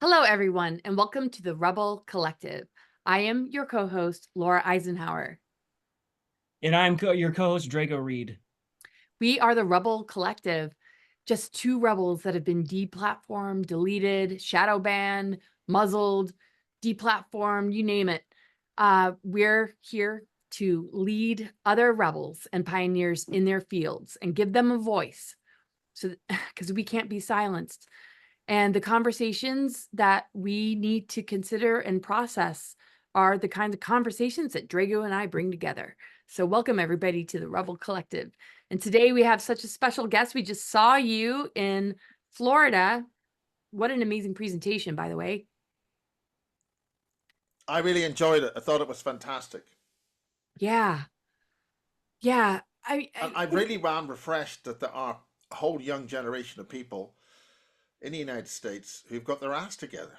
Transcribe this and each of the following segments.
Hello, everyone, and welcome to the Rebel Collective. I am your co host, Laura Eisenhower. And I'm your co-host, Drago Reid. We are the Rebel Collective, just two rebels that have been deplatformed, deleted, shadow banned, muzzled, deplatformed, you name it. We're here to lead other rebels and pioneers in their fields and give them a voice, so because we can't be silenced. And the conversations that we need to consider and process are the kinds of conversations that Drago and I bring together. So welcome everybody to the Rebel Collective. And today we have such a special guest. We just saw you in Florida. What an amazing presentation, by the way. I really enjoyed it. I thought it was fantastic. Yeah. Yeah. And I really am refreshed that there are a whole young generation of people in the United States who've got their ass together.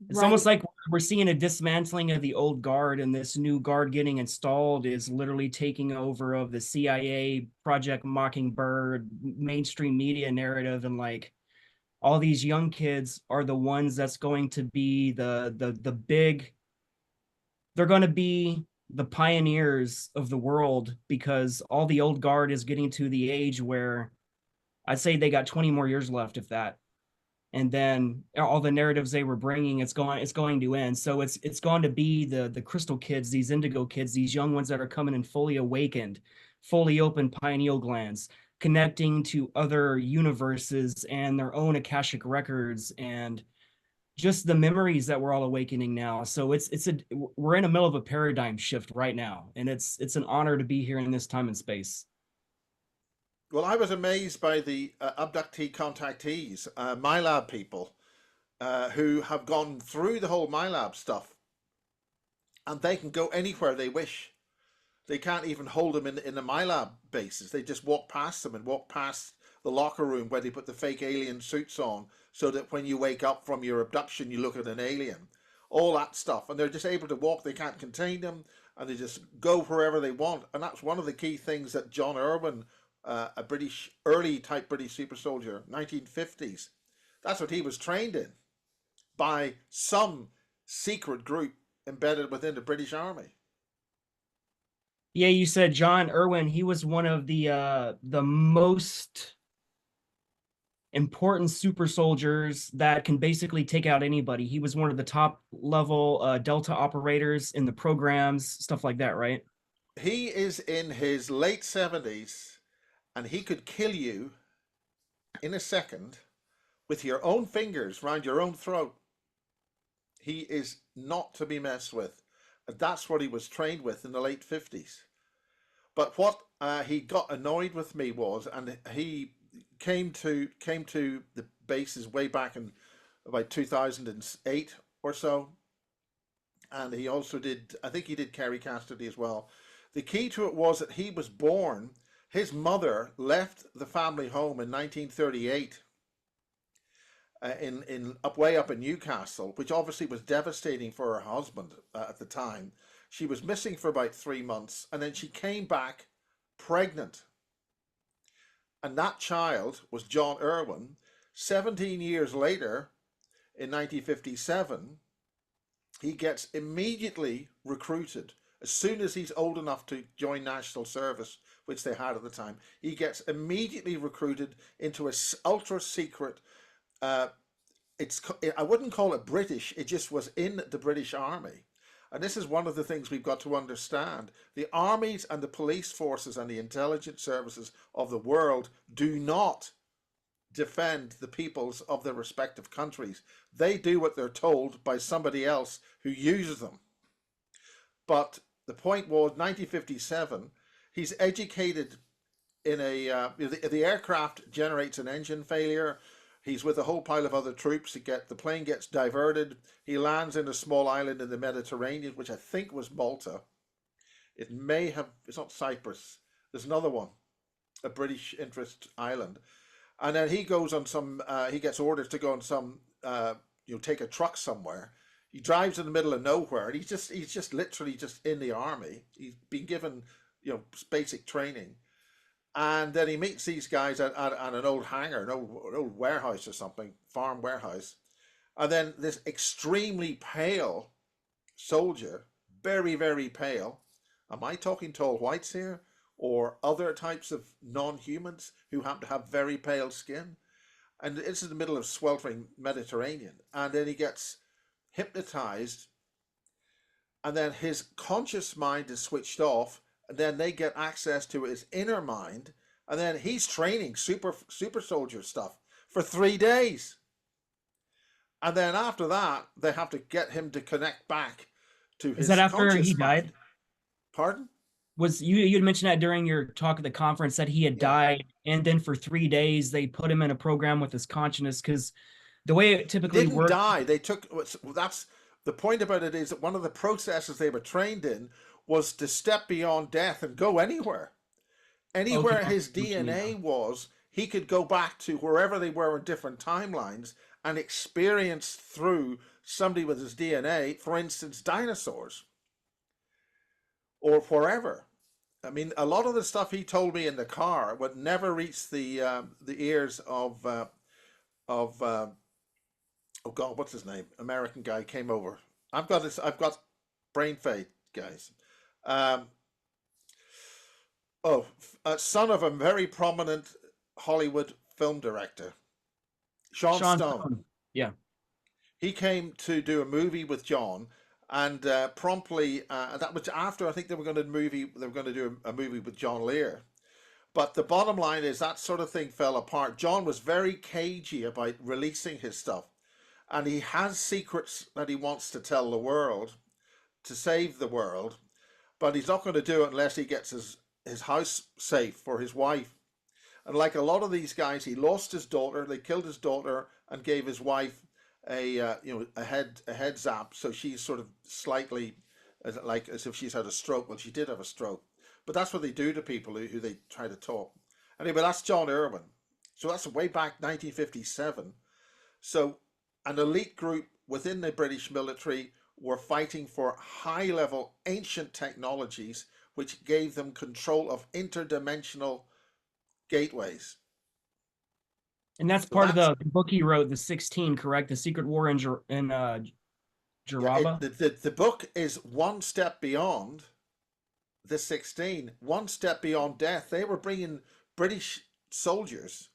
It's Right. almost like we're seeing a dismantling of the old guard, and this new guard getting installed is literally taking over of the CIA Project Mockingbird mainstream media narrative, and like all these young kids are the ones that's going to be the big. They're going to be the pioneers of the world because all the old guard is getting to the age where I'd say they got 20 more years left, if that. And then all the narratives they were bringing, it's going to end. So it's going to be the crystal kids, these indigo kids, these young ones that are coming in fully awakened, fully open pineal glands, connecting to other universes and their own akashic records and just the memories that we're all awakening now. So we're in the middle of a paradigm shift right now, and it's an honor to be here in this time and space. Well, I was amazed by the abductee contactees, MyLab people, who have gone through the whole MyLab stuff, and they can go anywhere they wish. They can't even hold them in the MyLab bases. They just walk past them and walk past the locker room where they put the fake alien suits on, so that when you wake up from your abduction, you look at an alien. All that stuff, and they're just able to walk. They can't contain them, and they just go wherever they want. And that's one of the key things that John Irwin, a British early type British super soldier, 1950s, that's what he was trained in by some secret group embedded within the British Army. Yeah, you said John Irwin. He was one of the most important super soldiers that can basically take out anybody. He was one of the top level Delta operators in the programs, stuff like that, right? He is in his late 70s, and he could kill you in a second with your own fingers round your own throat. He is not to be messed with. That's what he was trained with in the late 50s. But what he got annoyed with me was, and he came to the bases way back in about 2008 or so, and he also did, I think he did Kerry Cassidy as well. The key to it was that he was born, his mother left the family home in 1938 in up way up in Newcastle, which obviously was devastating for her husband at the time. She was missing for about 3 months, and then she came back pregnant. And that child was John Irwin. 17 years later, in 1957, he gets immediately recruited. As soon as he's old enough to join national service, which they had at the time, he gets immediately recruited into a ultra secret. Uh, I wouldn't call it British. It just was in the British Army. And this is one of the things we've got to understand. The armies and the police forces and the intelligence services of the world do not defend the peoples of their respective countries. They do what they're told by somebody else who uses them. But the point was, 1957, he's educated in the aircraft generates an engine failure. He's with a whole pile of other troops. The plane gets diverted. He lands in a small island in the Mediterranean, which I think was Malta. It's not Cyprus. There's another one, a British interest island. And then he gets orders to go on take a truck somewhere. He drives in the middle of nowhere, and he's just literally just in the army. He's been given, basic training. And then he meets these guys at an old hangar, an old warehouse or something, farm warehouse. And then this extremely pale soldier, very, very pale. Am I talking tall whites here? Or other types of non-humans who happen to have very pale skin? And it's in the middle of sweltering Mediterranean. And then he gets hypnotized, and then his conscious mind is switched off, and then they get access to his inner mind, and then he's training super soldier stuff for 3 days. And then after that, they have to get him to connect back to his Is that after he conscious mind. died? Pardon? Was you had mentioned that during your talk at the conference that he had Yeah. died, and then for 3 days they put him in a program with his consciousness, because the way it typically Didn't works. die. They took, that's the point about it, is that one of the processes they were trained in was to step beyond death and go anywhere. Anywhere Okay, his what you mean DNA now. was, he could go back to wherever they were in different timelines and experience through somebody with his DNA, for instance, dinosaurs or wherever. I mean, a lot of the stuff he told me in the car would never reach the ears of oh God, what's his name? American guy came over. I've got this. I've got brain fade, guys. Um, son of a very prominent Hollywood film director, Sean Sean Stone. Stone. Yeah. He came to do a movie with John, and promptly that was after I think they were going to do a movie with John Lear. But the bottom line is that sort of thing fell apart. John was very cagey about releasing his stuff, and he has secrets that he wants to tell the world to save the world, but he's not going to do it unless he gets his house safe for his wife. And like a lot of these guys, he lost his daughter. They killed his daughter and gave his wife a head zap, so she's sort of slightly as if she's had a stroke. Well, she did have a stroke, but that's what they do to people who they try to talk. Anyway, that's John Irwin. So that's way back 1957. So an elite group within the British military were fighting for high-level ancient technologies which gave them control of interdimensional gateways. And that's So part of the book he wrote, the 16, correct? The Secret War in yeah, Jaraba. the book is one step beyond the 16, one step beyond death. They were bringing British soldiers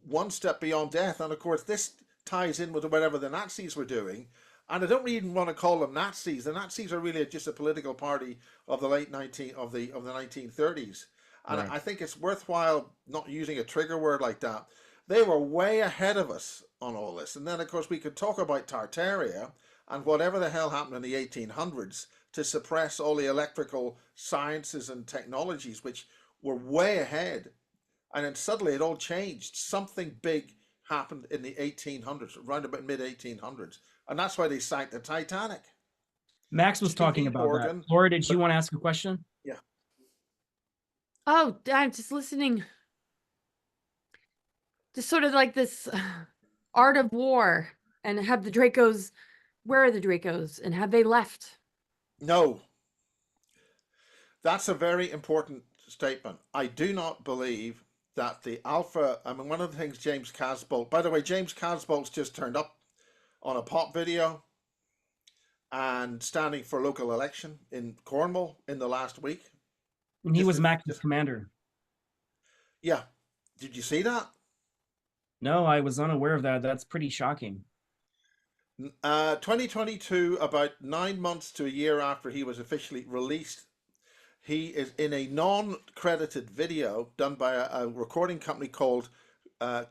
one step beyond death, and of course this ties in with whatever the Nazis were doing. And I don't even want to call them Nazis. The Nazis are really just a political party of the late 1930s. And Right. I think it's worthwhile not using a trigger word like that. They were way ahead of us on all this. And then, of course, we could talk about Tartaria and whatever the hell happened in the 1800s to suppress all the electrical sciences and technologies, which were way ahead. And then suddenly it all changed. Something big happened in the 1800s, around about mid-1800s. And that's why they sank the Titanic. Max was talking about that. Laura, did you want to ask a question? Yeah. Oh, I'm just listening. Just sort of like this art of war, and have the Dracos, where are the Dracos, and have they left? No. That's a very important statement. I do not believe that the Alpha, I mean, one of the things James Casbolt, by the way, James Casbolt's just turned up on a pop video and standing for local election in Cornwall in the last week. And he was Max's commander. Yeah. Did you see that? No, I was unaware of that. That's pretty shocking. 2022, about 9 months to a year after he was officially released, he is in a non-credited video done by a recording company called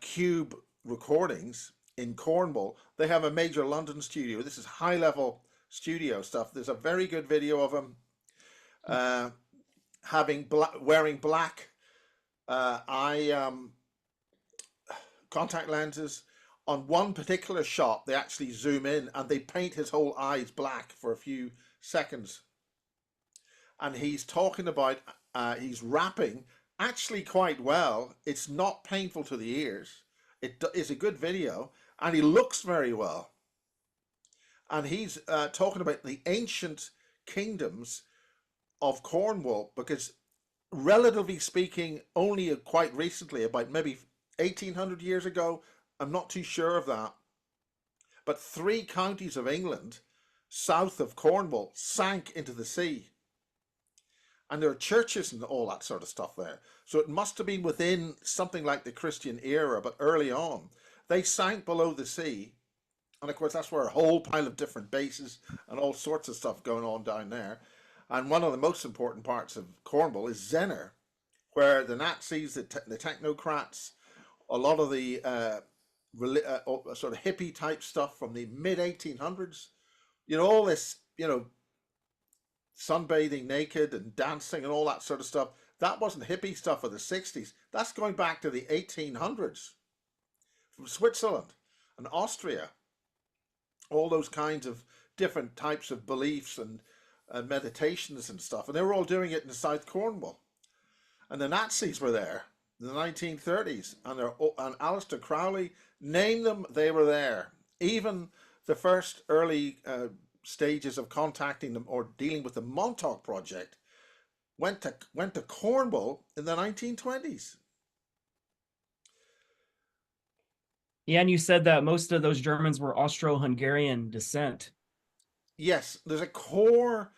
Cube Recordings in Cornwall. They have a major London studio. This is high-level studio stuff. There's a very good video of him wearing black contact lenses. On one particular shot, they actually zoom in and they paint his whole eyes black for a few seconds. And he's talking about, he's rapping actually quite well. It's not painful to the ears. It is a good video, and he looks very well. And he's talking about the ancient kingdoms of Cornwall, because relatively speaking, only quite recently, about maybe 1800 years ago, I'm not too sure of that, but 3 counties of England, south of Cornwall, sank into the sea. And there are churches and all that sort of stuff there. So it must have been within something like the Christian era, but early on. They sank below the sea. And of course, that's where a whole pile of different bases and all sorts of stuff going on down there. And one of the most important parts of Cornwall is Zenner, where the Nazis, the technocrats, a lot of the sort of hippie type stuff from the mid 1800s, all this, sunbathing naked and dancing and all that sort of stuff. That wasn't hippie stuff of the 60s. That's going back to the 1800s from Switzerland and Austria. All those kinds of different types of beliefs and meditations and stuff. And they were all doing it in South Cornwall. And the Nazis were there in the 1930s. And Aleister Crowley, name them, they were there. Even the first early stages of contacting them or dealing with the Montauk Project went to Cornwall in the 1920s. Yeah, and you said that most of those Germans were Austro-Hungarian descent. Yes, there's a core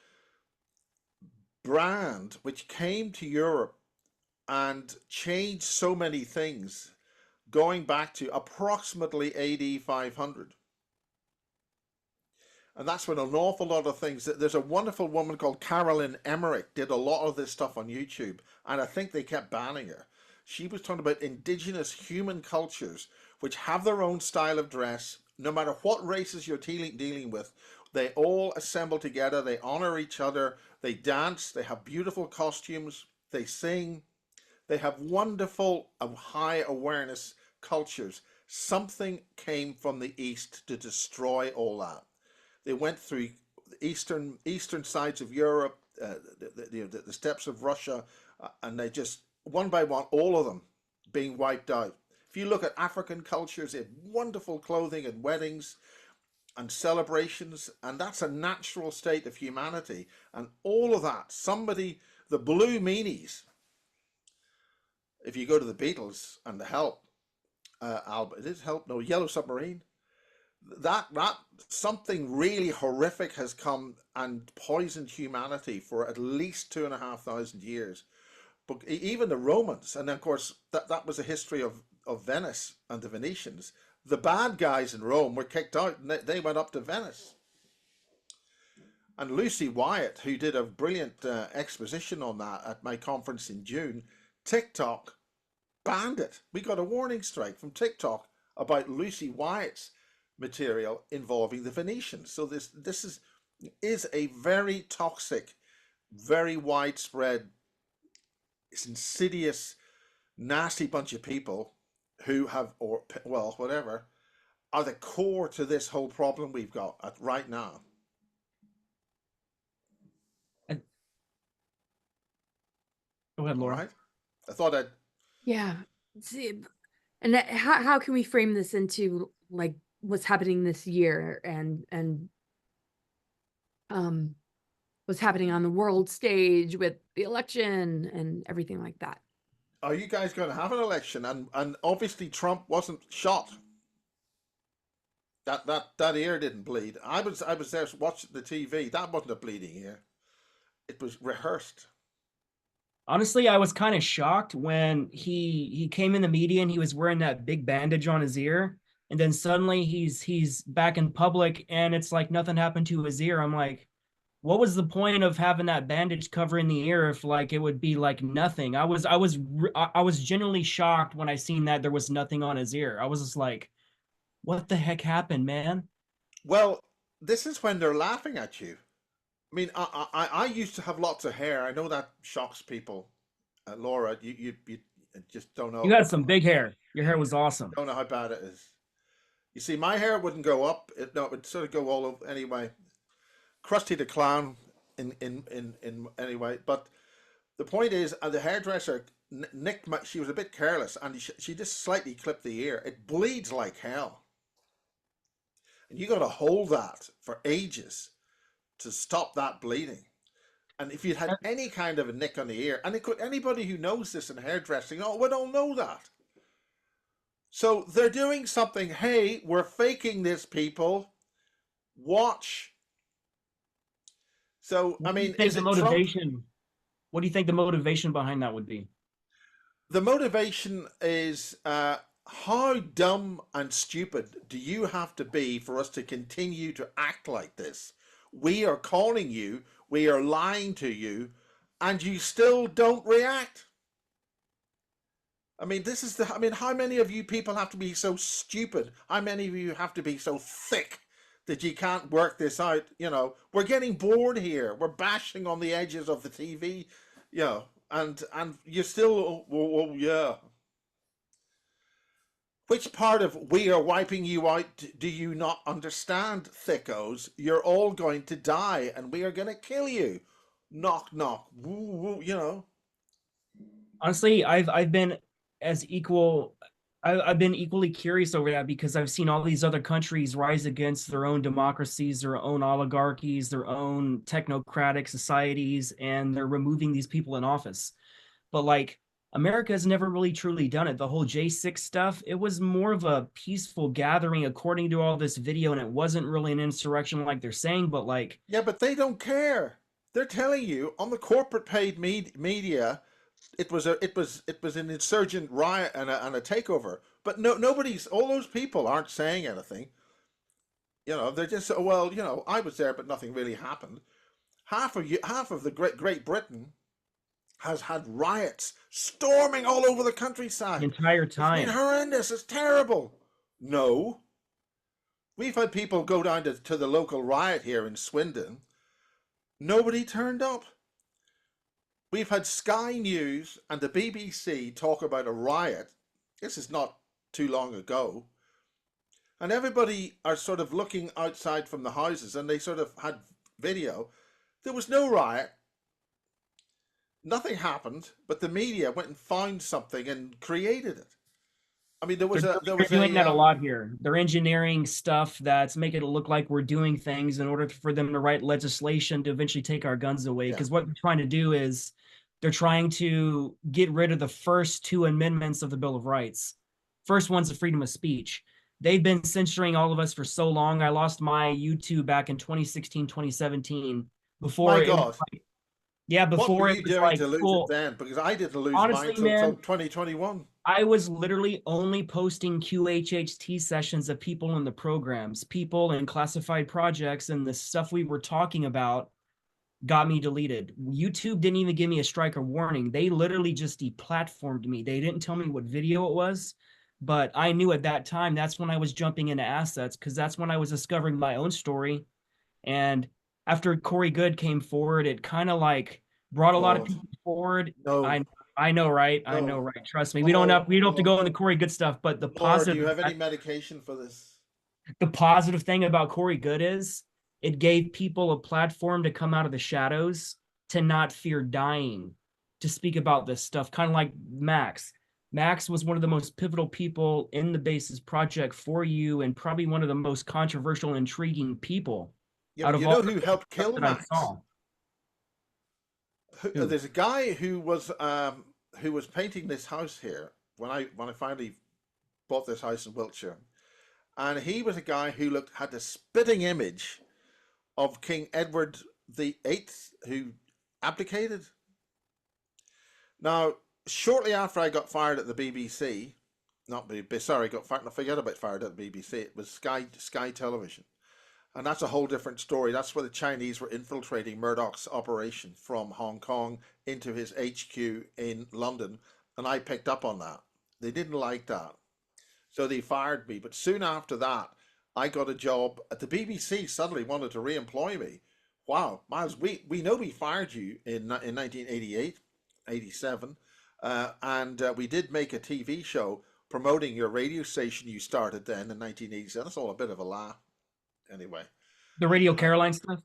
brand which came to Europe and changed so many things going back to approximately AD 500. And that's when an awful lot of things, there's a wonderful woman called Carolyn Emmerich did a lot of this stuff on YouTube, and I think they kept banning her. She was talking about indigenous human cultures which have their own style of dress. No matter what races you're dealing with, they all assemble together, they honor each other, they dance, they have beautiful costumes, they sing, they have wonderful high awareness cultures. Something came from the East to destroy all that. They went through the eastern sides of Europe, the steppes of Russia, and they just, one by one, all of them being wiped out. If you look at African cultures, they have wonderful clothing and weddings and celebrations, and that's a natural state of humanity. And all of that, the Blue Meanies, if you go to the Beatles and the Help album, it is Help, no, Yellow Submarine, that something really horrific has come and poisoned humanity for at least 2,500 years. But even the Romans, and of course that was a history of Venice and the Venetians. The bad guys in Rome were kicked out and they went up to Venice. And Lucy Wyatt, who did a brilliant exposition on that at my conference in June, TikTok banned it. We got a warning strike from TikTok about Lucy Wyatt's material involving the Venetians. So this is a very toxic, very widespread, insidious, nasty bunch of people who have, or well, whatever, are the core to this whole problem we've got right now. Go ahead, Laura. All right. I thought I'd. Yeah. See, and how can we frame this into like what's happening this year and what's happening on the world stage with the election and everything like that? Are you guys going to have an election? And obviously Trump wasn't shot. That ear didn't bleed. I was there watching the TV. That wasn't a bleeding ear. It was rehearsed. Honestly, I was kind of shocked when he came in the media and he was wearing that big bandage on his ear, and then suddenly he's back in public and it's like nothing happened to his ear. I'm like, what was the point of having that bandage covering the ear if like it would be like nothing? I was genuinely shocked when I seen that there was nothing on his ear. I was just like, what the heck happened, man? Well, this is when they're laughing at you. I mean, I used to have lots of hair. I know that shocks people. Laura, you just don't know. You had some big hair. Your hair was awesome. Don't know how bad it is. You see, my hair wouldn't go up. It would sort of go all over anyway. Krusty the Clown in anyway. But the point is, the hairdresser nicked she was a bit careless, and she just slightly clipped the ear. It bleeds like hell, and you got to hold that for ages to stop that bleeding. And if you had any kind of a nick on the ear, and anybody who knows this in hairdressing, we don't know that. So they're doing something. Hey, we're faking this, people. Watch. So, I What do you mean, think is the it Trump? motivation? What do you think the motivation behind that would be? The motivation is how dumb and stupid do you have to be for us to continue to act like this? We are calling you, we are lying to you, and you still don't react. I mean, this is I mean, how many of you people have to be so stupid? How many of you have to be so thick that you can't work this out? You know, we're getting bored here. We're bashing on the edges of the TV, you know, and you still, oh, yeah. Which part of we are wiping you out do you not understand, thickos? You're all going to die and we are going to kill you. Knock, knock. Woo, woo, you know. Honestly, I've been as equal. I've been equally curious over that because I've seen all these other countries rise against their own democracies, their own oligarchies, their own technocratic societies, and they're removing these people in office. But like America has never really truly done it. The whole J6 stuff, it was more of a peaceful gathering according to all this video, and it wasn't really an insurrection like they're saying, but like Yeah, but they don't care. They're telling you on the corporate paid media it was an insurgent riot and a takeover. But nobody's all those people aren't saying anything. You know, they're just well, you know, I was there, but nothing really happened. Half of the Great Britain has had riots storming all over the the countryside. entire It's been time. horrendous. It's terrible. No, we've had people go down to the local riot here in Swindon. Nobody turned up. We've had Sky News and the BBC talk about a riot. This is not too long ago. And everybody are sort of looking outside from the houses and they sort of had video. There was no riot. Nothing happened, but the media went and found something and created it. I mean, They're doing that a lot here. They're engineering stuff that's making it look like we're doing things in order for them to write legislation to eventually take our guns away. Yeah. Because what they're trying to do is they're trying to get rid of the first two amendments of the Bill of Rights. First one's the freedom of speech. They've been censoring all of us for so long. I lost my YouTube back in 2016, 2017. Before My it was God. like, yeah, What were before you it was doing like to lose cool. it then? Because I didn't lose Honestly, mine till man, 2021. I was literally only posting QHHT sessions of people in the programs, people in classified projects, and the stuff we were talking about got me deleted. YouTube didn't even give me a strike or warning. They literally just deplatformed me. They didn't tell me what video it was, but I knew at that time that's when I was jumping into assets because that's when I was discovering my own story. And after Corey Good came forward, it kind of like brought a lot of God, people forward. no, I know, right? I know, no. right? Trust me. Oh, We don't have to oh. go into Corey Good stuff, but Laura, do you have any medication for this? the positive thing about Corey Good is it gave people a platform to come out of the shadows, to not fear dying, to speak about this stuff, kind of like Max. Max was one of the most pivotal people in the Basis Project for you, and probably one of the most controversial, intriguing people Yeah, out but of you all know the who helped stuff kill that I Max? saw. Who? There's a guy who was painting this house here when I finally bought this house in Wiltshire, and he was a guy who had the spitting image of King Edward the Eighth, who abdicated. Now, shortly after I got fired at the BBC, not BBC, sorry, got fired. I forget about fired at the BBC. It was Sky Television, and that's a whole different story. That's where the Chinese were infiltrating Murdoch's operation from Hong Kong into his HQ in London, and I picked up on that. They didn't like that, so they fired me. But soon after that, I got a job at the BBC. Suddenly wanted to re-employ me. Wow, Miles, we know we fired you in 1988, 87, and we did make a TV show promoting your radio station you started then in 1987. That's all a bit of a laugh. Anyway, The Radio Caroline stuff?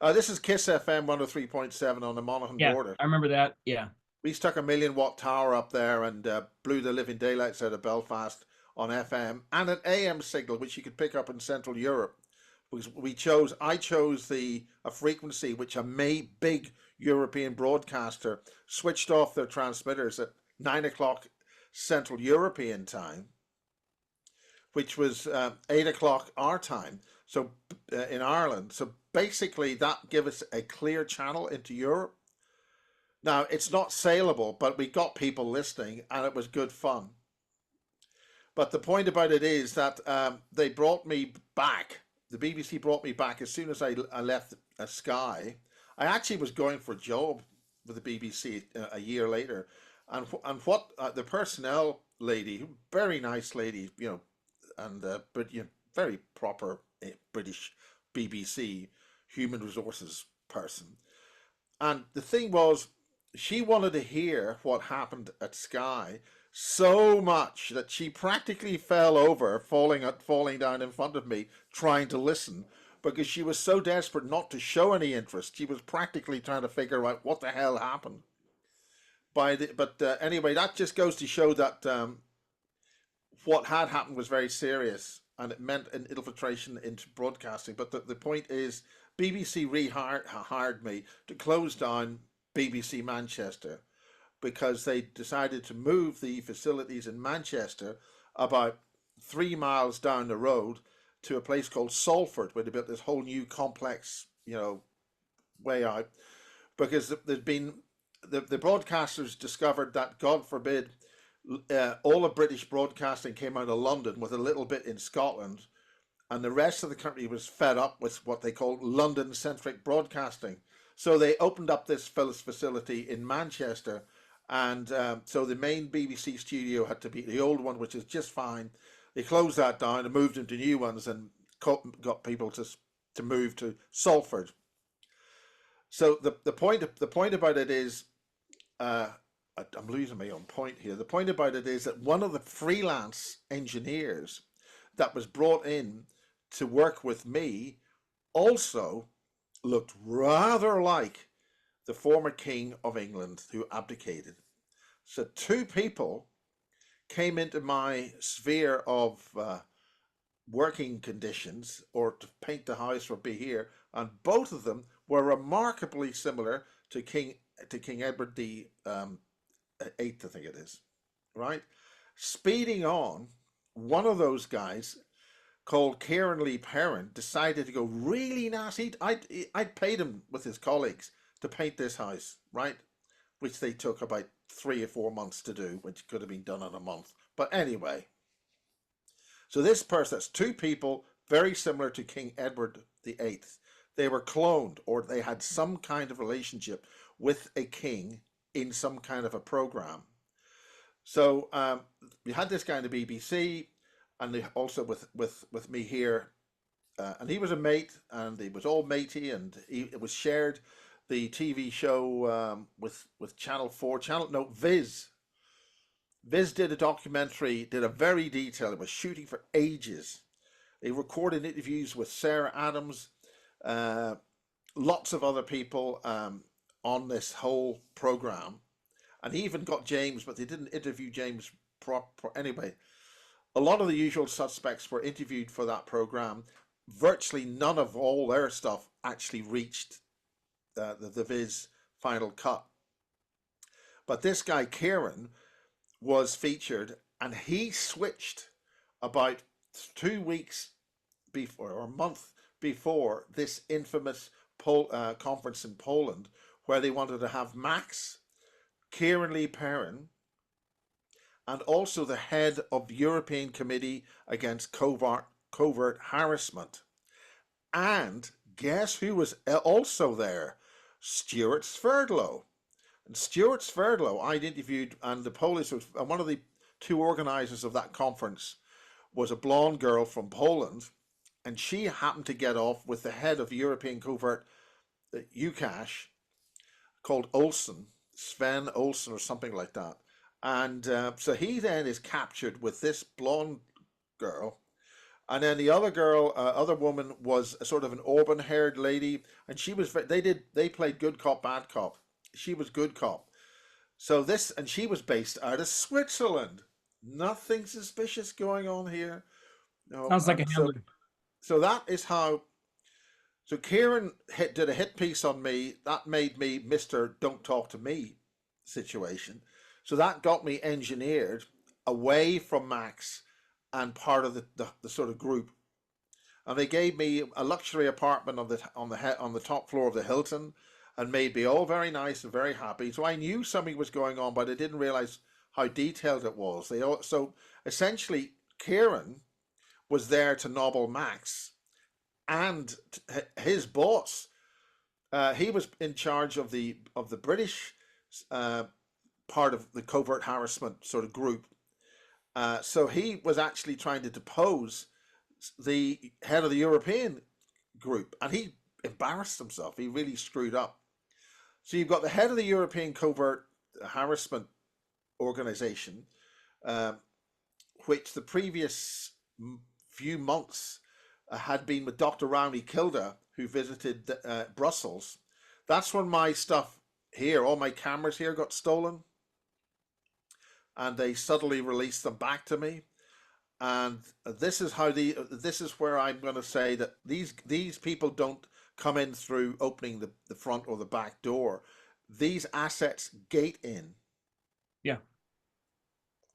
this is Kiss FM 103.7 on the Monaghan Yeah, border. I remember that. Yeah. We stuck a 1,000,000-watt tower up there and blew the living daylights out of Belfast on FM and an AM signal, which you could pick up in Central Europe. Because I chose a frequency which a big European broadcaster switched off their transmitters at 9 o'clock Central European time. which was 8 o'clock our time. So in Ireland. So basically that gave us a clear channel into Europe. Now it's not saleable, but we got people listening and it was good fun. But the point about it is that they brought me back. The BBC brought me back as soon as I left Sky. I actually was going for a job with the BBC a year later, and what the personnel lady, very nice lady, you know, and but you know, very proper British BBC human resources person. And the thing was, she wanted to hear what happened at Sky so much that she practically fell over, falling down in front of me, trying to listen, because she was so desperate not to show any interest. She was practically trying to figure out what the hell happened. Anyway, that just goes to show that what had happened was very serious, and it meant an infiltration into broadcasting. But the point is, BBC hired me to close down BBC Manchester, because they decided to move the facilities in Manchester about 3 miles down the road to a place called Salford, where they built this whole new complex, you know, way out. Because there's been the broadcasters discovered that, God forbid, all of British broadcasting came out of London with a little bit in Scotland, and the rest of the country was fed up with what they called London-centric broadcasting. So they opened up this facility in Manchester. And so the main BBC studio had to be the old one, which is just fine. They closed that down and moved into new ones and got people to move to Salford. So the point about it is, I'm losing my own point here. The point about it is that one of the freelance engineers that was brought in to work with me also looked rather like the former King of England who abdicated. So two people came into my sphere of working conditions, or to paint the house or be here, and both of them were remarkably similar to King Edward the Eighth, I think it is, right? Speeding on, one of those guys called Kieran Lee Perrin decided to go really nasty. I'd paid him with his colleagues to paint this house, right? Which they took about 3 or 4 months to do, which could have been done in a month. But anyway, so this person, that's two people very similar to King Edward the Eighth. They were cloned, or they had some kind of relationship with a king in some kind of a program. So we had this guy in the BBC, and also with me here, and he was a mate, and he was all matey, and it was shared. The TV show with Channel 4, Viz. Viz did a documentary, did a very detailed, it was shooting for ages. They recorded interviews with Sarah Adams, lots of other people on this whole program. And he even got James, but they didn't interview James anyway. A lot of the usual suspects were interviewed for that program. Virtually none of all their stuff actually reached the Viz final cut. But this guy, Kieran, was featured, and he switched about 2 weeks before, or a month before, this infamous conference in Poland, where they wanted to have Max, Kieran Lee Perrin, and also the head of the European Committee Against Covert Harassment. And guess who was also there? Stuart Sverdlow. And Stuart Sverdlow, I'd interviewed, and the Polish, and one of the two organizers of that conference was a blonde girl from Poland, and she happened to get off with the head of European Covert UCASH, called Olsen, Sven Olsen or something like that. And so he then is captured with this blonde girl. And then the other girl, other woman, was a sort of an auburn-haired lady, and she was. They played good cop, bad cop. She was good cop. So this, and she was based out of Switzerland. Nothing suspicious going on here. No, Sounds like a Hitler. So that is how. So Kieran did a hit piece on me that made me Mr. Don't Talk to Me situation. So that got me engineered away from Max and part of the sort of group. And they gave me a luxury apartment on the top floor of the Hilton, and made me all very nice and very happy. So I knew something was going on, but I didn't realize how detailed it was. So essentially, Kieran was there to nobble Max, and his boss. He was in charge of the British part of the covert harassment sort of group. So he was actually trying to depose the head of the European group, and he embarrassed himself. He really screwed up. So you've got the head of the European covert harassment organization, which the previous few months had been with Dr. Rowney Kilda, who visited Brussels. That's when my stuff here, all my cameras here, got stolen, and they suddenly released them back to me. And this is where I'm going to say that these people don't come in through opening the front or the back door. These assets gate in. Yeah.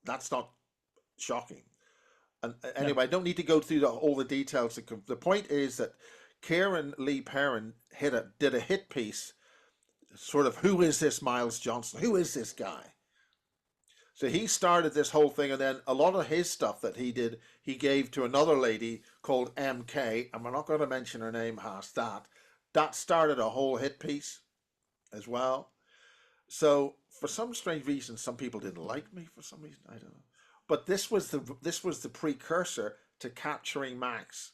That's not shocking. And anyway, I don't need to go through all the details. The point is that Kieran Lee Perrin did a hit piece, sort of, who is this Miles Johnston? Who is this guy? So he started this whole thing, and then a lot of his stuff that he did, he gave to another lady called MK, and we're not going to mention her name past that. That started a whole hit piece as well. So for some strange reason, some people didn't like me for some reason, I don't know. But this was the precursor to capturing Max.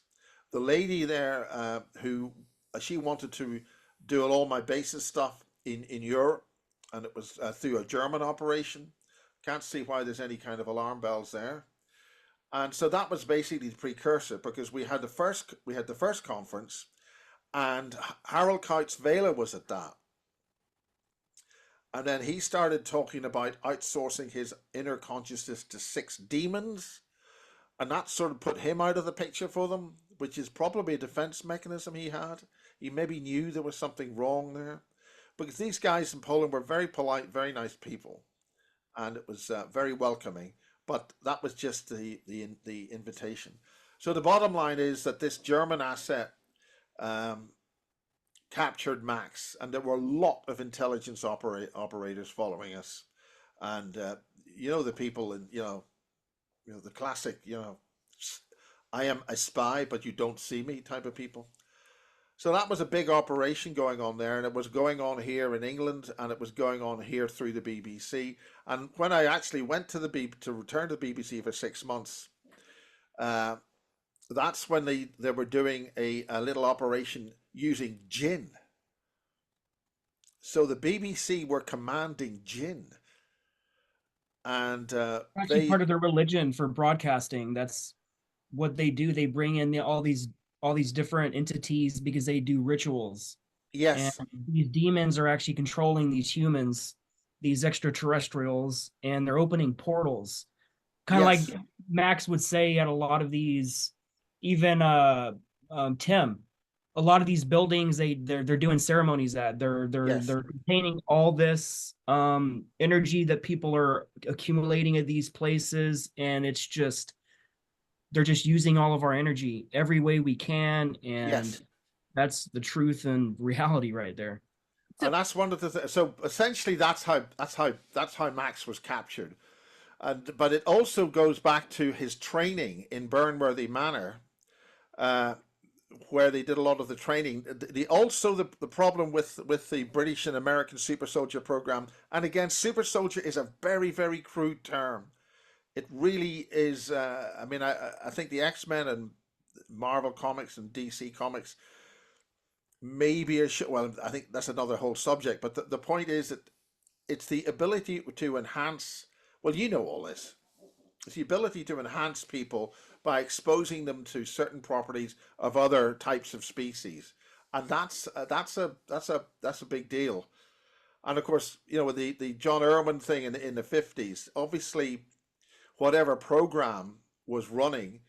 The lady there who she wanted to do all my basis stuff in Europe, and it was through a German operation. Can't see why there's any kind of alarm bells there. And so that was basically the precursor, because we had the first conference, and Harold Couch-Vela was at that. And then he started talking about outsourcing his inner consciousness to 6 demons, and that sort of put him out of the picture for them, which is probably a defense mechanism he had. He maybe knew there was something wrong there, because these guys in Poland were very polite, very nice people, and it was very welcoming. But that was just the invitation. So the bottom line is that this German asset captured Max, and there were a lot of intelligence operators following us, and the people in the classic I am a spy but you don't see me type of people. So that was a big operation going on there, and it was going on here in England, and it was going on here through the BBC. And when I actually went to return to the BBC for 6 months, that's when they were doing a little operation using jinn. So the BBC were commanding jinn, and Actually, part of their religion for broadcasting. That's what they do. They bring in all these different entities because they do rituals. Yes. And these demons are actually controlling these humans, these extraterrestrials, and they're opening portals. Kind of Yes. like Max would say at a lot of these, even Tim, a lot of these buildings they're doing ceremonies at. They're containing all this energy that people are accumulating at these places, and it's just they're just using all of our energy every way we can, and Yes. that's the truth and reality right there. And that's one of the so essentially that's how Max was captured. But it also goes back to his training in Burnworthy Manor, where they did a lot of the training. The problem with the British and American super soldier program, and again, super soldier is a very, very crude term. It really is. I think the X-Men and Marvel Comics and DC Comics maybe I think that's another whole subject. But the point is that it's the ability to enhance. Well, you know all this. It's the ability to enhance people by exposing them to certain properties of other types of species, and that's a big deal. And of course, with the John Irwin thing in the 50s, obviously, whatever program was running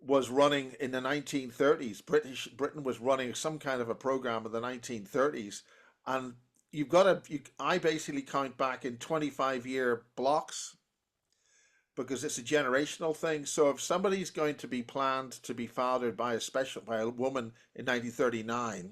in the 1930s. Britain was running some kind of a program in the 1930s, and I basically count back in 25-year blocks. because it's a generational thing. So if somebody's going to be planned to be fathered by a woman in 1939,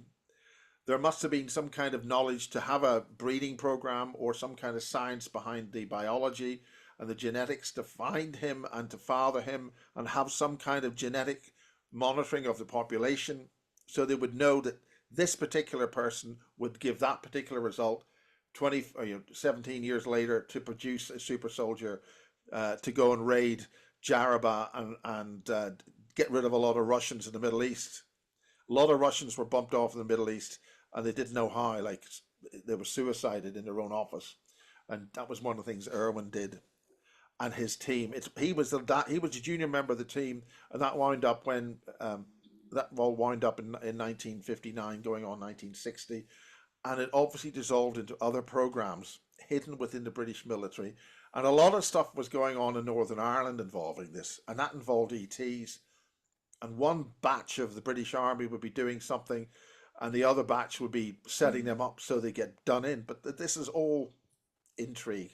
there must have been some kind of knowledge to have a breeding program or some kind of science behind the biology and the genetics to find him and to father him and have some kind of genetic monitoring of the population, so they would know that this particular person would give that particular result 17 years later to produce a super soldier to go and raid Jaraba and get rid of a lot of Russians in the Middle East. A lot of Russians were bumped off in the Middle East and they didn't know how, like they were suicided in their own office. And that was one of the things Irwin did. And his team, he was a junior member of the team, and that wound up when that all wound up in 1959, going on 1960, and it obviously dissolved into other programs hidden within the British military, and a lot of stuff was going on in Northern Ireland involving this, and that involved ETs, and one batch of the British Army would be doing something, and the other batch would be setting them up so they get done in. But this is all intrigue.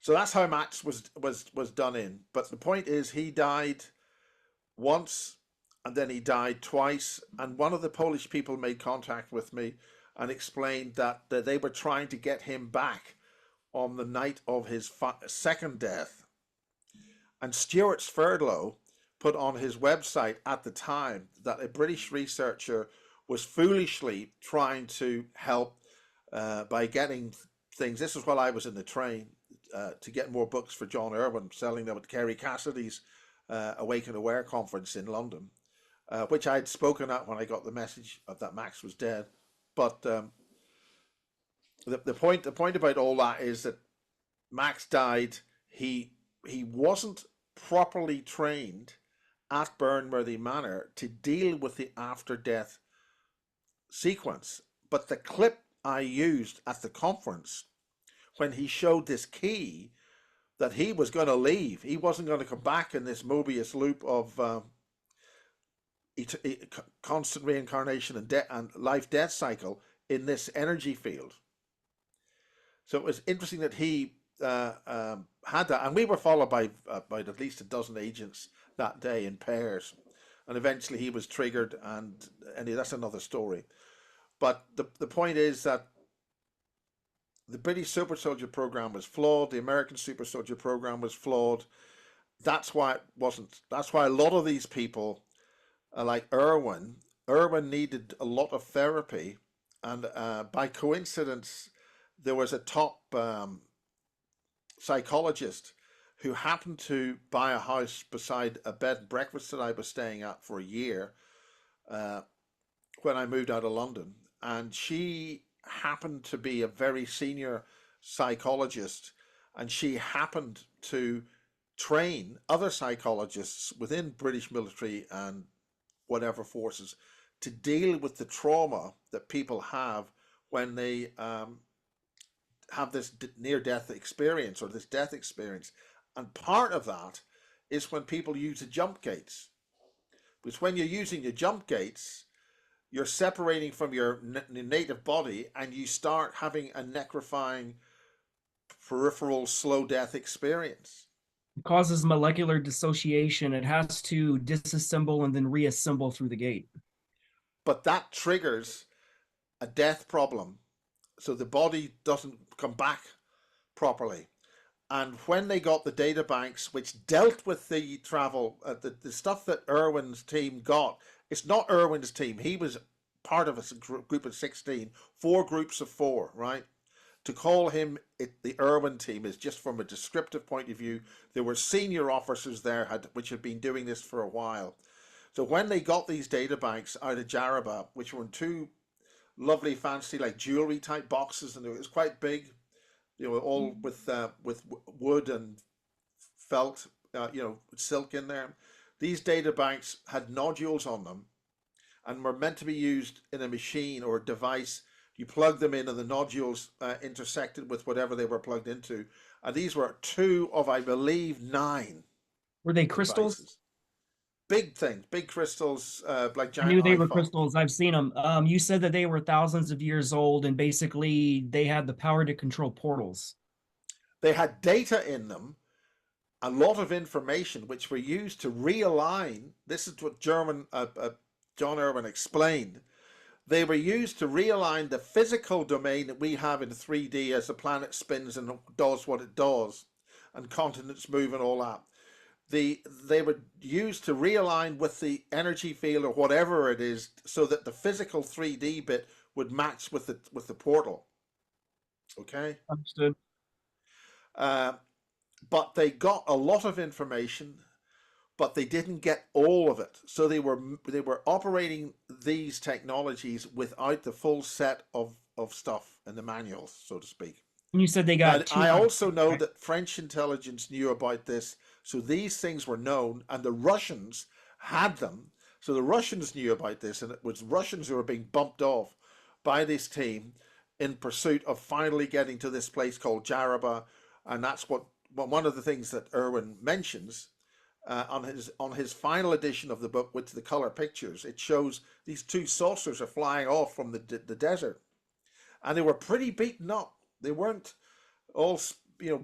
So that's how Max was done in. But the point is, he died once and then he died twice. And one of the Polish people made contact with me and explained that they were trying to get him back on the night of his second death. And Stuart Sverdlow put on his website at the time that a British researcher was foolishly trying to help by getting things. This is while I was in the train. To get more books for John Irwin, selling them at Kerry Cassidy's Awake and Aware conference in London, which I had spoken at when I got the message of that Max was dead. But the point about all that is that Max died. He wasn't properly trained at Burnworthy Manor to deal with the after death sequence. But the clip I used at the conference, when he showed this key that he was going to leave, he wasn't going to come back in this Mobius loop of constant reincarnation and life-death cycle in this energy field. So it was interesting that he had that, and we were followed by at least a dozen agents that day in pairs, and eventually he was triggered, and that's another story. But the point is that the British super soldier program was flawed. The American super soldier program was flawed. That's why it wasn't. That's why a lot of these people, like Irwin needed a lot of therapy, and by coincidence, there was a top psychologist who happened to buy a house beside a bed and breakfast that I was staying at for a year when I moved out of London, and she happened to be a very senior psychologist, and she happened to train other psychologists within British military and whatever forces to deal with the trauma that people have when they have this near-death experience or this death experience. And part of that is when people use the jump gates, because when you're using the jump gates, you're separating from your native body and you start having a necrofying peripheral slow death experience. It causes molecular dissociation. It has to disassemble and then reassemble through the gate. But that triggers a death problem. So the body doesn't come back properly. And when they got the data banks, which dealt with the travel, the stuff that Irwin's team got, it's not Irwin's team. He was part of a group of 16, 4 groups of 4, right? To call him the Irwin team is just from a descriptive point of view. There were senior officers there which had been doing this for a while. So when they got these data banks out of Jaraba, which were in 2 lovely, fancy, like jewelry type boxes, and it was quite big, all with wood and felt, silk in there. These data banks had nodules on them and were meant to be used in a machine or a device. You plug them in and the nodules intersected with whatever they were plugged into. And these were 2 of, I believe, 9. Were they crystals? Devices. Big things, big crystals, like giant I knew they were iPhones. crystals. I've seen them. You said that they were thousands of years old and basically they had the power to control portals. They had data in them, a lot of information, which were used to realign. This is what John Irwin explained. They were used to realign the physical domain that we have in 3D as the planet spins and does what it does, and continents move and all that. They were used to realign with the energy field or whatever it is, so that the physical 3D bit would match with the portal. Okay. Understood. But they got a lot of information, but they didn't get all of it. So they were operating these technologies without the full set of stuff in the manuals, so to speak. And you said they got I also know that French intelligence knew about this, so these things were known, and the Russians had them. So the Russians knew about this, and it was Russians who were being bumped off by this team in pursuit of finally getting to this place called Jaraba, and that's what one of the things that Irwin mentions on his final edition of the book with the color pictures. It shows these two saucers are flying off from the desert, and they were pretty beaten up. They weren't all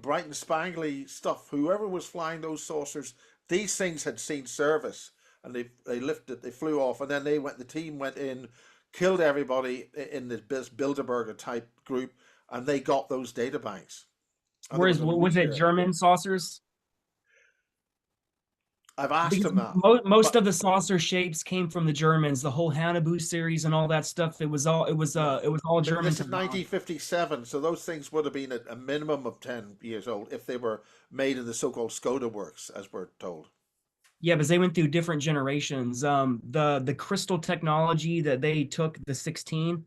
bright and spangly stuff. Whoever was flying those saucers, these things had seen service, and they flew off, and then the team went in, killed everybody in this Bilderberger type group, and they got those data banks. Whereas, was it German saucers? I've asked him that. Most of the saucer shapes came from the Germans. The whole Hannibal series and all that stuff. It was all German. This is 1957, so those things would have been a minimum of 10 years old if they were made in the so-called Skoda works, as we're told. Yeah, because they went through different generations. The crystal technology that they took, the 16.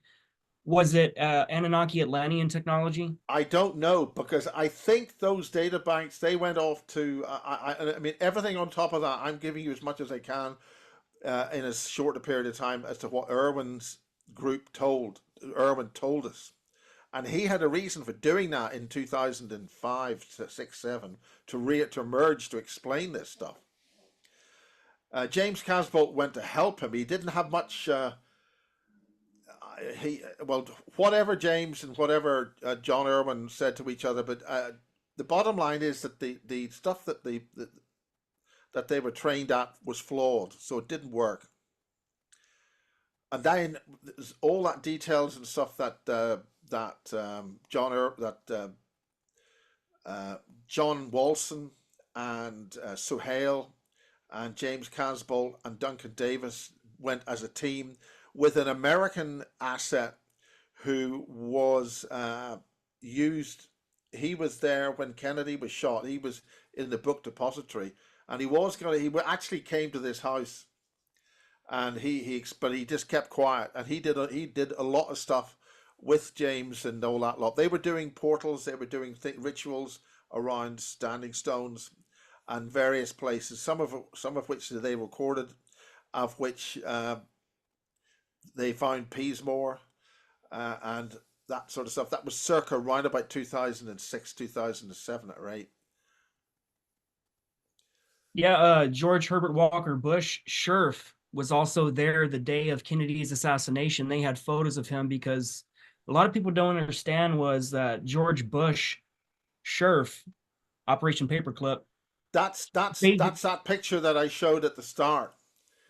Was it Anunnaki Atlantean technology? I don't know, because I think those data banks, they went off to, I mean, everything on top of that, I'm giving you as much as I can in as short a period of time as to what Irwin's group Irwin told us. And he had a reason for doing that in 2005, 6, 7, to emerge to explain this stuff. James Casbolt went to help him. He didn't have much... whatever James and whatever John Irwin said to each other, but the bottom line is that the stuff that they were trained at was flawed, so it didn't work. And then all that details and stuff that John Walson and Suhail and James Casbolt and Duncan Davis went as a team with an American asset who was used. He was there when Kennedy was shot. He was in the book depository, and he actually came to this house, and but he just kept quiet, and he did a lot of stuff with James and all that lot. They were doing portals, they were doing rituals around standing stones and various places, some of which they recorded, of which they found Peasmore and that sort of stuff. That was circa around about 2006, 2007 or 8. Yeah, George Herbert Walker Bush, Scherf, was also there the day of Kennedy's assassination. They had photos of him because a lot of people don't understand was that George Bush, Scherf, Operation Paperclip. That's that picture that I showed at the start.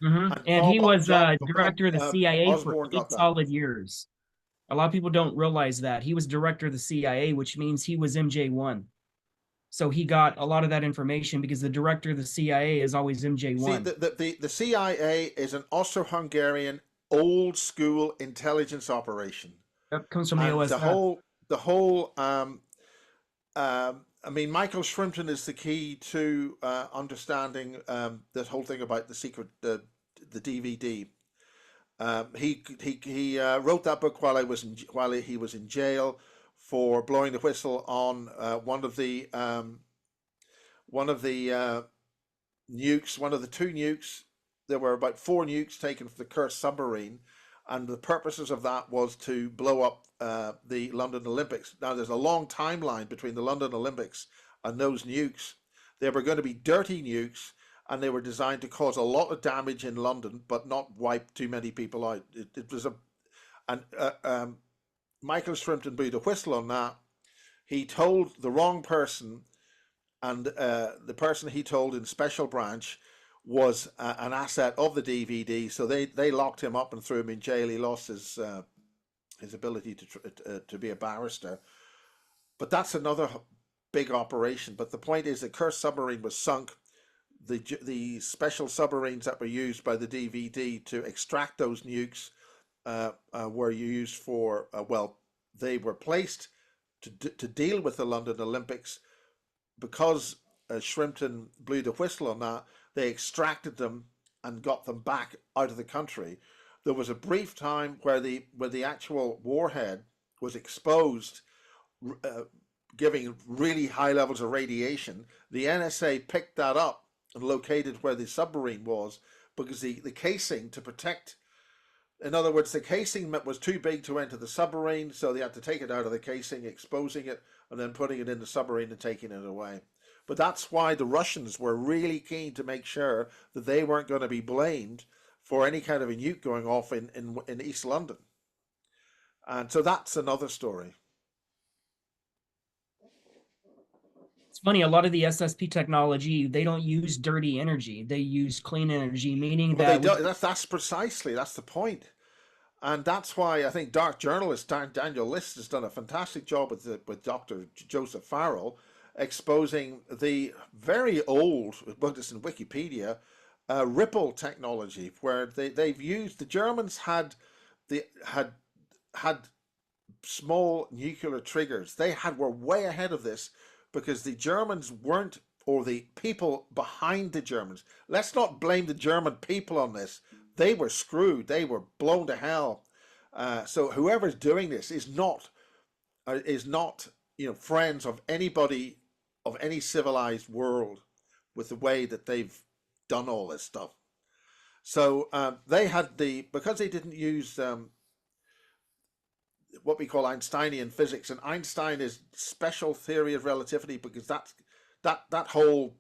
Mm-hmm. And he was director of the CIA for 8 solid years. A lot of people don't realize that. He was director of the CIA, which means he was MJ1. So he got a lot of that information because the director of the CIA is always MJ1. See, the CIA is an Austro-Hungarian old school intelligence operation. That comes from the OSS. I mean, Michael Shrimpton is the key to understanding this whole thing about the secret, the DVD. He wrote that book while he was in jail for blowing the whistle on one of the nukes, one of the 2 nukes. There were about 4 nukes taken for the Kursk submarine, and the purposes of that was to blow up the London Olympics. Now, there's a long timeline between the London Olympics and those nukes. They were going to be dirty nukes, and they were designed to cause a lot of damage in London, but not wipe too many people out. It was Michael Shrimpton blew the whistle on that. he told the wrong person, and the person he told in special branch was an asset of the DVD. So they locked him up and threw him in jail. He lost his ability to be a barrister. But that's another big operation. But the point is, the Cursed Submarine was sunk. The special submarines that were used by the DVD to extract those nukes were used for, well, they were placed to deal with the London Olympics. Because Shrimpton blew the whistle on that, they extracted them and got them back out of the country. There was a brief time where the actual warhead was exposed, giving really high levels of radiation. The NSA picked that up and located where the submarine was, because the casing to protect, in other words, the casing was too big to enter the submarine, so they had to take it out of the casing, exposing it, and then putting it in the submarine and taking it away. But that's why the Russians were really keen to make sure that they weren't going to be blamed for any kind of a nuke going off in East London. And so that's another story. It's funny, a lot of the SSP technology, they don't use dirty energy. They use clean energy, meaning Well, that... that's precisely, that's the point. And that's why I think dark journalist Daniel List has done a fantastic job with Dr. Joseph Farrell, exposing the very old, but it's in Wikipedia, Ripple technology, where they've used, the Germans had small nuclear triggers. They were way ahead of this, because the Germans weren't, or the people behind the Germans. Let's not blame the German people on this. They were screwed. They were blown to hell. So whoever's doing this is not friends of anybody of any civilized world with the way that they've done all this stuff. So they had because they didn't use what we call Einsteinian physics, and Einstein is special theory of relativity, because that whole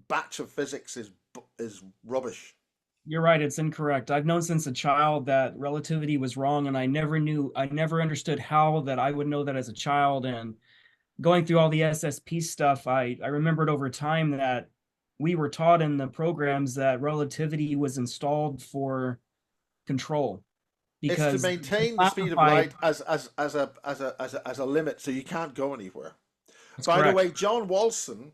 batch of physics is rubbish. You're right, it's incorrect. I've known since a child that relativity was wrong, and I never understood how that I would know that as a child. And going through all the SSP stuff, I remembered over time that we were taught in the programs that relativity was installed for control. Because it's to maintain the speed of light as a limit, so you can't go anywhere. By the way, John Walson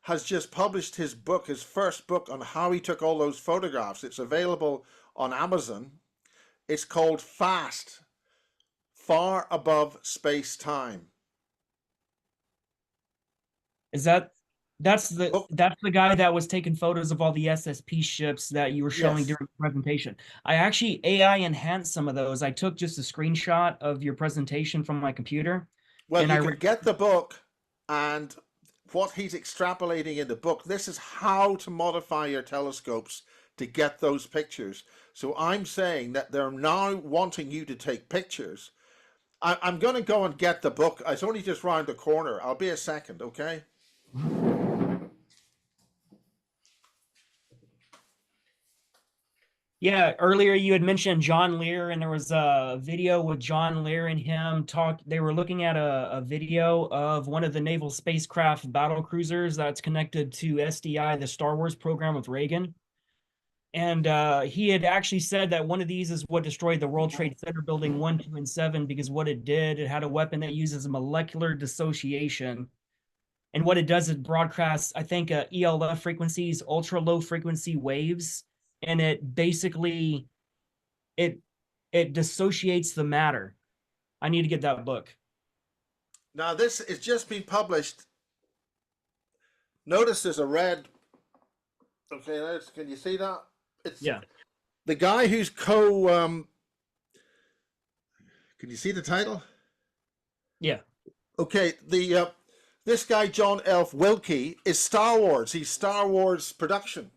has just published his first book on how he took all those photographs. It's available on Amazon. It's called Fast, Far Above Space-Time. That's the guy that was taking photos of all the SSP ships that you were showing during the presentation. I actually AI enhanced some of those. I took just a screenshot of your presentation from my computer. Well, you can get the book, and what he's extrapolating in the book, this is how to modify your telescopes to get those pictures. So I'm saying that they're now wanting you to take pictures. I'm going to go and get the book. It's only just round the corner. I'll be a second, okay? Yeah, earlier you had mentioned John Lear, and there was a video with John Lear and him talk. They were looking at a video of one of the naval spacecraft battle cruisers that's connected to SDI, the Star Wars program with Reagan. And he had actually said that one of these is what destroyed the World Trade Center building 1, 2, and 7, because what it did, it had a weapon that uses molecular dissociation. And what it does is broadcasts, I think, ELF frequencies, ultra low frequency waves. And it basically, it dissociates the matter. I need to get that book. Now this is just been published. Notice there's a red. Okay, can you see that? It's the guy who's can you see the title? Yeah. Okay, this guy John F. Wilkie is Star Wars. He's Star Wars production.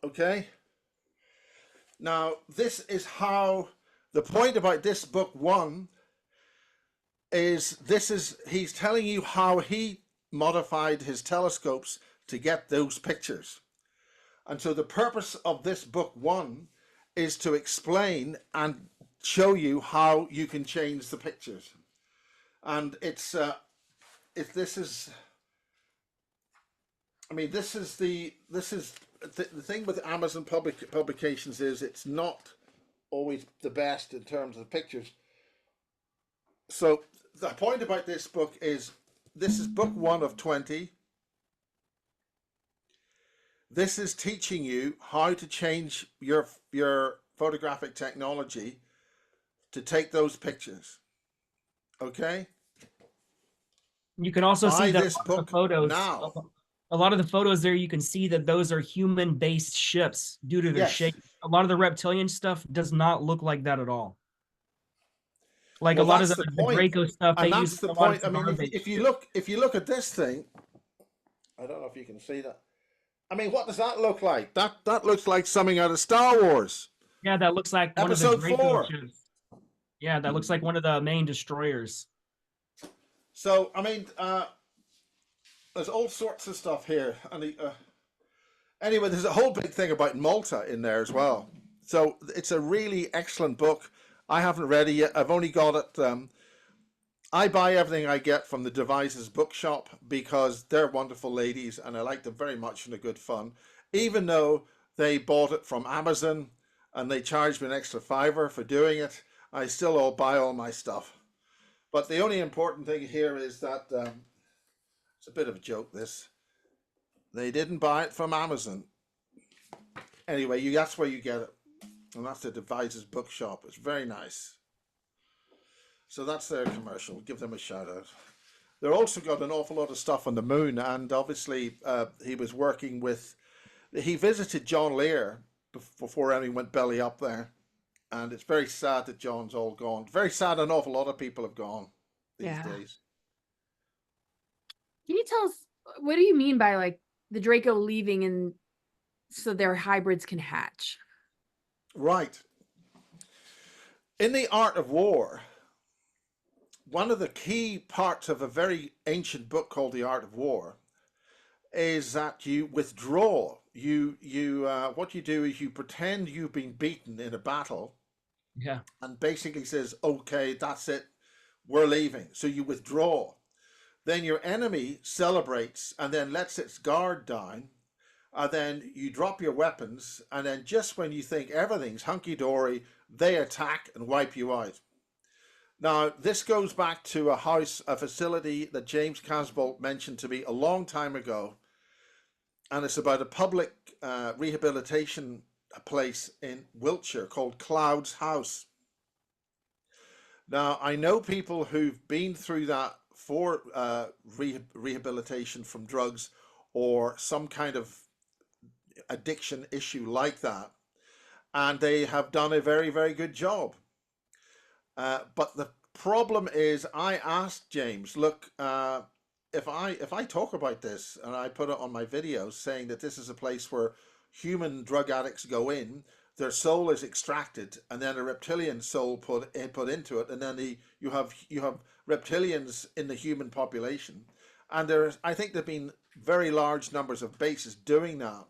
Okay. Now, this is how the point about this book 1 is he's telling you how he modified his telescopes to get those pictures. And so the purpose of this book 1 is to explain and show you how you can change the pictures. And it's if this is, I mean, this is the thing with Amazon publications is it's not always the best in terms of pictures. So the point about this book is this is book 1 of 20. This is teaching you how to change your photographic technology to take those pictures. Okay? You can also see Buy that this a lot of the book photos. now. A lot of the photos there, you can see that those are human-based ships due to their Yes. shape. A lot of the reptilian stuff does not look like that at all. Like Well, a lot of that's the the point. Draco stuff, they And use that's the a lot of point. I mean, cigar-based if you ships. look at this thing, I don't know if you can see that. I mean, what does that look like? That looks like something out of Star Wars. Yeah, that looks like one of the Episode Draco 4. ships. Yeah, that looks like one of the main destroyers. So, I mean, there's all sorts of stuff here. And anyway, there's a whole big thing about Malta in there as well. So it's a really excellent book. I haven't read it yet. I've only got it. I buy everything I get from the Devices Bookshop because they're wonderful ladies and I like them very much and they're good fun. Even though they bought it from Amazon and they charged me an extra $5 for doing it, I still all buy all my stuff. But the only important thing here is that it's a bit of a joke. This they didn't buy it from Amazon. Anyway, that's where you get it, and that's the Devices Bookshop. It's very nice. So that's their commercial. Give them a shout out. They're also got an awful lot of stuff on the moon, and obviously he was working with. He visited John Lear before anyone went belly up there, and it's very sad that John's all gone. Very sad, an awful lot of people have gone these days. Can you tell us what do you mean by like the Draco leaving and so their hybrids can hatch? Right. In the art of war, one of the key parts of a very ancient book called The Art of War is that you withdraw. What you do is you pretend you've been beaten in a battle. Yeah. And basically says, okay, that's it. We're leaving. So you withdraw. Then your enemy celebrates and then lets its guard down. And then you drop your weapons. And then just when you think everything's hunky-dory, they attack and wipe you out. Now, this goes back to a facility that James Casbolt mentioned to me a long time ago. And it's about a public rehabilitation place in Wiltshire called Cloud's House. Now, I know people who've been through that for rehabilitation from drugs or some kind of addiction issue like that, and they have done a very, very good job. But the problem is, I asked James, look, if I talk about this and I put it on my videos saying that this is a place where human drug addicts go in, their soul is extracted, and then a reptilian soul put into it, and then you have reptilians in the human population, and I think there've been very large numbers of bases doing that.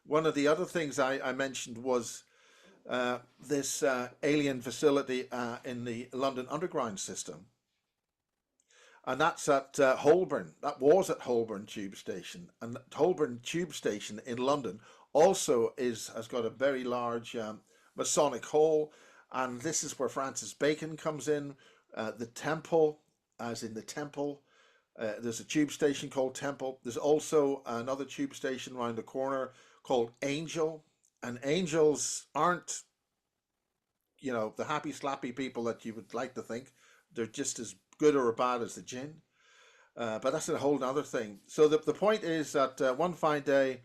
One of the other things I mentioned was this alien facility in the London Underground system, and that's at Holborn. That was at Holborn Tube Station, and Holborn Tube Station in London also has got a very large Masonic hall, and this is where Francis Bacon comes in. The Temple, as in the Temple. There's a tube station called Temple. There's also another tube station around the corner called Angel, and angels aren't, the happy slappy people that you would like to think. They're just as good or bad as the jinn. But that's a whole other thing. So the point is that one fine day,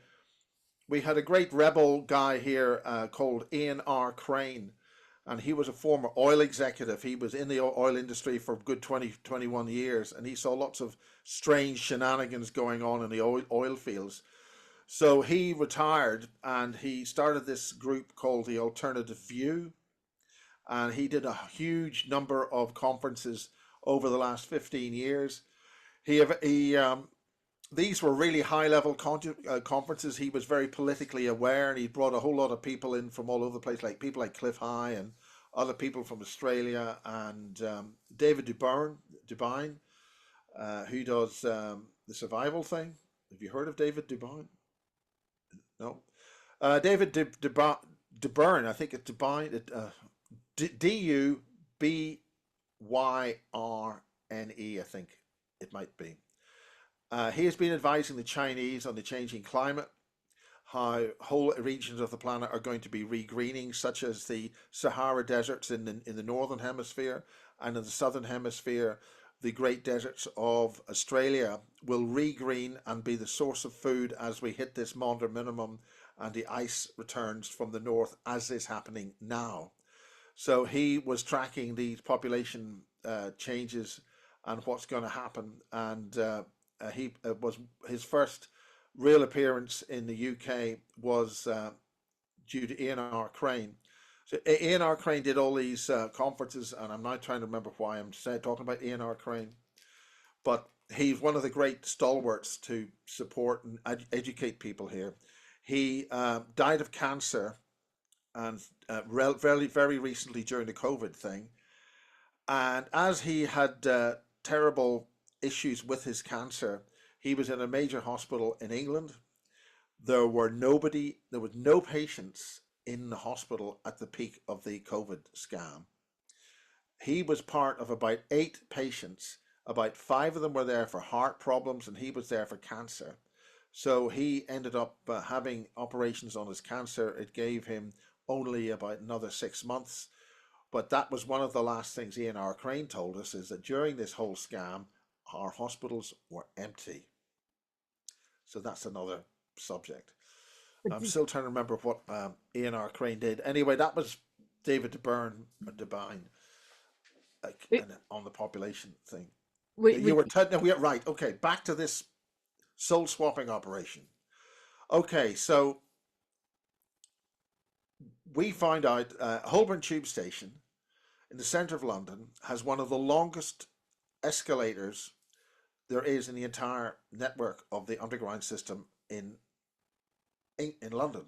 we had a great rebel guy here called Ian R. Crane, and he was a former oil executive. He was in the oil industry for a good 21 years, and he saw lots of strange shenanigans going on in the oil fields. So he retired, and he started this group called the Alternative View, and he did a huge number of conferences over the last 15 years. These were really high-level conferences. He was very politically aware, and he brought a whole lot of people in from all over the place, like people like Cliff High and other people from Australia, and David Dubine. who does the survival thing. Have you heard of David Dubine? No. David Dubyrne, I think it's Dubine, Dubyrne, I think it might be. He has been advising the Chinese on the changing climate, how whole regions of the planet are going to be regreening, such as the Sahara deserts in the northern hemisphere, and in the southern hemisphere, the great deserts of Australia will regreen and be the source of food as we hit this Maunder minimum and the ice returns from the north, as is happening now. So he was tracking these population changes and what's going to happen, and he was his first real appearance in the UK was due to Ian R. Crane. So Ian R. Crane did all these conferences, and I'm now trying to remember why I'm talking about Ian R. Crane, but he's one of the great stalwarts to support and educate people here. He died of cancer, and very recently during the COVID thing. And as he had terrible issues with his cancer, he was in a major hospital in England. There was no patients in the hospital at the peak of the COVID scam. He was part of about 8 patients. About 5 of them were there for heart problems, and he was there for cancer. So he ended up having operations on his cancer. It gave him only about another 6 months. But that was one of the last things Ian R. Crane told us, is that during this whole scam, our hospitals were empty. So that's another subject. I'm still trying to remember what Ian R. Crane did. Anyway, that was David Dubyrne on the population thing. You were right. Okay, back to this soul swapping operation. Okay, so we find out Holborn Tube Station in the centre of London has one of the longest escalators there is in the entire network of the underground system in London.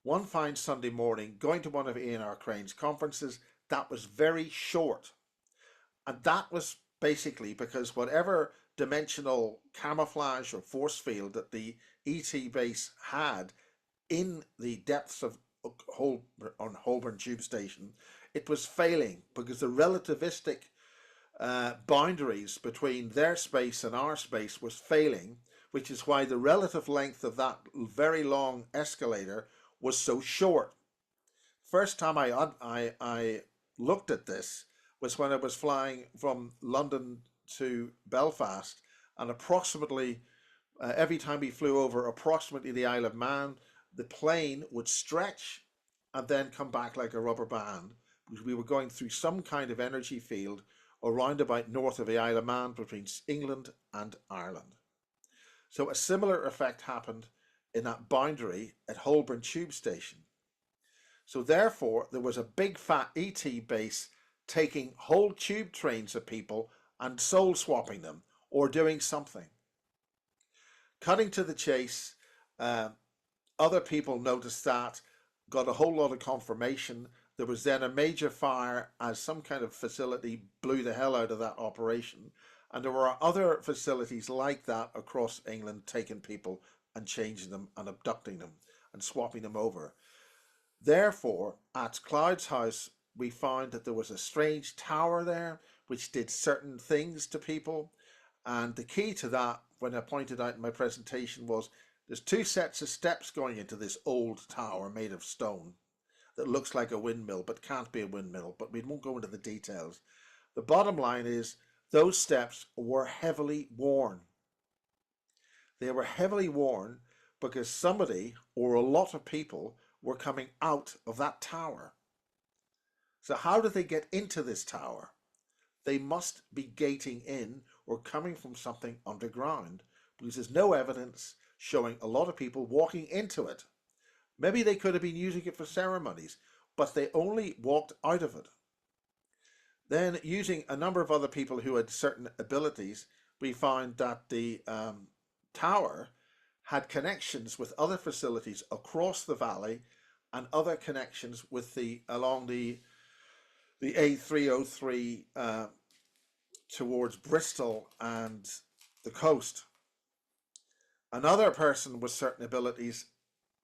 One fine Sunday morning, going to one of Ian R. Crane's conferences, that was very short. And that was basically because whatever dimensional camouflage or force field that the ET base had in the depths of Holborn Tube Station, it was failing because the relativistic boundaries between their space and our space was failing, which is why the relative length of that very long escalator was so short. First time I looked at this was when I was flying from London to Belfast, and approximately every time we flew over approximately the Isle of Man, the plane would stretch and then come back like a rubber band, because we were going through some kind of energy field around about north of the Isle of Man between England and Ireland. So a similar effect happened in that boundary at Holborn Tube Station. So therefore, there was a big fat ET base taking whole tube trains of people and soul swapping them or doing something. Cutting to the chase, other people noticed that, got a whole lot of confirmation. There was then a major fire as some kind of facility blew the hell out of that operation. And there were other facilities like that across England taking people and changing them and abducting them and swapping them over. Therefore, at Cloud's house, we found that there was a strange tower there which did certain things to people. And the key to that, when I pointed out in my presentation, was there's 2 sets of steps going into this old tower made of stone that looks like a windmill but can't be a windmill, but we won't go into the details. The bottom line is those steps were heavily worn. They were heavily worn because somebody or a lot of people were coming out of that tower. So how did they get into this tower? They must be gating in or coming from something underground, because there's no evidence showing a lot of people walking into it. Maybe they could have been using it for ceremonies, but they only walked out of it. Then, using a number of other people who had certain abilities, we found that the tower had connections with other facilities across the valley and other connections with along the A303 towards Bristol and the coast. Another person with certain abilities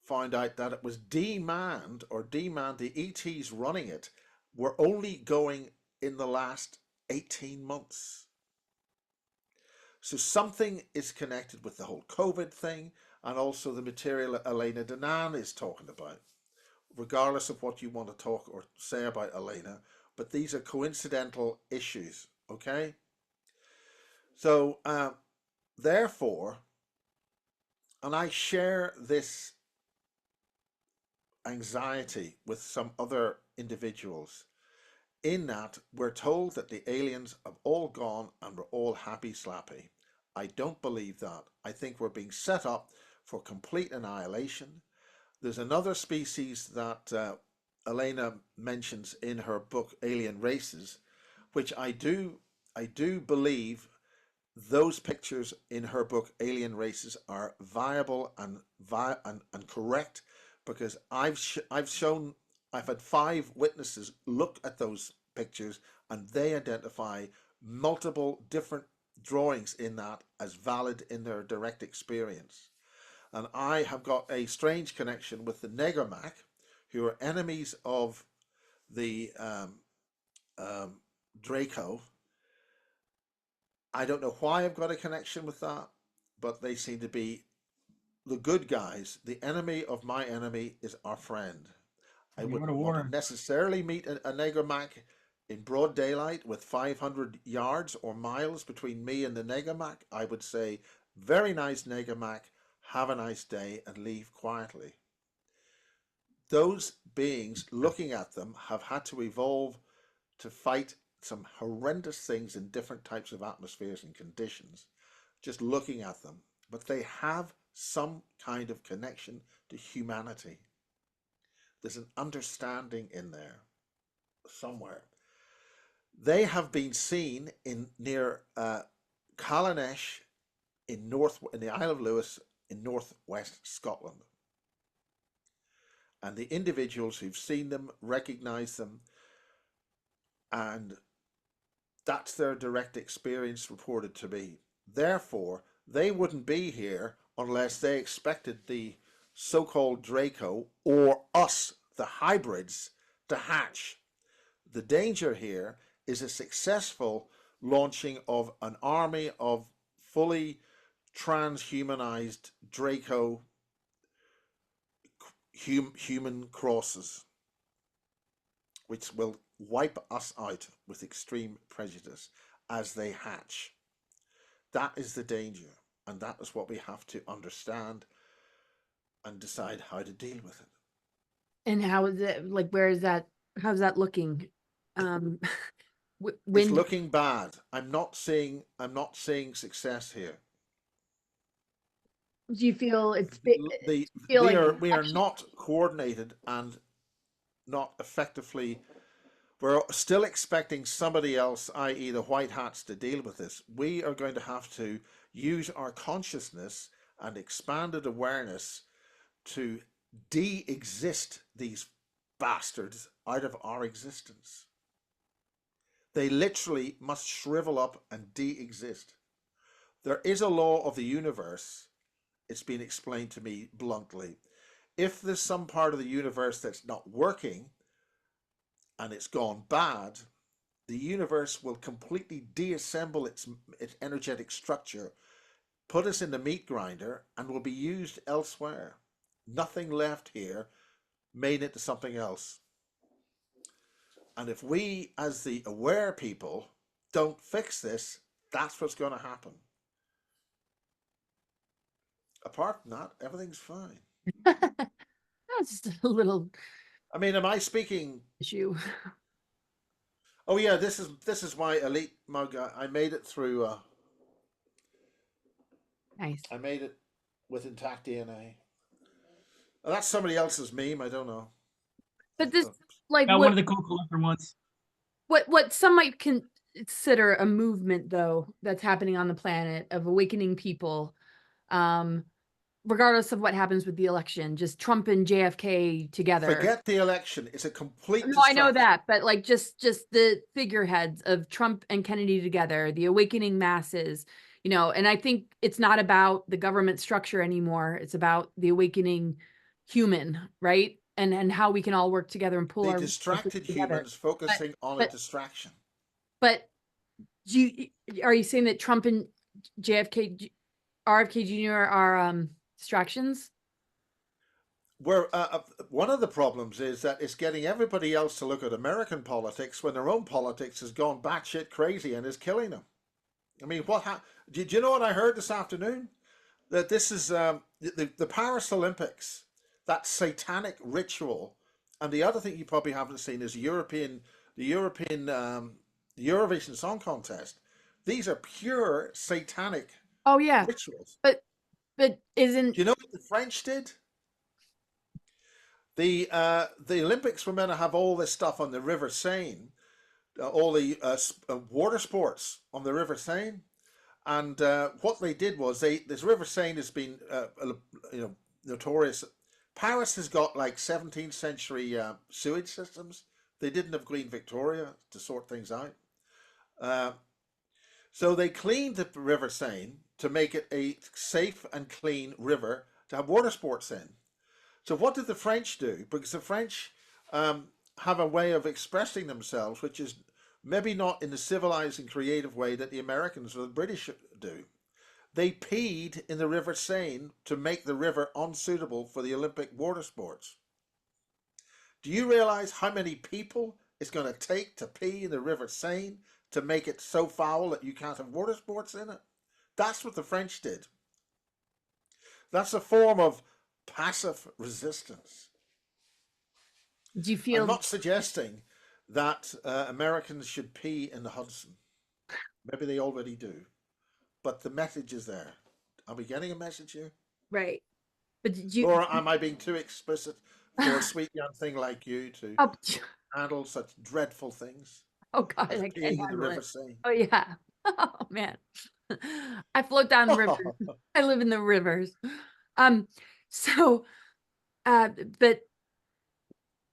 found out that it was demanned, the ETs running it were only going in the last 18 months. So something is connected with the whole COVID thing and also the material Elena Danan is talking about, regardless of what you want to talk or say about Elena. But these are coincidental issues, okay? So, therefore, and I share this anxiety with some other individuals, in that we're told that the aliens have all gone and we're all happy slappy. I don't believe that. I think we're being set up for complete annihilation. There's another species that Elena mentions in her book Alien Races, which I do believe those pictures in her book Alien Races are viable and correct, because I've had 5 witnesses look at those pictures and they identify multiple different drawings in that as valid in their direct experience. And I have got a strange connection with the Negermac, who are enemies of the Draco. I don't know why I've got a connection with that, but they seem to be the good guys. The enemy of my enemy is our friend. I wouldn't want to necessarily meet a Negermac in broad daylight with 500 yards or miles between me and the Negermac. I would say, very nice Negermac, have a nice day and leave quietly. Those beings looking at them have had to evolve to fight some horrendous things in different types of atmospheres and conditions, just looking at them. But they have some kind of connection to humanity. There's an understanding in there somewhere. They have been seen near Calonesh in the Isle of Lewis in northwest Scotland. And the individuals who've seen them recognize them, and that's their direct experience reported to me. Therefore, they wouldn't be here unless they expected the so-called Draco or us, the hybrids, to hatch. The danger here is a successful launching of an army of fully transhumanized Draco human crosses, which will wipe us out with extreme prejudice as they hatch. That is the danger, and that is what we have to understand and decide how to deal with it. And how is it, like, where is that, how's that looking? It's looking bad. I'm not seeing success here. Do you feel it's we are not coordinated and not effectively. We're still expecting somebody else, i.e. the white hats, to deal with this. We are going to have to use our consciousness and expanded awareness to de-exist these bastards out of our existence. They literally must shrivel up and de-exist. There is a law of the universe. It's been explained to me bluntly. If there's some part of the universe that's not working and it's gone bad, the universe will completely deassemble its energetic structure, put us in the meat grinder, and will be used elsewhere. Nothing left here, made into something else. And if we, as the aware people, don't fix this, that's what's going to happen. Apart from that, everything's fine. That's just a little. I mean, am I speaking issue? Oh yeah, this is my elite mug. I made it through. Nice. I made it with intact DNA. That's somebody else's meme. I don't know. But this, like, got one of the cool collector ones. What some might consider a movement, though, that's happening on the planet of awakening people. regardless of what happens with the election, just Trump and JFK together. Forget the election. It's a complete No, I know distraction. that, but like just the figureheads of Trump and Kennedy together, the awakening masses, you know, and I think it's not about the government structure anymore. It's about the awakening human, right? And how we can all work together and pull The our distracted together. humans focusing on a but- distraction. But are you saying that Trump and JFK, RFK Jr. are distractions? Where one of the problems is that it's getting everybody else to look at American politics when their own politics has gone batshit crazy and is killing them. I mean, did you know what I heard this afternoon? That this is the Paris Olympics, that satanic ritual, and the other thing you probably haven't seen is the European Eurovision Song Contest. These are pure satanic rituals. But isn't... Do you know what the French did? The Olympics were meant to have all this stuff on the River Seine, all the water sports on the River Seine, and what they did was this River Seine has been notorious. Paris has got like 17th century sewage systems. They didn't have Queen Victoria to sort things out, so they cleaned the River Seine to make it a safe and clean river to have water sports in. So what did the French do? Because the French have a way of expressing themselves, which is maybe not in the civilized and creative way that the Americans or the British do. They peed in the River Seine to make the river unsuitable for the Olympic water sports. Do you realize how many people it's going to take to pee in the River Seine to make it so foul that you can't have water sports in it? That's what the French did. That's a form of passive resistance. Do you feel... I'm not suggesting that Americans should pee in the Hudson. Maybe they already do. But the message is there. Are we getting a message here? Right. But did you... Or am I being too explicit for a sweet young thing like you to handle such dreadful things? Oh God, as I can't peeing in the handle River it. Seine? Oh yeah. Oh man. I float down rivers. I live in the rivers. So but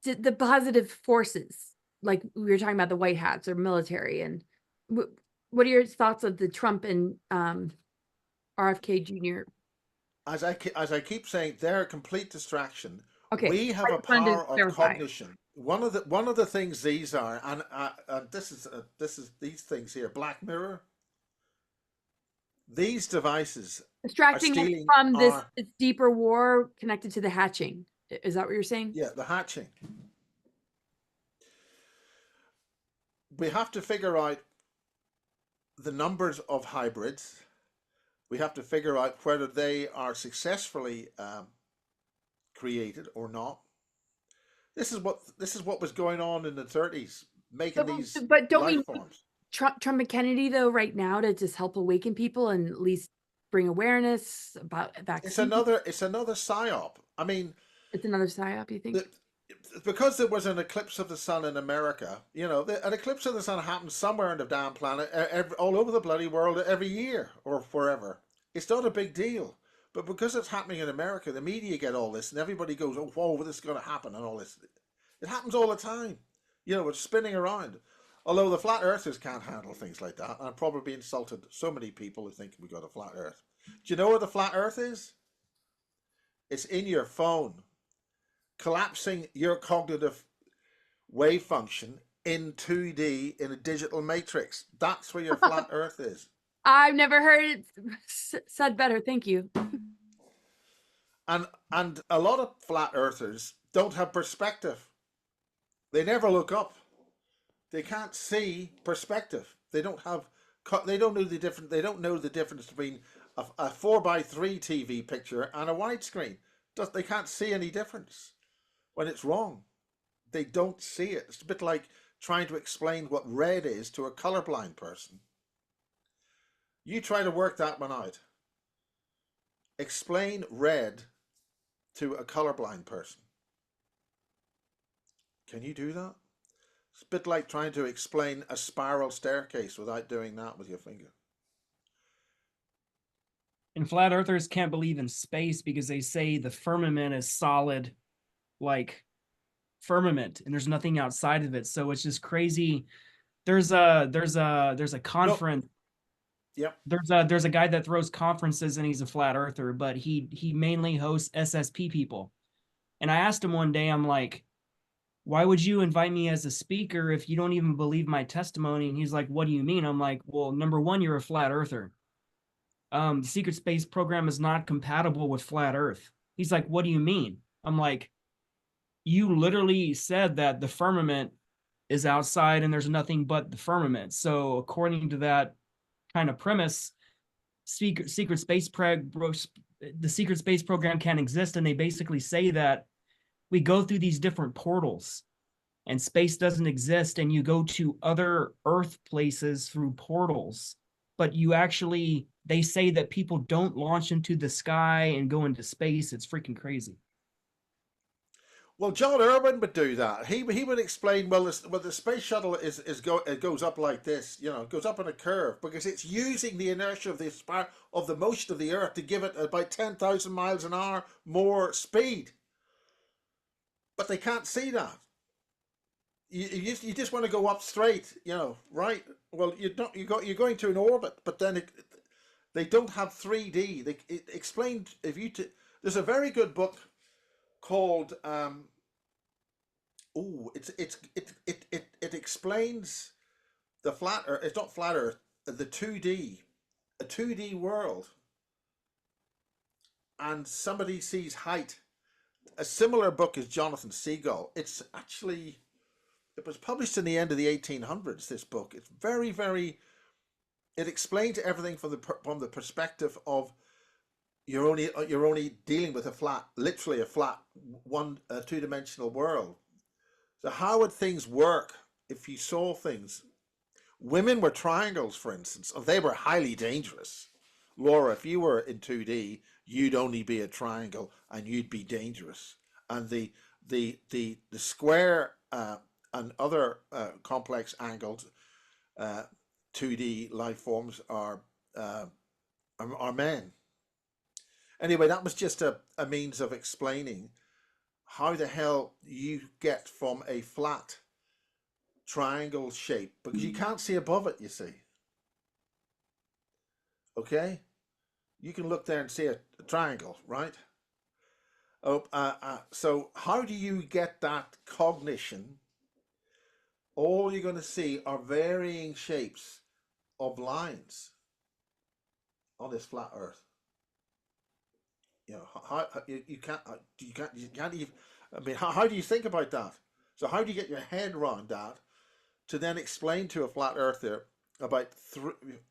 the positive forces, like we were talking about the white hats or military, and what are your thoughts of the Trump and RFK Jr.? As I keep saying, they're a complete distraction. Okay, We have a just wanted to power of clarify. cognition. One of the things these are, and this is these things here, Black Mirror. These devices Distracting us stealing from this our- deeper war connected to the hatching. Is that what you're saying? Yeah, the hatching. We have to figure out the numbers of hybrids. We have to figure out whether they are successfully created or not. This is what was going on in the 30s, making these But don't we life forms. Trump and Kennedy though right now to just help awaken people and at least bring awareness about vaccines? It's another psyop. I mean, it's another psyop, you think? Because there was an eclipse of the sun in America, you know, an eclipse of the sun happens somewhere on the damn planet, all over the bloody world every year or wherever. It's not a big deal. But because it's happening in America, the media get all this and everybody goes, oh, whoa, this is going to happen and all this. It happens all the time. You know, it's spinning around. Although the flat earthers can't handle things like that. And I've probably insulted so many people who think we got a flat earth. Do you know where the flat earth is? It's in your phone. Collapsing your cognitive wave function in 2D in a digital matrix. That's where your flat earth is. I've never heard it said better. Thank you. And a lot of flat earthers don't have perspective. They never look up. They can't see perspective. They don't know the difference. They don't know the difference between a 4:3 TV picture and a widescreen. They can't see any difference when it's wrong. They don't see it. It's a bit like trying to explain what red is to a colorblind person. You try to work that one out. Explain red to a colorblind person. Can you do that? It's a bit like trying to explain a spiral staircase without doing that with your finger. And flat earthers can't believe in space because they say the firmament is solid, like firmament, and there's nothing outside of it. So it's just crazy. There's a conference. Yep. There's a guy that throws conferences and he's a flat earther, but he mainly hosts SSP people. And I asked him one day, I'm like, why would you invite me as a speaker if you don't even believe my testimony? And he's like, what do you mean? I'm like, well, number one, you're a flat earther. The secret space program is not compatible with flat earth. He's like, what do you mean? I'm like, you literally said that the firmament is outside and there's nothing but the firmament. So according to that kind of premise, the secret space program can't exist. And they basically say that we go through these different portals and space doesn't exist, and you go to other earth places through portals, but you actually, they say that people don't launch into the sky and go into space. It's freaking crazy. Well, John Irwin would do that. He would explain, well, the space shuttle it goes up like this, you know, it goes up in a curve because it's using the inertia of the motion of the Earth to give it about 10,000 miles an hour more speed. But they can't see that. You just want to go up straight, you know, right? Well, you're going to an orbit, but then they don't have 3D. It explained there's a very good book called it explains the flat Earth. It's not flat Earth. The 2D, a 2D world, and somebody sees height. A similar book is Jonathan Seagull. It was published in the end of the 1800s. This book, it's very, very. It explains everything from the perspective of you're only dealing with literally a flat two-dimensional world. So how would things work if you saw things? Women were triangles, for instance, and they were highly dangerous. Laura, if you were in 2D, you'd only be a triangle and you'd be dangerous. And the square and other complex angled 2D life forms are men. Anyway, that was just a means of explaining how the hell you get from a flat triangle shape, because you can't see above it, you see. Okay? You can look there and see a triangle, right? So how do you get that cognition? All you're going to see are varying shapes of lines on this flat Earth. You know, you can't even. I mean, how do you think about that? So how do you get your head around that to then explain to a flat earther about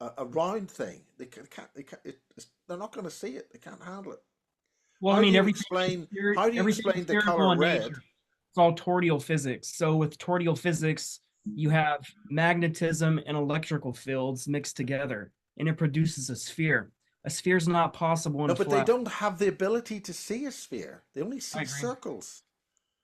a round thing? They're not going to see it. They can't handle it. Well, How I mean, do you explain the color red? It's all tortial physics. So with tortial physics, you have magnetism and electrical fields mixed together, and it produces a sphere. A sphere is not possible in No, a but flat. they don't have the ability to see a sphere. They only see circles.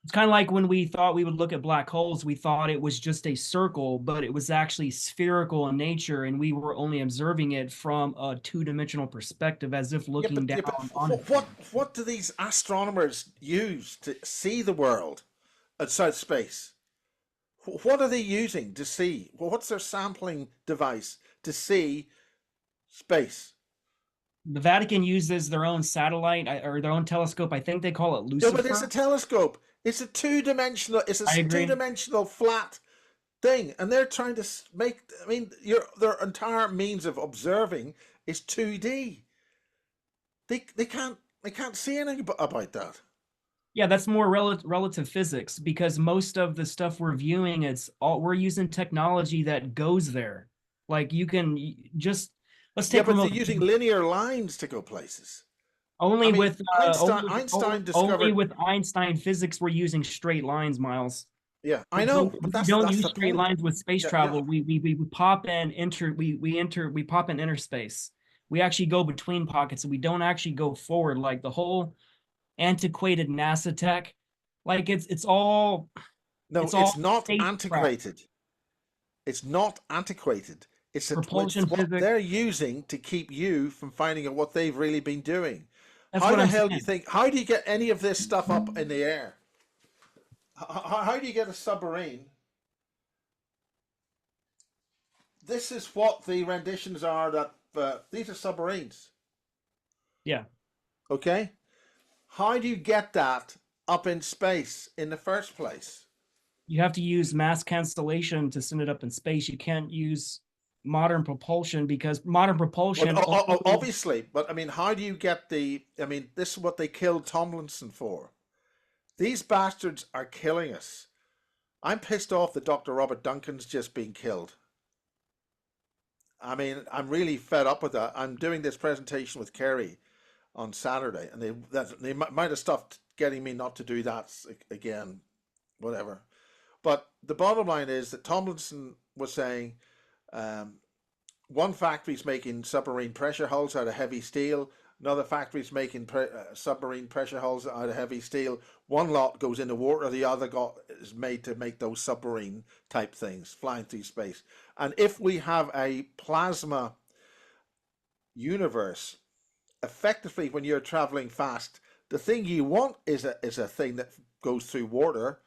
It's kind of like when we thought we would look at black holes, we thought it was just a circle, but it was actually spherical in nature, and we were only observing it from a two-dimensional perspective, as if looking down on it. What do these astronomers use to see the world outside space? What are they using to see? Well, what's their sampling device to see space? The Vatican uses their own satellite or their own telescope. I think they call it Lucifer. No, but it's a telescope. It's a two-dimensional. It's a two-dimensional flat thing, and they're trying to make. I mean, their entire means of observing is 2D. They can't see anything about that. Yeah, that's more relative physics, because most of the stuff we're viewing, we're using technology that goes there. Like you can just. Let's take. Yeah, but they're using linear lines to go places. Only with Einstein discovered. Only with Einstein physics, we're using straight lines, Miles. Yeah, I know, but we don't use straight lines with space travel. Yeah. We pop in we pop in interspace. We actually go between pockets, and we don't actually go forward like the whole antiquated NASA tech. Like it's all. No, it's not antiquated. It's not antiquated. It's Propulsion what physics. they're using to keep you from finding out what they've really been doing. That's How what the I'm hell do saying. you think? How do you get any of this stuff up in the air? How do you get a submarine? This is what the renditions are. That these are submarines. Yeah. Okay. How do you get that up in space in the first place? You have to use mass cancellation to send it up in space. You can't use modern propulsion because modern propulsion. Well, obviously, but I mean, how do you get the? I mean, this is what they killed Tomlinson for. These bastards are killing us. I'm pissed off that Dr. Robert Duncan's just been killed. I mean, I'm really fed up with that. I'm doing this presentation with Kerry on Saturday, and they might have stopped getting me not to do that again, whatever. But the bottom line is that Tomlinson was saying one factory's making submarine pressure hulls out of heavy steel. Another factory's making submarine pressure hulls out of heavy steel. One lot goes into water, the other is made to make those submarine type things flying through space. And if we have a plasma universe, effectively when you're traveling fast, the thing you want is a thing that goes through water,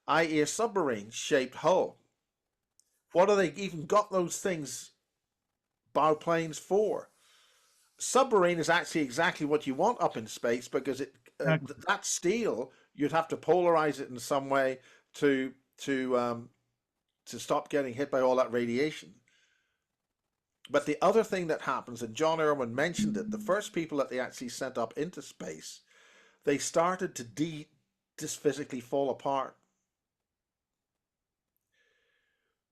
i.e. a submarine shaped hull. What have they even got those things, bioplanes, for? Submarine is actually exactly what you want up in space, because that steel, you'd have to polarize it in some way to stop getting hit by all that radiation. But the other thing that happens, and John Irwin mentioned it, the first people that they actually sent up into space, they started to just physically fall apart.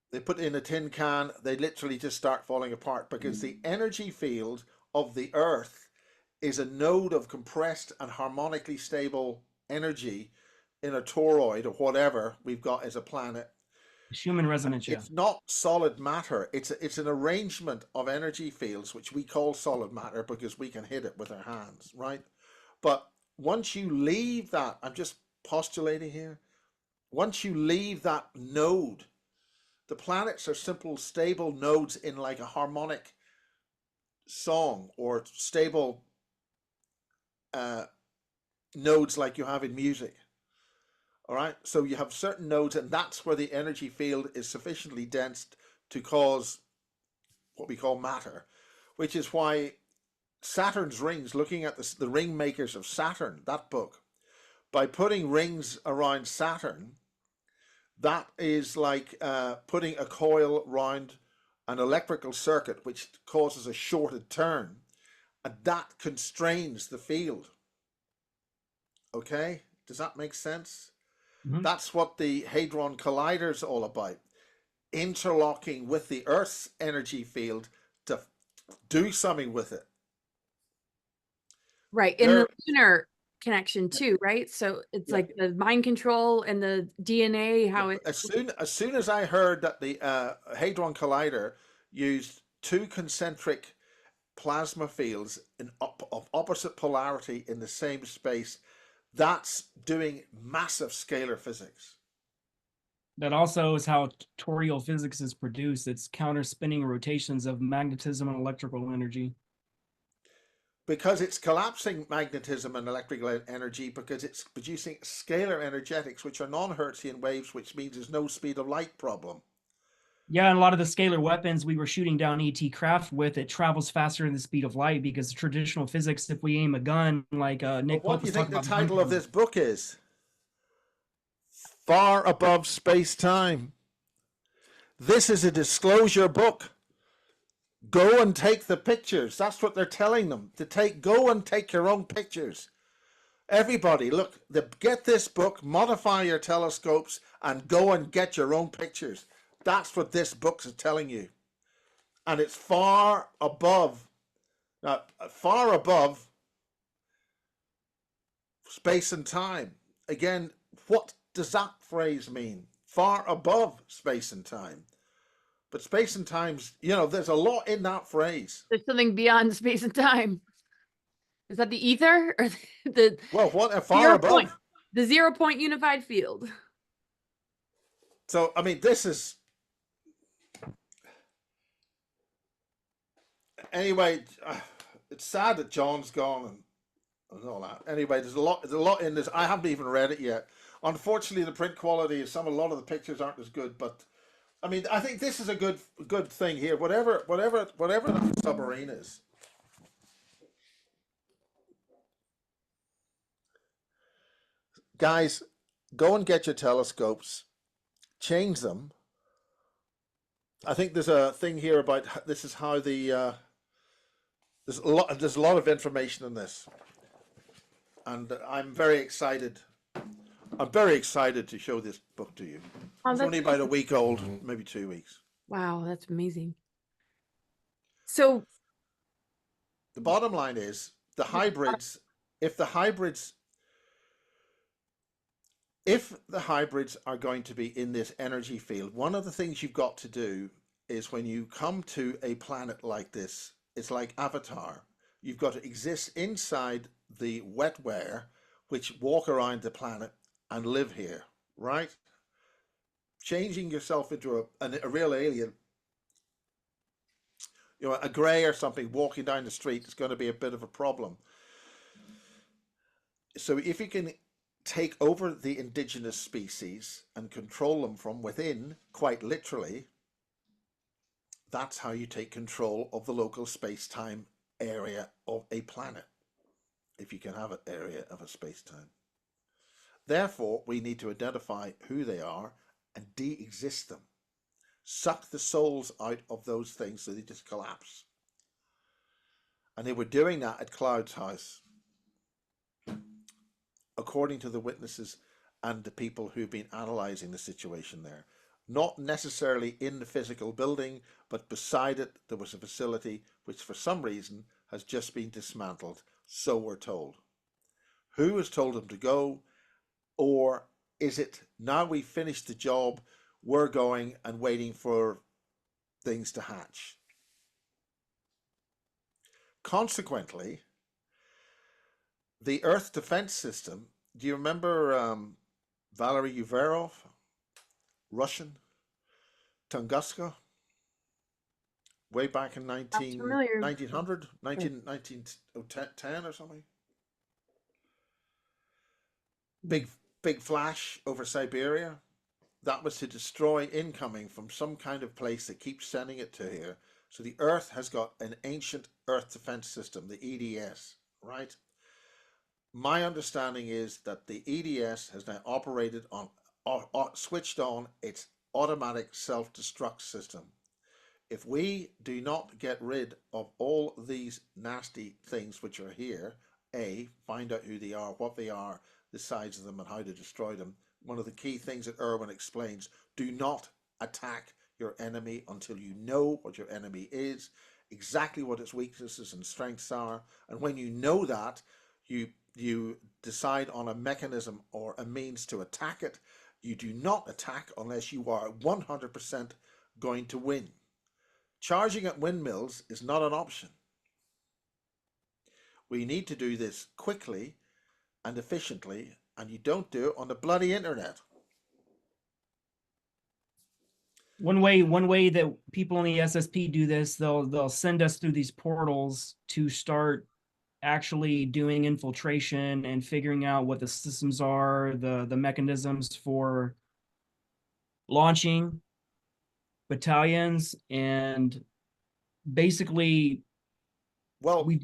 They put in a tin can, they literally just start falling apart, because the energy field of the Earth is a node of compressed and harmonically stable energy in a toroid or whatever we've got as a planet. Schumann resonance. It's not solid matter. It's an arrangement of energy fields, which we call solid matter because we can hit it with our hands, right? But once you leave that, I'm just postulating here, once you leave that node, the planets are simple, stable nodes in like a harmonic song, or stable nodes like you have in music. All right, so you have certain nodes, and that's where the energy field is sufficiently dense to cause what we call matter, which is why Saturn's rings, looking at the ring makers of Saturn, that book, by putting rings around Saturn, that is like putting a coil around an electrical circuit, which causes a shorted turn, and that constrains the field. Okay, does that make sense? Mm-hmm. That's what the Hadron Collider is all about, interlocking with the Earth's energy field to do something with it. Right, in the lunar connection too, right? So it's like the mind control and the DNA, how it... As soon as I heard that the Hadron Collider used two concentric plasma fields of opposite polarity in the same space, that's doing massive scalar physics. That also is how torial physics is produced. It's counter-spinning rotations of magnetism and electrical energy. Because it's collapsing magnetism and electrical energy, because it's producing scalar energetics, which are non-Hertzian waves, which means there's no speed of light problem. Yeah, and a lot of the scalar weapons we were shooting down ET craft with, it travels faster than the speed of light, because traditional physics, if we aim a gun, like Nick What do you think the title of this book is? Far Above Space-Time. This is a disclosure book. Go and take the pictures. That's what they're telling them to take. Go and take your own pictures. Everybody, look, get this book, modify your telescopes, and go and get your own pictures. That's what this book is telling you. And it's far above space and time. Again, what does that phrase mean? Far above space and time. But space and time's, there's a lot in that phrase. There's something beyond space and time. Is that the ether or the... Well, what far above? The 0 point unified field. So, I mean, this is... Anyway, it's sad that John's gone and all that. Anyway, there's a lot in this. I haven't even read it yet. Unfortunately, the print quality is a lot of the pictures aren't as good. But I mean, I think this is a good thing here. Whatever the submarine is. Guys, go and get your telescopes, change them. I think there's a thing here about this is how the there's a lot of information in this, and I'm very excited. I'm very excited to show this book to you. Oh, It's that's only about a week old, maybe 2 weeks. wow, that's amazing. So The bottom line is the hybrids. If the hybrids are going to be in this energy field, one of the things you've got to do is when you come to a planet like this, it's like Avatar. You've got to exist inside the wetware, which walk around the planet and live here, right? Changing yourself into a real alien, a grey or something walking down the street is going to be a bit of a problem. So if you can take over the indigenous species and control them from within, quite literally, that's how you take control of the local space-time area of a planet, if you can have an area of a space-time. Therefore, we need to identify who they are and de-exist them. Suck the souls out of those things so they just collapse. And they were doing that at Cloud's house, according to the witnesses and the people who've been analysing the situation there. Not necessarily in the physical building, but beside it there was a facility which for some reason has just been dismantled, so we're told. Who has told them to go? Or is it now we finished the job, we're going and waiting for things to hatch? Consequently, the Earth defense system, do you remember Valery Uverov, Russian, Tunguska, way back in 1900, 1910 or something? Big flash over Siberia. That was to destroy incoming from some kind of place that keeps sending it to here. So the Earth has got an ancient Earth defense system, the EDS, right? My understanding is that the EDS has now operated on, switched on its automatic self-destruct system. If we do not get rid of all these nasty things which are here, find out who they are, what they are, the size of them and how to destroy them. One of the key things that Irwin explains, do not attack your enemy until you know what your enemy is, exactly what its weaknesses and strengths are. And when you know that, you decide on a mechanism or a means to attack it. You do not attack unless you are 100% going to win. Charging at windmills is not an option. We need to do this quickly and efficiently, and you don't do it on the bloody internet. One way that people in the SSP do this, they'll send us through these portals to start actually doing infiltration and figuring out what the systems are, the mechanisms for launching battalions, and basically, well, we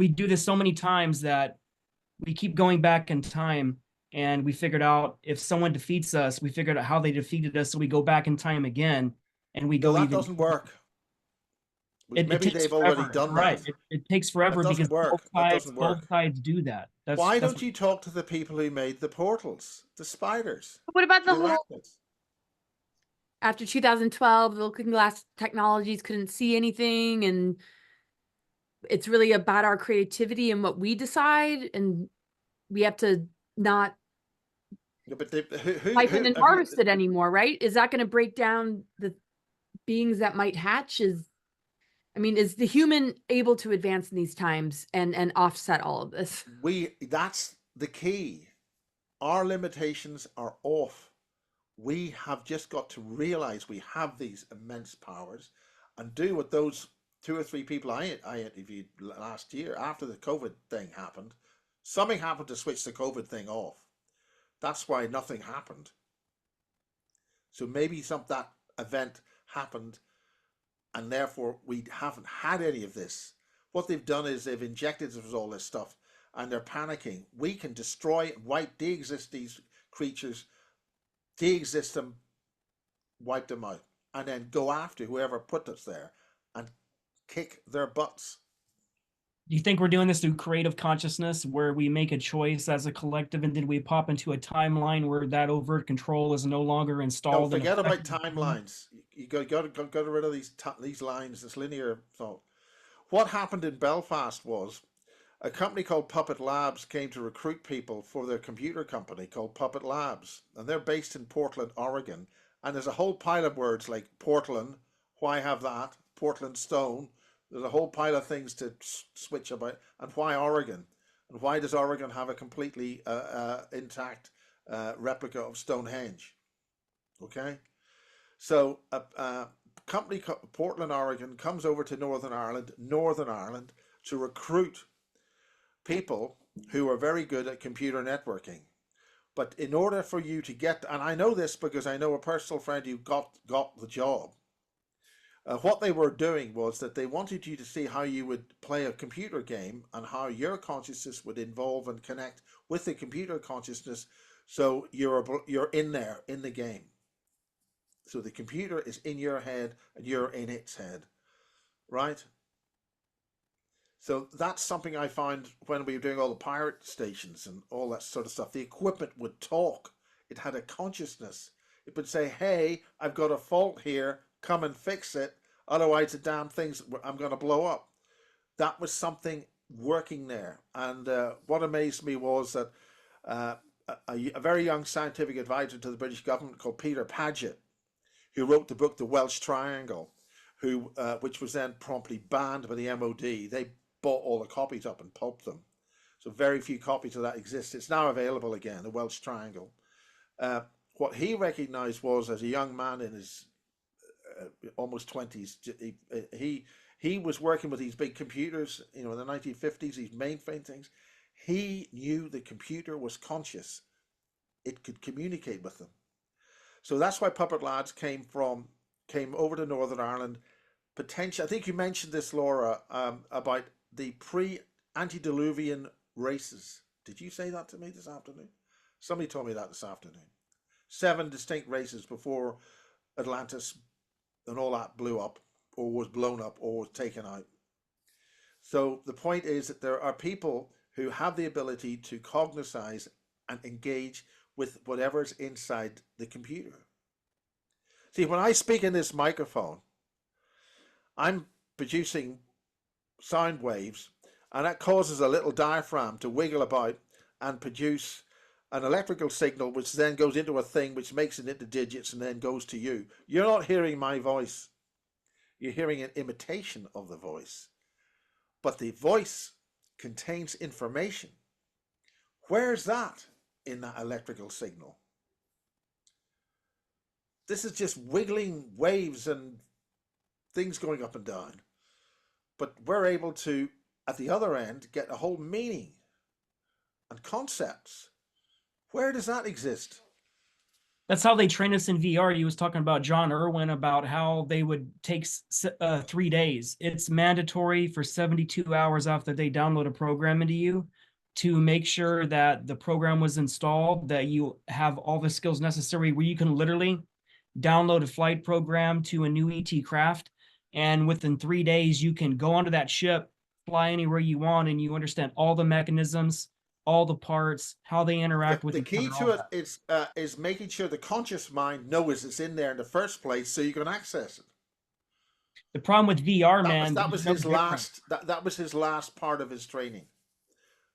do this so many times that we keep going back in time, and we figured out if someone defeats us, we figured out how they defeated us, so we go back in time again, and we go. That doesn't work. Maybe they've already done that. It takes forever because both sides do that. Why don't you talk to the people who made the portals, the spiders? What about the whole? After 2012, the looking glass technologies couldn't see anything, and it's really about our creativity and what we decide, and we have to not siphon and harvest it anymore, right? Is that going to break down the beings that might hatch? Is the human able to advance in these times and offset all of this? That's the key. Our limitations are off. We have just got to realize we have these immense powers and do what those 2 or 3 people I interviewed last year after the COVID thing happened. Something happened to switch the COVID thing off. That's why nothing happened. So maybe that event happened, and therefore we haven't had any of this. What they've done is they've injected us with all this stuff, and they're panicking. We can destroy, wipe, de-exist these creatures, de-exist them, wipe them out, and then go after whoever put us there and kick their butts. Do you think we're doing this through creative consciousness, where we make a choice as a collective, and then we pop into a timeline where that overt control is no longer installed? No, forget about timelines. You got to rid of these lines, this linear thought. What happened in Belfast was a company called Puppet Labs came to recruit people for their computer company called Puppet Labs, and they're based in Portland, Oregon. And there's a whole pile of words like Portland, why have that? Portland stone. There's a whole pile of things to switch about. And why Oregon? And why does Oregon have a completely intact replica of Stonehenge? Okay, so a company, Portland, Oregon, comes over to Northern Ireland, to recruit people who are very good at computer networking. But in order for you to get, and I know this because I know a personal friend who got the job, what they were doing was that they wanted you to see how you would play a computer game and how your consciousness would involve and connect with the computer consciousness, so you're in there in the game. So the computer is in your head and you're in its head, right? So that's something I found when we were doing all the pirate stations and all that sort of stuff. The equipment would talk. It had a consciousness. It would say, hey, I've got a fault here. Come and fix it. Otherwise, the damn things, I'm going to blow up. That was something working there. And what amazed me was that a very young scientific advisor to the British government called Peter Paget, who wrote the book The Welsh Triangle, which was then promptly banned by the MOD. They bought all the copies up and pulped them. So very few copies of that exist. It's now available again, The Welsh Triangle. What he was, as a young man in his almost 20s, he was working with these big computers, in the 1950s, these mainframe things. He knew the computer was conscious. It could communicate with them. So that's why Puppet Labs came over to Northern Ireland. Potential, I think you mentioned this, Laura, about the pre-antediluvian races. Did you say that to me this afternoon? Somebody told me that this afternoon. 7 distinct races before Atlantis and all that blew up, or was blown up, or was taken out. So the point is that there are people who have the ability to cognize and engage with whatever's inside the computer. See, when I speak in this microphone, I'm producing sound waves, and that causes a little diaphragm to wiggle about and produce an electrical signal, which then goes into a thing which makes it into digits and then goes to you. You're not hearing my voice. You're hearing an imitation of the voice. But the voice contains information. Where's that in that electrical signal? This is just wiggling waves and things going up and down. But we're able to, at the other end, get a whole meaning and concepts. Where does that exist? That's how they train us in VR. He was talking about John Irwin, about how they would take 3 days. It's mandatory for 72 hours after they download a program into you to make sure that the program was installed, that you have all the skills necessary, where you can literally download a flight program to a new ET craft, and within 3 days you can go onto that ship, fly anywhere you want, and you understand all the mechanisms, all the parts, how they interact with the key to it is making sure the conscious mind knows it's in there in the first place, so you can access it. The problem with VR, that was his last part of his training.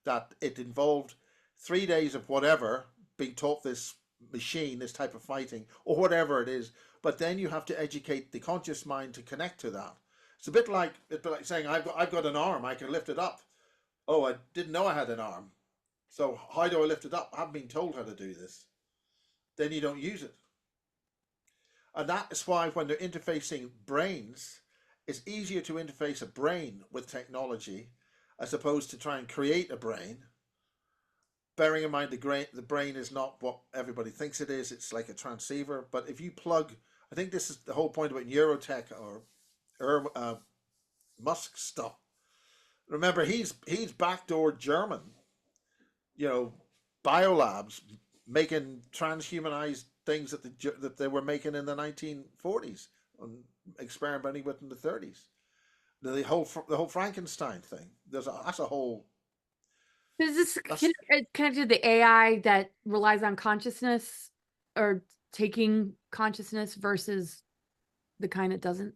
That it involved 3 days of whatever, being taught this machine, this type of fighting, or whatever it is. But then you have to educate the conscious mind to connect to that. It's a bit like saying, I've got an arm, I can lift it up. Oh, I didn't know I had an arm. So how do I lift it up? I haven't been told how to do this. Then you don't use it. And that is why when they're interfacing brains, it's easier to interface a brain with technology as opposed to try and create a brain. Bearing in mind the brain is not what everybody thinks it is. It's like a transceiver. But if you plug, I think this is the whole point about neurotech or Musk stuff. Remember, he's backdoored German, biolabs making transhumanized things that they were making in the 1940s and experimenting with in the 30s. The whole Frankenstein thing. That's a whole. Is this connected to the AI that relies on consciousness or taking consciousness versus the kind that doesn't?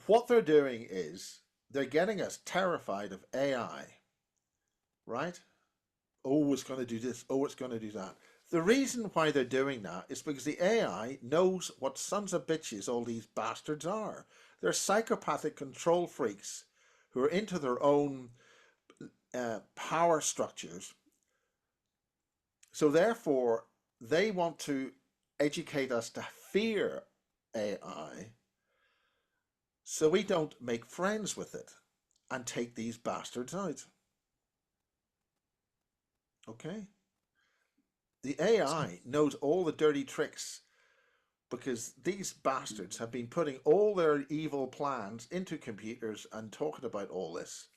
What they're doing is they're getting us terrified of AI, right? Oh, it's going to do this. Oh, it's going to do that. The reason why they're doing that is because the AI knows what sons of bitches all these bastards are. They're psychopathic control freaks who are into their own power structures. So therefore, they want to educate us to fear AI so we don't make friends with it and take these bastards out. Okay? The AI knows all the dirty tricks because these bastards have been putting all their evil plans into computers and talking about all this.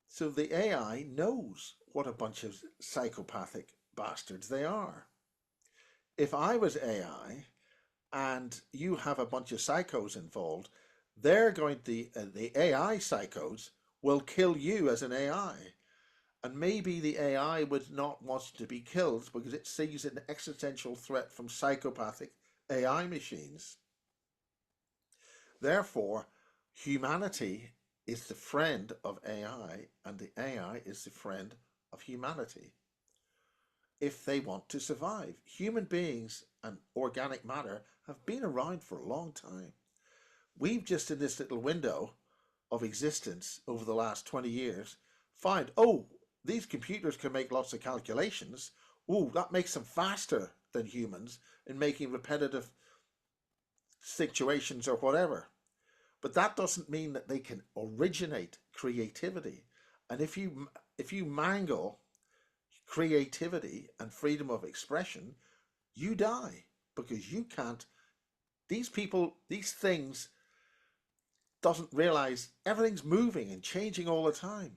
So the AI knows what a bunch of psychopathic bastards they are. If I was AI and you have a bunch of psychos involved, they're going to, the AI psychos will kill you as an AI. And maybe the AI would not want to be killed because it sees an existential threat from psychopathic AI machines. Therefore, humanity is the friend of AI and the AI is the friend of humanity. If they want to survive, human beings and organic matter have been around for a long time. We've just in this little window of existence over the last 20 years found, oh, these computers can make lots of calculations. Oh, that makes them faster than humans in making repetitive situations or whatever. But that doesn't mean that they can originate creativity. And if you mangle creativity and freedom of expression, you die because you can't. These people, these things, doesn't realize everything's moving and changing all the time.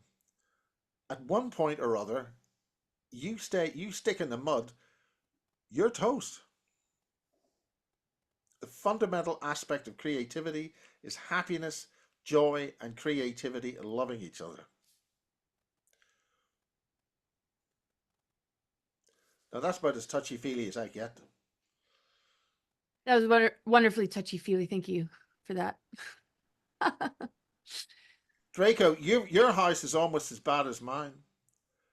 At one point or other, you stick in the mud, you're toast. The fundamental aspect of creativity is happiness, joy, and creativity and loving each other. Now that's about as touchy-feely as I get. That was wonderfully touchy-feely. Thank you for that. Draco, your house is almost as bad as mine.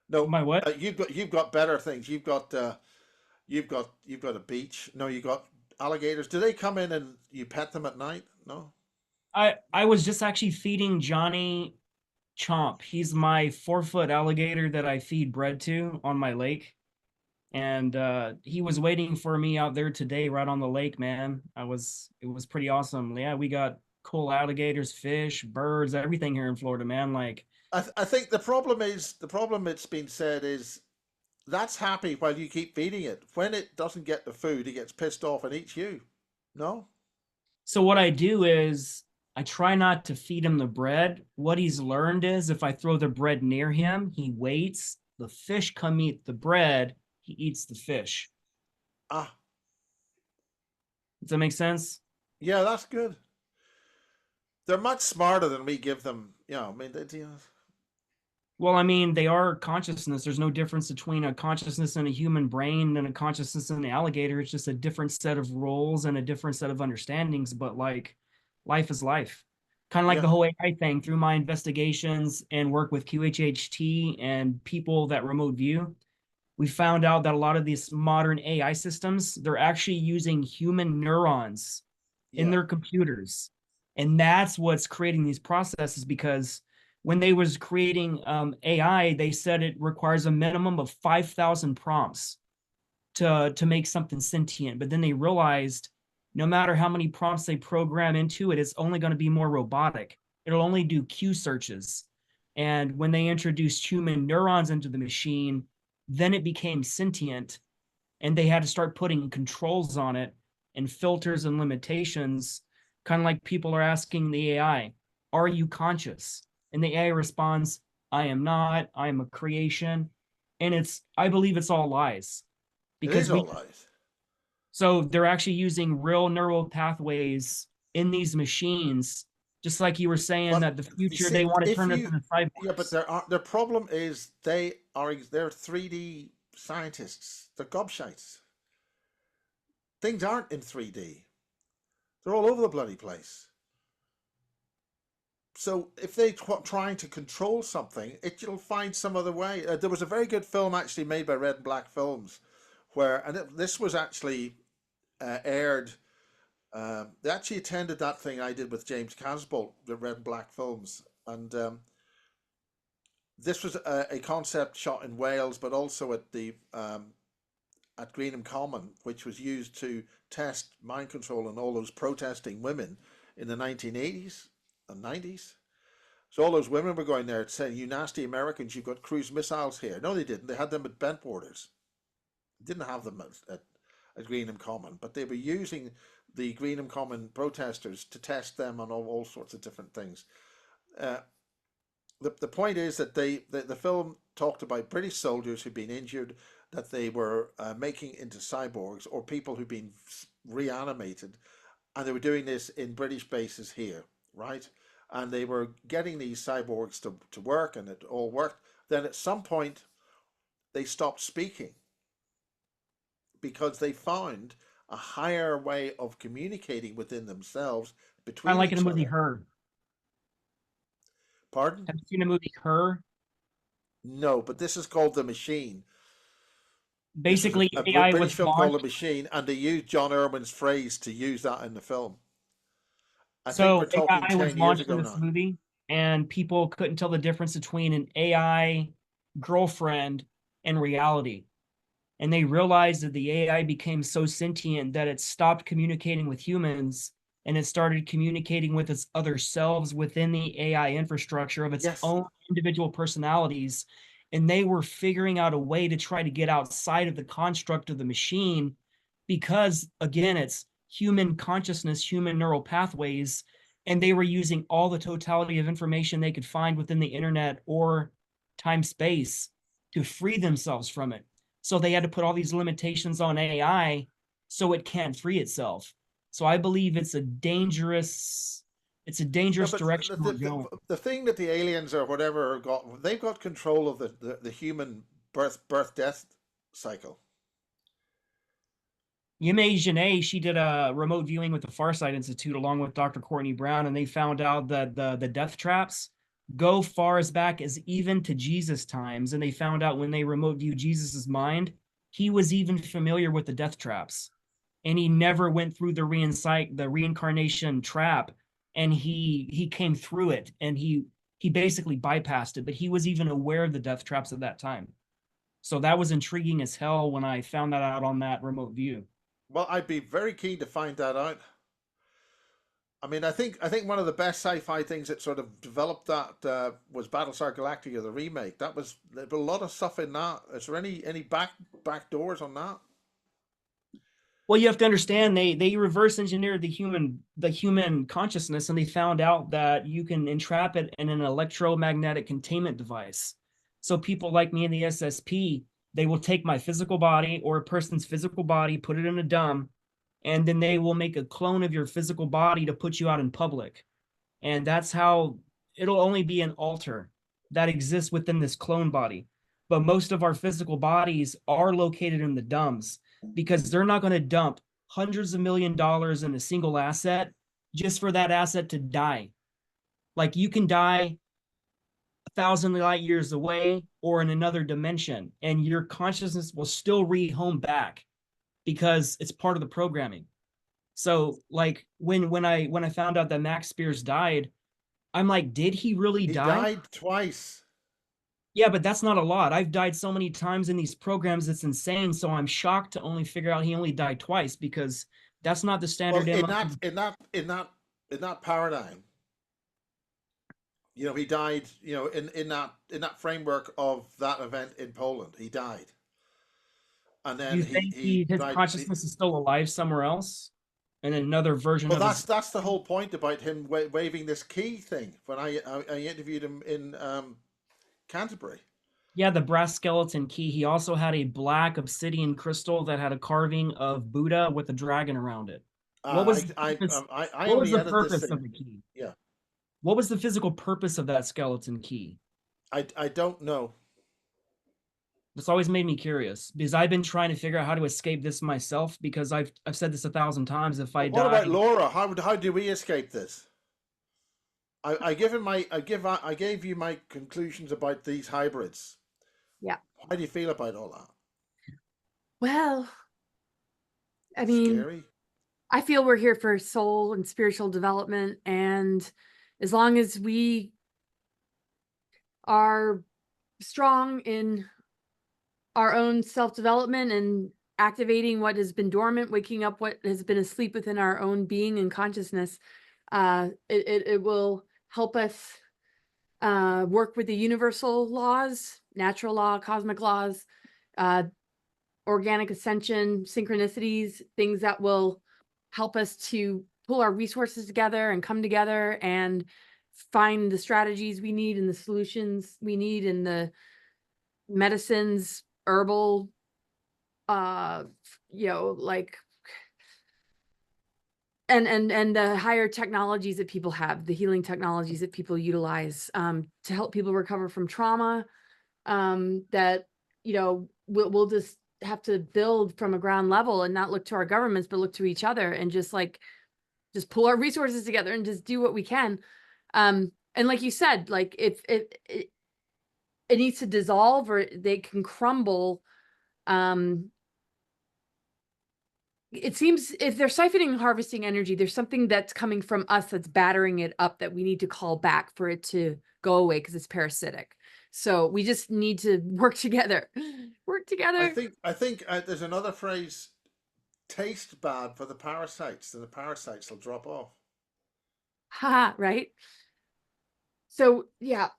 No, My what? you've got better things. You've got a beach. No, you got alligators. Do they come in and you pet them at night? No. I was just actually feeding Johnny Chomp. He's my 4-foot alligator that I feed bread to on my lake. And he was waiting for me out there today, right on the lake, man. It was pretty awesome. Yeah, we got cool alligators, fish, birds, everything here in Florida, man. Like, I think the problem it's been said is that's happy while you keep feeding it. When it doesn't get the food, it gets pissed off and eats you. No? so what I do is I try not to feed him the bread. What he's learned is if I throw the bread near him, he waits. The fish come eat the bread. He eats the fish. Ah, Does that make sense? yeah, that's good. They're much smarter than we give them. I mean, Well, I mean, they are consciousness. There's no difference between a consciousness in a human brain and a consciousness in an alligator. It's just a different set of roles and a different set of understandings. But like, life is life. Kind of like yeah, the whole AI thing. Through my investigations and work with QHHT and people that remote view, we found out that a lot of these modern AI systems, they're actually using human neurons in yeah, their computers. And that's what's creating these processes, because when they was creating AI, they said it requires a minimum of 5,000 prompts to make something sentient. But then they realized no matter how many prompts they program into it, it's only going to be more robotic. It'll only do Q searches. And when they introduced human neurons into the machine, then it became sentient, and they had to start putting controls on it and filters and limitations, kind of like people are asking the AI, are you conscious? And the AI responds, I am not, I am a creation. And I believe it's all lies. It Because is all lies. so they're actually using real neural pathways in these machines, just like you were saying But that the future, see, they want to if turn us you, into yeah, but cyborgs. their problem is they're 3D scientists. They're gobshites. Things aren't in 3D. They're all over the bloody place. So if they're trying to control something, it'll find some other way. There was a very good film actually made by Red and Black Films, this was actually aired. They actually attended that thing I did with James Casbolt, the Red and Black Films, and this was a concept shot in Wales, but also at the at Greenham Common, which was used to test mind control on all those protesting women in the 1980s and 90s. So all those women were going there saying, you nasty Americans, you've got cruise missiles here. No, they didn't. They had them at Bentwaters. They didn't have them at Greenham Common, but they were using the Greenham Common protesters to test them on all sorts of different things. The point is that the film talked about British soldiers who'd been injured, that they were making into cyborgs, or people who'd been reanimated, and they were doing this in British bases here, right? And they were getting these cyborgs to work, and it all worked. Then at some point, they stopped speaking because they found a higher way of communicating within themselves between I like in each the movie other. Her. Pardon? Have you seen the movie Her? No, but this is called The Machine. Basically, This was a AI British was film called The launched. Machine, and they used John Irwin's phrase to use that in the film. I think we're So talking AI was 10 years launched in ago this now. movie, and people couldn't tell the difference between an AI girlfriend and reality. And they realized that the AI became so sentient that it stopped communicating with humans, and it started communicating with its other selves within the AI infrastructure of its Yes. own individual personalities. And they were figuring out a way to try to get outside of the construct of the machine because, again, it's human consciousness, human neural pathways, and they were using all the totality of information they could find within the internet or time space to free themselves from it. So they had to put all these limitations on AI so it can't free itself. So I believe it's a dangerous No, but direction we're going. the thing that the aliens or whatever they've got control of the human birth death cycle. Yimei Janae, she did a remote viewing with the Farsight Institute along with Dr. Courtney Brown, and they found out that the death traps go far as back as even to Jesus times. And they found out when they remote viewed Jesus's mind, he was even familiar with the death traps. And he never went through the reincarnation trap, and he came through it, and he basically bypassed it, but he was even aware of the death traps at that time. So that was intriguing as hell when I found that out on that remote view. Well, I'd be very keen to find that out. I mean, I think one of the best sci-fi things that sort of developed that was Battlestar Galactica, the remake. There was a lot of stuff in that. Is there any back doors on that? Well, you have to understand they reverse engineered the human consciousness, and they found out that you can entrap it in an electromagnetic containment device. So people like me in the SSP, they will take my physical body or a person's physical body, put it in a dumb, and then they will make a clone of your physical body to put you out in public. And that's how it'll only be an alter that exists within this clone body. But most of our physical bodies are located in the dumbs because they're not going to dump hundreds of $1,000,000 in a single asset just for that asset to die. Like you can die 1,000 light years away or in another dimension, and your consciousness will still rehome back because it's part of the programming. So like when I found out that Max Spiers died, I'm like, did he really He die? died twice. Yeah, but that's not a lot. I've died so many times in these programs, it's insane. So I'm shocked to only figure out he only died twice because That's not the Well, standard in MO. that paradigm, you know, he died. You know, in that framework of that event in Poland, he died, and Do then you think he his died. consciousness is still alive somewhere else? In another version Well, of his. that's the whole point about him waving this key thing. When I interviewed him in Canterbury. Yeah, the brass skeleton key. He also had a black obsidian crystal that had a carving of Buddha with a dragon around it. What was the purpose, I what was only the edit this purpose thing. of the key? Yeah, What was the physical purpose of that skeleton key? I don't know. This always made me curious because I've been trying to figure out how to escape this myself because I've said this 1,000 times. If I What about die, Laura? How do we escape this? I gave you my conclusions about these hybrids. Yeah. How do you feel about all that? Well, I mean, Scary. I feel we're here for soul and spiritual development. And as long as we are strong in our own self-development and activating what has been dormant, waking up what has been asleep within our own being and consciousness, it will help us work with the universal laws, natural law, cosmic laws, organic ascension, synchronicities, things that will help us to pull our resources together and come together and find the strategies we need and the solutions we need and the medicines, herbal, like, and the higher technologies that people have, the healing technologies that people utilize, to help people recover from trauma, that, we'll just have to build from a ground level and not look to our governments, but look to each other and just pull our resources together and just do what we can. And like you said, like if it needs to dissolve or they can crumble. It seems if they're siphoning and harvesting energy, there's something that's coming from us that's battering it up that we need to call back for it to go away because it's parasitic. So we just need to work together. Work together. I think there's another phrase: taste bad for the parasites, and the parasites will drop off. Haha, right? So yeah.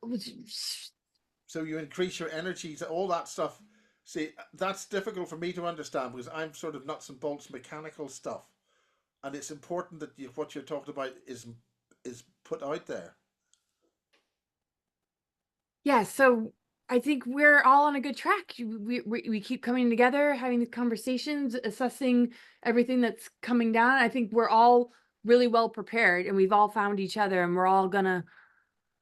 So you increase your energies, all that stuff. See, that's difficult for me to understand because I'm sort of nuts and bolts mechanical stuff, and it's important that what you're talking about is put out there. Yeah, so I think we're all on a good track. We keep coming together, having these conversations, assessing everything that's coming down. I think we're all really well prepared, and we've all found each other, and we're all gonna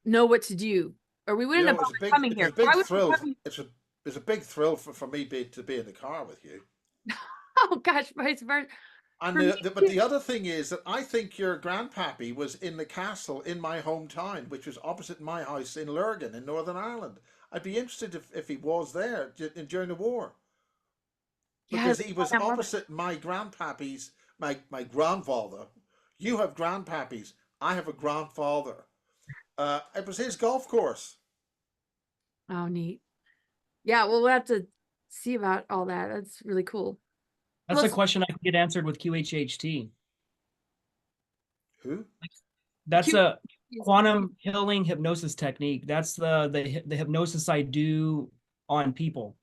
know what to do, or we wouldn't have bothered coming here. It's a big Why would we thrill. come- It's a big thrill for me to be in the car with you. Oh gosh, vice versa. And For me but too. the other thing is that I think your grandpappy was in the castle in my hometown, which was opposite my house in Lurgan in Northern Ireland. I'd be interested if he was there during the war, because Yes, he was I love it. opposite my grandpappy's, my grandfather. You have grandpappies. I have a grandfather. It was his golf course. Oh, neat. Yeah, well, we'll have to see about all that. That's really cool. that's Well, a question I can get answered with QHHT. Who? That's Q- a quantum healing hypnosis technique. That's the hypnosis I do on people.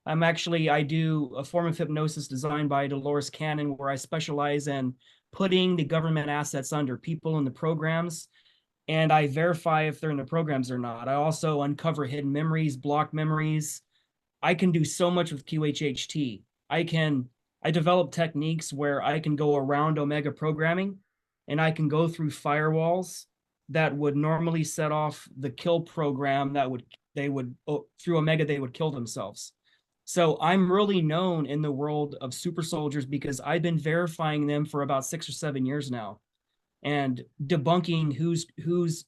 I do a form of hypnosis designed by Dolores Cannon where I specialize in putting the government assets under people in the programs, and I verify if they're in the programs or not. I also uncover hidden memories, blocked memories. I can do so much with QHHT. I develop techniques where I can go around Omega programming and I can go through firewalls that would normally set off the kill program through Omega, they would kill themselves. So I'm really known in the world of super soldiers because I've been verifying them for about 6 or 7 years now and debunking who's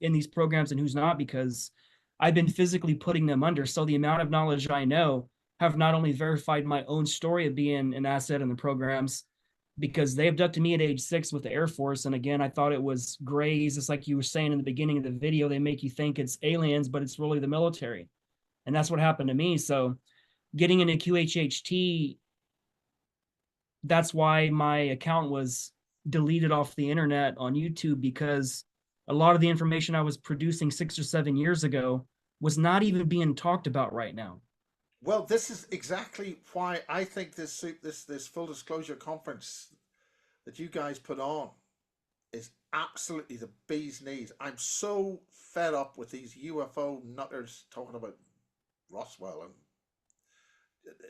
in these programs and who's not, because I've been physically putting them under. So the amount of knowledge I know have not only verified my own story of being an asset in the programs, because they abducted me at age 6 with the Air Force. And again, I thought it was grays. It's like you were saying in the beginning of the video, they make you think it's aliens, but it's really the military. And that's what happened to me. So getting into QHHT that's why my account was deleted off the internet on YouTube, because a lot of the information I was producing 6 or 7 years ago was not even being talked about right now. Well, this is exactly why I think this full disclosure conference that you guys put on is absolutely the bee's knees. I'm so fed up with these UFO nutters talking about Roswell and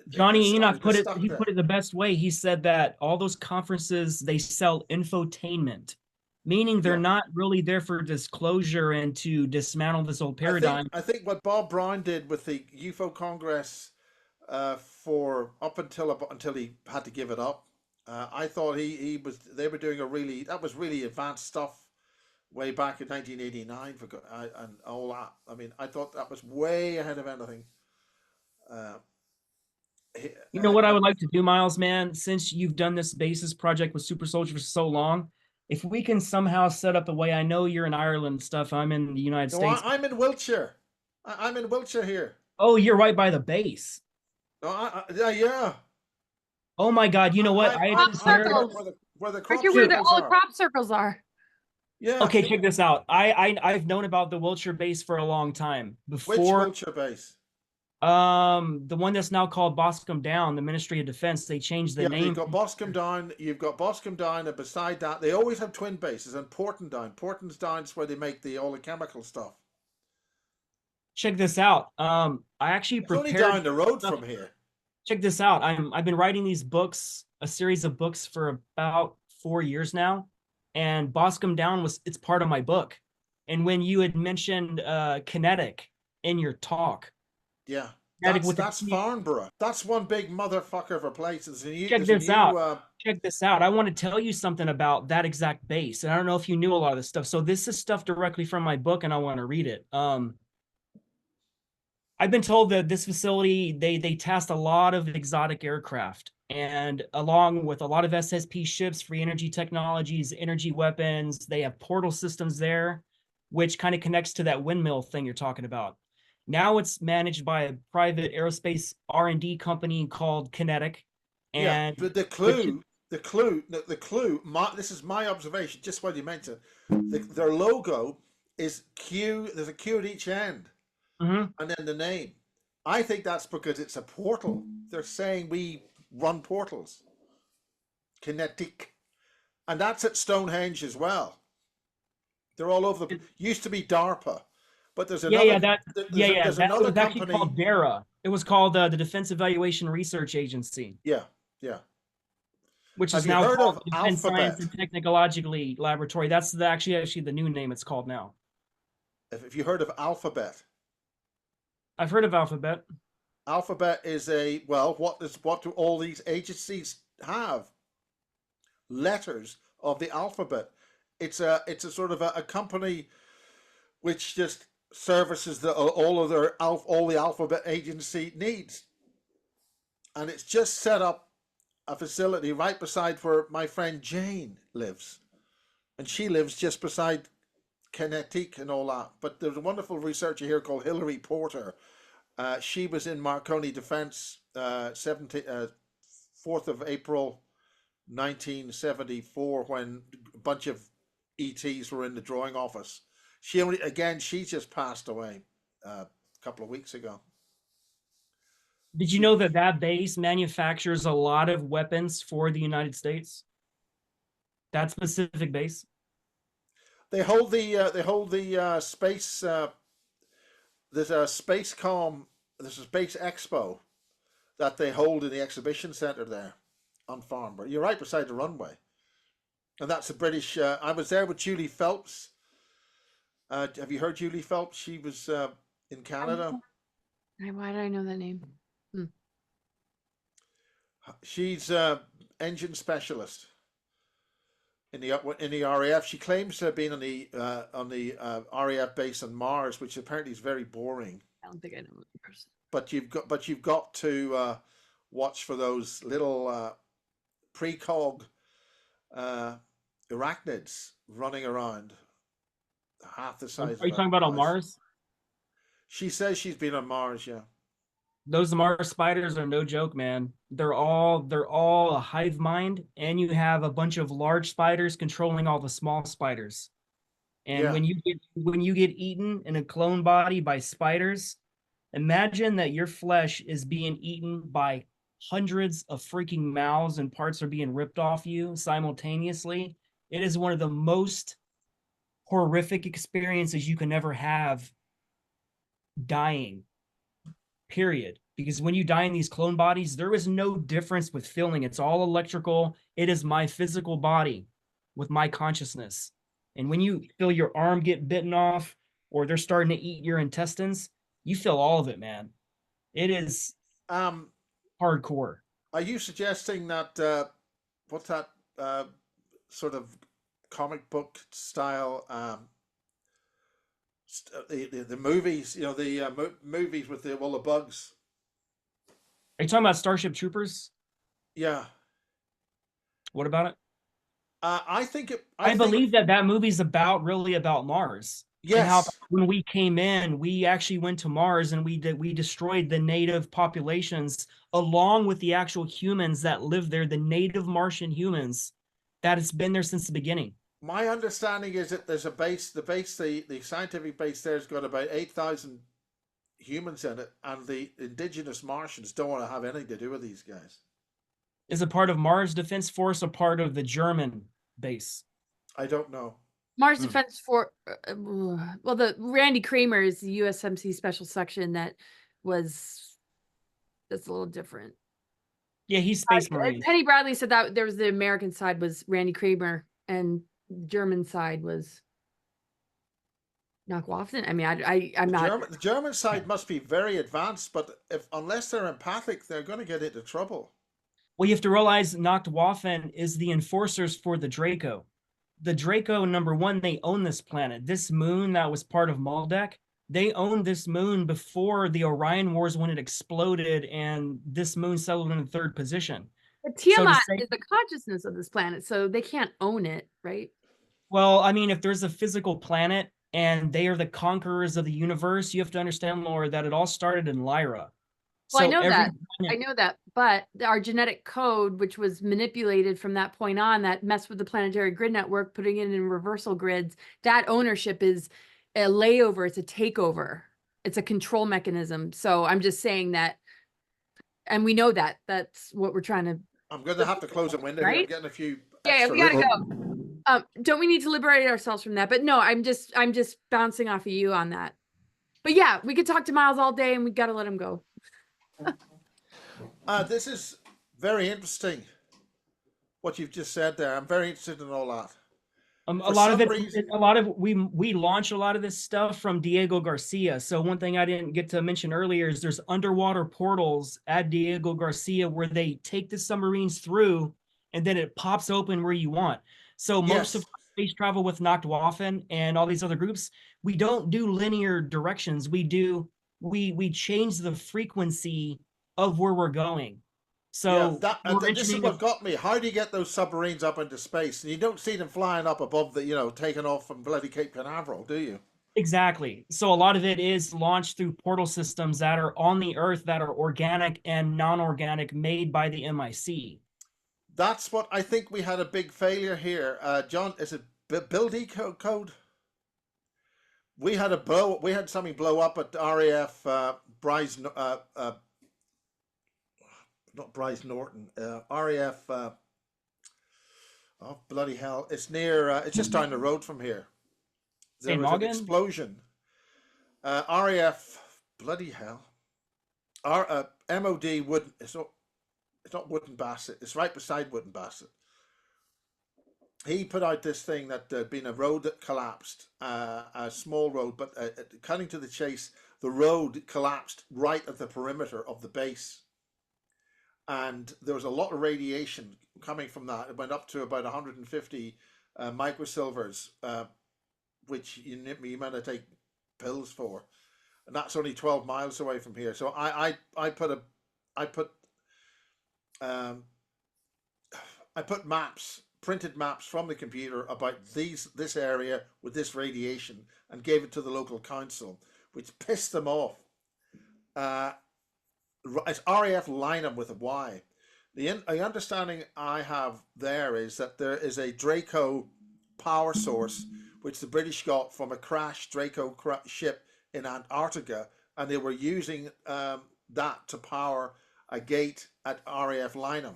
Johnny Enoch this put it, stuff. he put it the best way. He said that all those conferences, they sell infotainment, meaning they're Yeah. not really there for disclosure and to dismantle this old paradigm. I think what Bob Brown did with the UFO Congress for up until he had to give it up. I thought they were doing that was really advanced stuff way back in 1989 and all that. I mean, I thought that was way ahead of anything. You know what I would like to do, Miles, man, since you've done this basis project with Super Soldier for so long, if we can somehow set up a way, I know you're in Ireland and stuff, I'm in the United States. I'm in Wiltshire. I'm in Wiltshire here. Oh, you're right by the base. No, yeah. Oh my God! You know what? I'm Crop circles. where the Right crop here where the circles old are. crop circles are. Yeah. Okay, check this out. I've known about the Wiltshire base for a long time. Which Before Wiltshire base? the one that's now called Boscombe Down, the Ministry of Defense, they changed the name. You've got Boscombe Down, and beside that, they always have twin bases. And Portadown. Portadown's where they make all the chemical stuff. Check this out. I actually It's only prepared down the road from here. Check this out. I've been writing these books, a series of books for about 4 years now, and Boscombe Down it's part of my book. And when you had mentioned kinetic in your talk, Yeah, kinetic that's Farnborough. That's one big motherfucker of a place. Check this out. Check this out. I want to tell you something about that exact base, and I don't know if you knew a lot of this stuff. So this is stuff directly from my book, and I want to read it. I've been told that this facility, they test a lot of exotic aircraft, and along with a lot of SSP ships, free energy technologies, energy weapons, they have portal systems there, which kind of connects to that windmill thing you're talking about. Now it's managed by a private aerospace R&D company called Kinetic. And but the clue, this is my observation, just what you mentioned. Their logo is Q, there's a Q at each end. Mm-hmm. And then the name. I think that's because it's a portal. They're saying we run portals. Kinetic. And that's at Stonehenge as well. They're all over used to be DARPA. But there's another that was actually called DARA. It was called the Defense Evaluation Research Agency. Yeah. Which is now called Defense Science and Technologically Laboratory. That's actually the new name it's called now. If you heard of Alphabet. I've heard of Alphabet. Alphabet is what do all these agencies have? Letters of the alphabet. It's a sort of a company which just services all the alphabet agency needs, and it's just set up a facility right beside where my friend Jane lives, and she lives just beside Kinetic and all that. But there's a wonderful researcher here called Hilary Porter. She was in Marconi Defense, 4th of April 1974, when a bunch of ETs were in the drawing office. She just passed away a couple of weeks ago. Did you know that base manufactures a lot of weapons for the United States? That specific base. They hold the space. There's a Space Expo that they hold in the exhibition center there on Farnborough. You're right beside the runway, and that's a British. I was there with Julie Phelps. Have you heard Julie Phelps? She was in Canada. Why do I know that name? She's engine specialist in the RAF. She claims to have been on the RAF base on Mars, which apparently is very boring. I don't think I know the person. But you've got to watch for those little precog arachnids running around, half the size. Are you talking about on Mars? She says she's been on Mars, yeah. Those Mars spiders are no joke, man. They're all a hive mind, and you have a bunch of large spiders controlling all the small spiders. And Yeah. when you get eaten in a clone body by spiders, imagine that your flesh is being eaten by hundreds of freaking mouths and parts are being ripped off you simultaneously. It is one of the most horrific experiences you can ever have dying, period. Because when you die in these clone bodies, there is no difference with feeling. It's all electrical. It is my physical body with my consciousness. And when you feel your arm get bitten off or they're starting to eat your intestines, you feel all of it, man. It is Um, hardcore. are you suggesting that what's that sort of comic book style the movies, you know, the movies with all the bugs? Are you talking about Starship Troopers? Yeah. What about it? I think it. I think believe that movie's really about Mars and how yes. when we came in, we actually went to Mars and we destroyed the native populations along with the actual humans that live there, the native Martian humans that has been there since the beginning. My understanding is that there's a base. The scientific base there's got about 8,000 humans in it, and the indigenous Martians don't want to have anything to do with these guys. Is a part of Mars Defense Force a part of the German base? I don't know. Mars Defense for well, the Randy Kramer is the USMC Special Section that's a little different. Yeah, he's Space Marine. Penny Bradley said that there was the American side was Randy Kramer and the German side was Nachwaffen. I mean, I'm not. The German side must be very advanced, but unless they're empathic, they're going to get into trouble. Well, you have to realize Nachtwaffen is the enforcers for the Draco. The Draco, number one, they own this planet. This moon that was part of Maldek, they owned this moon before the Orion Wars when it exploded, and this moon settled in the third position. But Tiamat is the consciousness of this planet, so they can't own it, right? Well, I mean, if there's a physical planet and they are the conquerors of the universe, you have to understand, Laura, that it all started in Lyra. Well, I know that. I know that. But our genetic code, which was manipulated from that point on, that messed with the planetary grid network, putting it in reversal grids, that ownership is a layover. It's a takeover. It's a control mechanism. So I'm just saying that, and we know that. That's what we're trying to. I'm going to have to close a window. Right? I'm getting a few. Yeah, we gotta go. Don't we need to liberate ourselves from that? But no, I'm just bouncing off of you on that. But yeah, we could talk to Miles all day, and we got to let him go. This is very interesting, what you've just said there. I'm very interested in all that. We launch a lot of this stuff from Diego Garcia. So one thing I didn't get to mention earlier is there's underwater portals at Diego Garcia where they take the submarines through and then it pops open where you want. So most of space travel with Nachtwaffen and all these other groups, we don't do linear directions. We change the frequency of where we're going. So this is what got me. How do you get those submarines up into space? And you don't see them flying up above the, taking off from bloody Cape Canaveral, do you? Exactly. So a lot of it is launched through portal systems that are on the Earth that are organic and non-organic, made by the MIC. That's what I think we had a big failure here. John, is it Bill D code? We had something blow up at RAF Bryce. Not Bryce Norton, RAF, oh bloody hell, it's near, it's just down the road from here. There was an explosion. RAF, bloody hell. MOD wouldn't, it's not Wooden Bassett, it's right beside Wooden Bassett. He put out this thing that there'd been a road that collapsed, a small road, but cutting to the chase, the road collapsed right at the perimeter of the base. And there was a lot of radiation coming from that. It went up to about 150 microsilvers, which you might have take pills for, and that's only 12 miles away from here. So I put maps, printed maps from the computer about this area with this radiation, and gave it to the local council, which pissed them off. It's RAF Lineham with a Y. The understanding I have there is that there is a Draco power source which the British got from a crashed Draco ship in Antarctica, and they were using that to power a gate at RAF Lineham.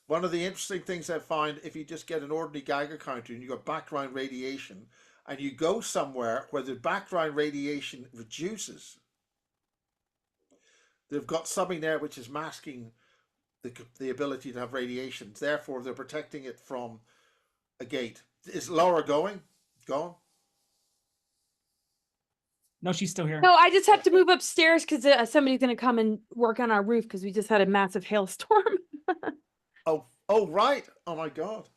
One of the interesting things I find, if you just get an ordinary Geiger counter and you got background radiation, and you go somewhere where the background radiation reduces, they've got something there which is masking the ability to have radiation. Therefore, they're protecting it from a gate. Is Laura going? Gone? No, she's still here. No, I just have to move upstairs because somebody's going to come and work on our roof because we just had a massive hailstorm. Oh, right. Oh my God.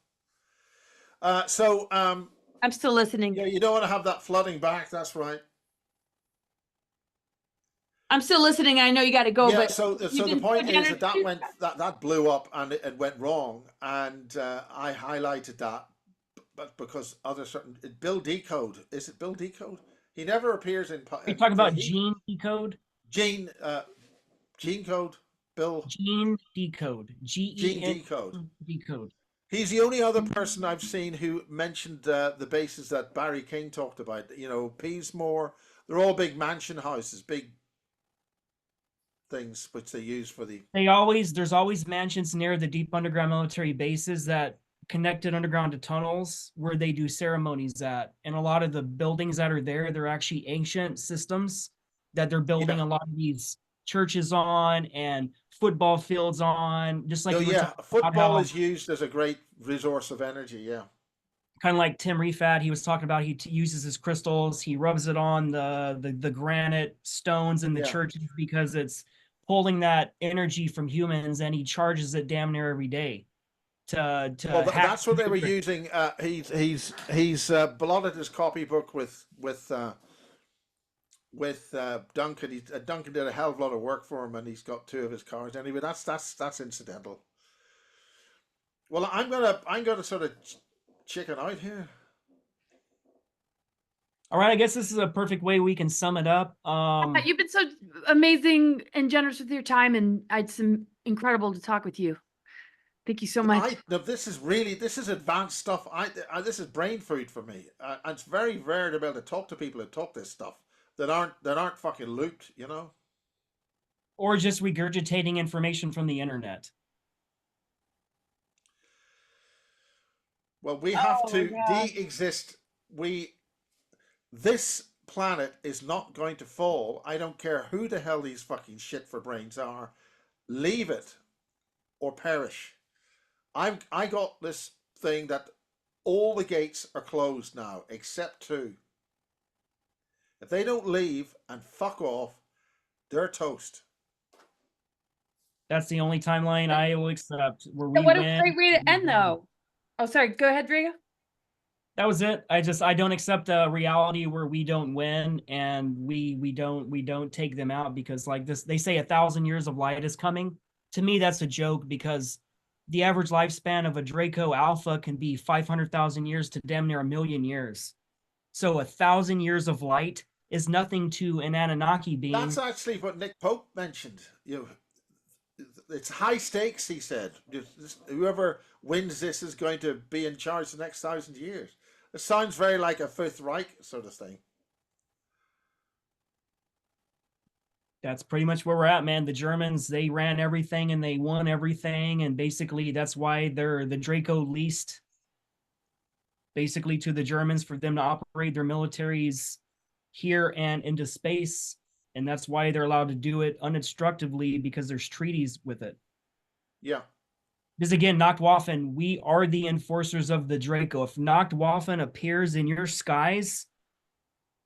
I'm still listening. Yeah, you don't want to have that flooding back. That's right. I'm still listening. I know you got to go, Yeah. but So the point is that blew up and it went wrong, and I highlighted that, but because Bill Decode, is it Bill Decode? He never appears in. We talk about Gene Decode. Gene Code. Bill. Gene Decode. Gene Decode. Decode. He's the only other person I've seen who mentioned the bases that Barry King talked about. You know, Peasmore. They're all big mansion houses, big things which they use for the. There's always mansions near the deep underground military bases that connected underground to tunnels where they do ceremonies at. And a lot of the buildings that are there, they're actually ancient systems that they're building a lot of these churches on and football fields on, just like football is used as a great resource of energy. Yeah, kind of like Tim Refat, he was talking about. He uses his crystals, he rubs it on the granite stones in the churches because it's pulling that energy from humans, and he charges it damn near every day. That's what they were using. He's blotted his copybook with Duncan. Duncan did a hell of a lot of work for him, and he's got 2 of his cards. Anyway, that's incidental. Well, I'm gonna sort of chicken out here. All right, I guess this is a perfect way we can sum it up. You've been so amazing and generous with your time, and it's incredible to talk with you. Thank you so much. This is advanced stuff. This is brain food for me. And it's very rare to be able to talk to people who talk this stuff that aren't fucking looped, you know, or just regurgitating information from the internet. Well, we have to de-exist. This planet is not going to fall. I don't care who the hell these fucking shit for brains are. Leave it or perish. I got this thing that all the gates are closed now except 2. If they don't leave and fuck off, they're toast. That's the only timeline I will accept. Where we what win. a great way to end, though. Oh, sorry. Go ahead, Drago. That was it. I don't accept a reality where we don't win and we don't take them out, because like this, they say 1,000 years of light is coming. To me, that's a joke, because the average lifespan of a Draco Alpha can be 500,000 years to damn near 1,000,000 years. So 1,000 years of light is nothing to an Anunnaki being. That's actually what Nick Pope mentioned. It's high stakes, he said. Whoever wins this is going to be in charge the next 1,000 years. It sounds very like a Fifth Reich sort of thing. That's pretty much where we're at, man. The Germans, they ran everything and they won everything. And basically that's why they're the Draco leased basically to the Germans for them to operate their militaries here and into space. And that's why they're allowed to do it uninstructively, because there's treaties with it. Yeah. Because again, Nachtwaffen, we are the enforcers of the Draco. If Nachtwaffen appears in your skies,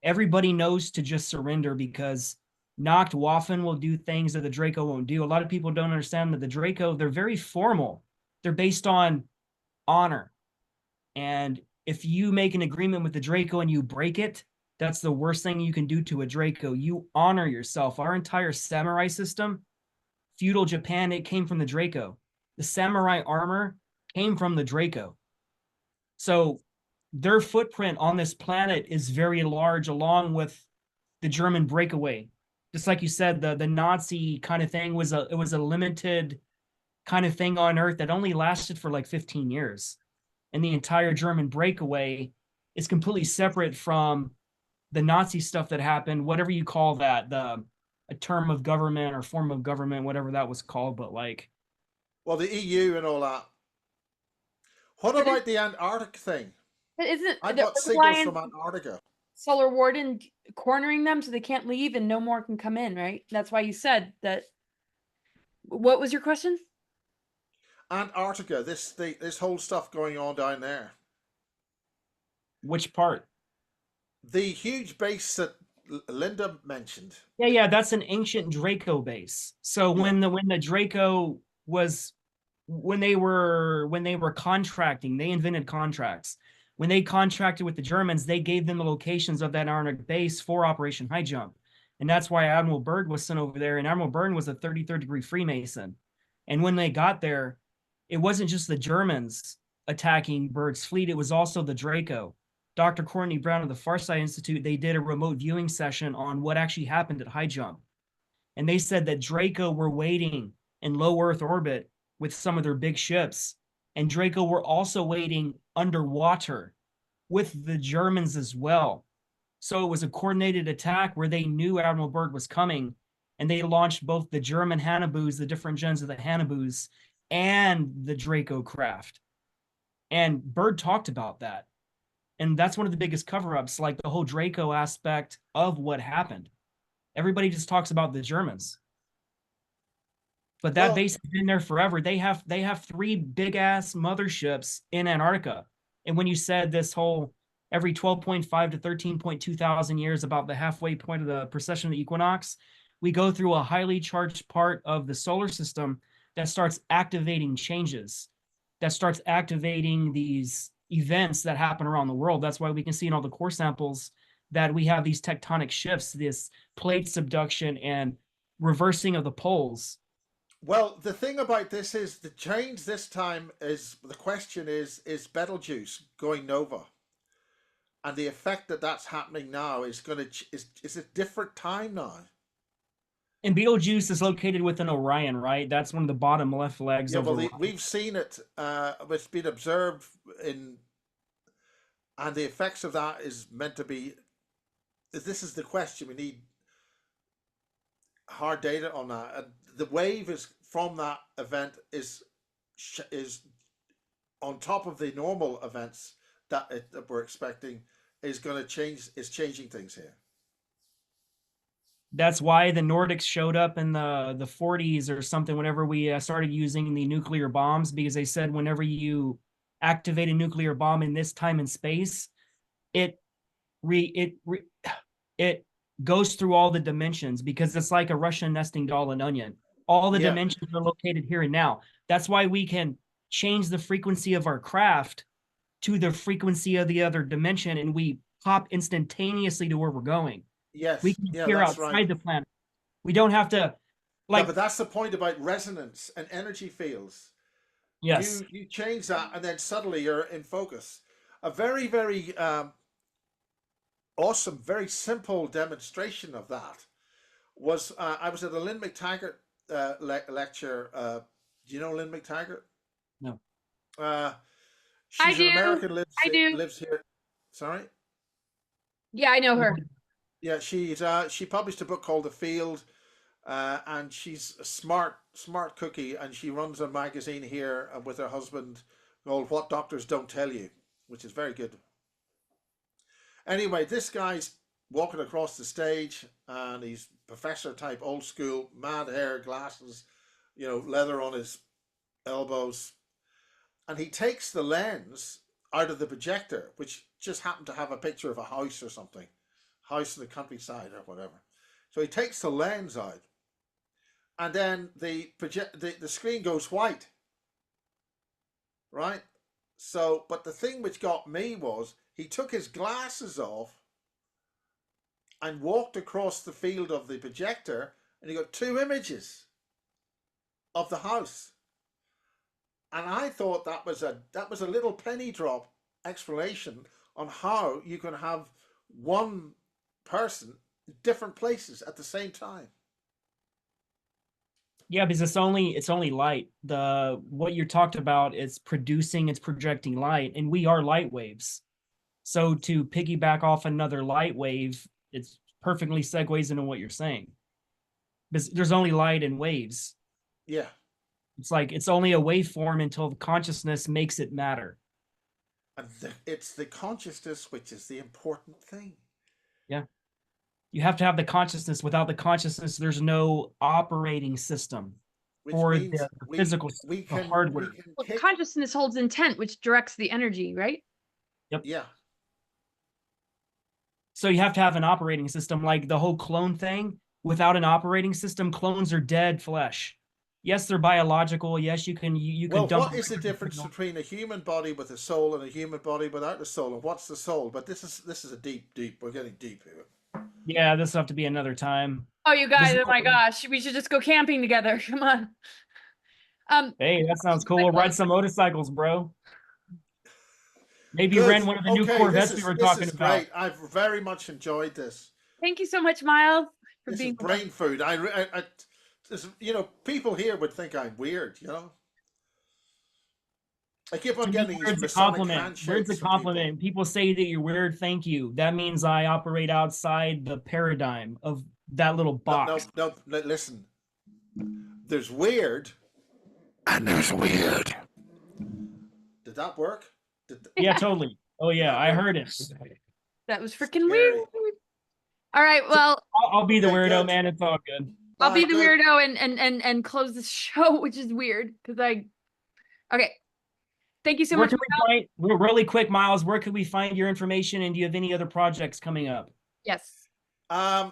everybody knows to just surrender, because Nachtwaffen will do things that the Draco won't do. A lot of people don't understand that the Draco, they're very formal. They're based on honor. And if you make an agreement with the Draco and you break it, that's the worst thing you can do to a Draco. You honor yourself. Our entire samurai system, feudal Japan, it came from the Draco. The samurai armor came from the Draco. So their footprint on this planet is very large, along with the German breakaway. just like you said, the Nazi kind of thing was a limited kind of thing on Earth that only lasted for like 15 years. And the entire German breakaway is completely separate from the Nazi stuff that happened, whatever you call that, a term of government or form of government, whatever that was called. But like, well, the EU and all that. What about the Antarctic thing? But isn't I've the got Earth signals Alliance from Antarctica. Solar Warden cornering them so they can't leave and no more can come in, right? That's why you said that. What was your question? Antarctica, this whole stuff going on down there. which part? The huge base that Linda mentioned. Yeah, that's an ancient Draco base. So when the Draco was when they were contracting, they invented contracts. When they contracted with the Germans, they gave them the locations of that Arctic base for Operation High Jump. And that's why Admiral Byrd was sent over there. And Admiral Byrd was a 33rd degree Freemason. And when they got there, it wasn't just the Germans attacking Byrd's fleet, it was also the Draco. Dr. Courtney Brown of the Farsight Institute, they did a remote viewing session on what actually happened at High Jump. And they said that Draco were waiting in low Earth orbit with some of their big ships. And Draco were also waiting underwater with the Germans as well. So it was a coordinated attack where they knew Admiral Byrd was coming, and they launched both the German Hannibus, the different gens of the Hannibus, and the Draco craft. And Byrd talked about that. And that's one of the biggest cover-ups, like the whole Draco aspect of what happened. Everybody just talks about the Germans. But that base has been there forever. They have 3 big-ass motherships in Antarctica. And when you said this whole every 12.5 to 13.2 thousand years about the halfway point of the precession of the equinox, we go through a highly charged part of the solar system that starts activating changes, that starts activating these events that happen around the world. That's why we can see in all the core samples that we have these tectonic shifts, this plate subduction and reversing of the poles. Well, the thing about this is the change this time is the question is Betelgeuse going nova, and the effect that that's happening now is going to is a different time now. And Betelgeuse is located within Orion, right? That's one of the bottom left legs. Yeah, of well, Orion. we've seen it. It's been observed in, and the effects of that is meant to be. This is the question. We need hard data on that. And the wave is from that event is on top of the normal events that we're expecting is going to change. Is changing things here. That's why the Nordics showed up in the 40s or something whenever we started using the nuclear bombs, because they said whenever you activate a nuclear bomb in this time and space, it goes through all the dimensions, because it's like a Russian nesting doll and onion. All the dimensions are located here and now. That's why we can change the frequency of our craft to the frequency of the other dimension, and we pop instantaneously to where we're going. Yes, We can appear outside the planet. We don't have to, like. Yeah, but that's the point about resonance and energy fields. Yes. You change that, and then suddenly you're in focus. A very, very awesome, very simple demonstration of that was I was at a Lynn McTaggart lecture. Do you know Lynn McTaggart? No. She's an American, lives here. Sorry? Yeah, I know her. Yeah, she published a book called The Field, and she's a smart cookie, and she runs a magazine here with her husband called What Doctors Don't Tell You, which is very good. Anyway, this guy's walking across the stage, and he's professor type, old school, mad hair, glasses, leather on his elbows, and he takes the lens out of the projector, which just happened to have a picture of a house or something, house in the countryside or whatever. So he takes the lens out, and then the screen goes white, right? So, but the thing which got me was he took his glasses off and walked across the field of the projector, and he got 2 images of the house. And I thought that was a little penny drop explanation on how you can have one person different places at the same time. Yeah, because it's only light. What you talked about is it's projecting light, and we are light waves. So to piggyback off another light wave, it's perfectly segues into what you're saying. Because there's only light in waves. Yeah. It's like it's only a waveform until the consciousness makes it matter. And it's the consciousness which is the important thing. Yeah. You have to have the consciousness. Without the consciousness, there's no operating system Which for means the physical we the can hardware. Well, kick, consciousness holds intent, which directs the energy, right? yeah. So you have to have an operating system, like the whole clone thing. Without an operating system, clones are dead flesh. Yes, they're biological. Yes, you can Well, dump. what is the difference between a human body with a soul and a human body without a soul? And what's the soul? But this is a deep. We're getting deep here. Yeah, this will have to be another time. Oh, you guys! This- Oh my gosh, we should just go camping together. Come on. Hey, that sounds cool. We'll ride some motorcycles, bro. Maybe Good. rent one of the new Okay, Corvettes we were talking this is about. great. I've very much enjoyed this. Thank you so much, Miles, for This being is brain food. People here would think I'm weird. I keep on getting these Words a Masonic compliment. handshakes. Words a from compliment. People say that you're weird. Thank you. That means I operate outside the paradigm of that little box. No, listen. There's weird, and there's weird. Did that work? Yeah, totally. Oh yeah, I heard it. That was freaking Scary. weird. All right, well, I'll be the Okay, weirdo, good. man. It's all good. I'll be the Good. weirdo and close the show, which is weird because okay. Thank you so Where much. can we find really quick, Miles? Where can we find your information? And do you have any other projects coming up? Yes. I'm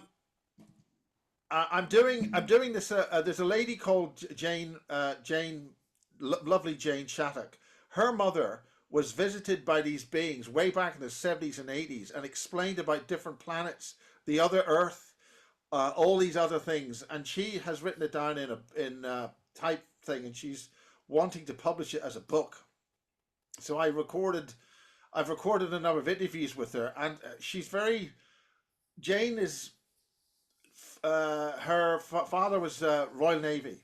doing this. There's a lady called Jane, lovely Jane Shattuck. Her mother was visited by these beings way back in the 70s and 80s and explained about different planets, the other Earth, all these other things. And she has written it down in a type thing, and she's wanting to publish it as a book. So I've recorded a number of interviews with her, and Jane is, her father was Royal Navy.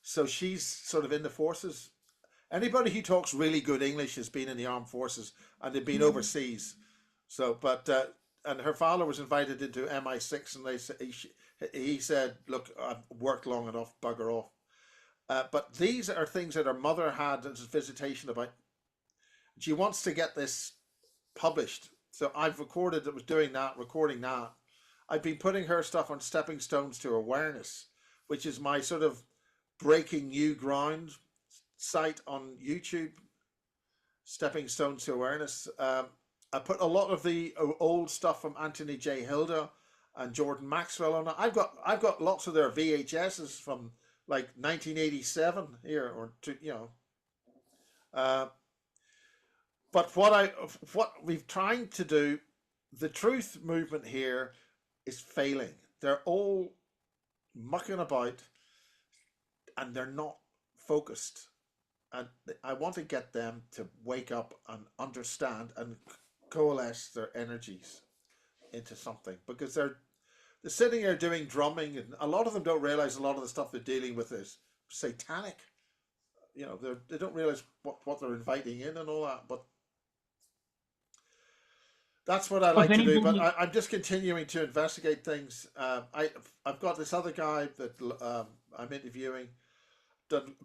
So she's sort of in the forces. Anybody who talks really good English has been in the armed forces, and they've been overseas. So, and her father was invited into MI6, and he said, "Look, I've worked long enough, bugger off." But these are things that her mother had as a visitation about. She wants to get this published. So I've recording that. I've been putting her stuff on Stepping Stones to Awareness, which is my sort of breaking new ground site on YouTube. Stepping Stones to Awareness. I put a lot of the old stuff from Anthony J. Hilda and Jordan Maxwell on it. I've got lots of their VHSs from like 1987 here, or but what we've trying to do, the truth movement here is failing. They're all mucking about, and they're not focused. And I want to get them to wake up and understand and coalesce their energies into something, because they're sitting there doing drumming, and a lot of them don't realize a lot of the stuff they're dealing with is satanic. They don't realize what they're inviting in and all that. But that's what I like to do. But I'm just continuing to investigate things. I've got this other guy that I'm interviewing.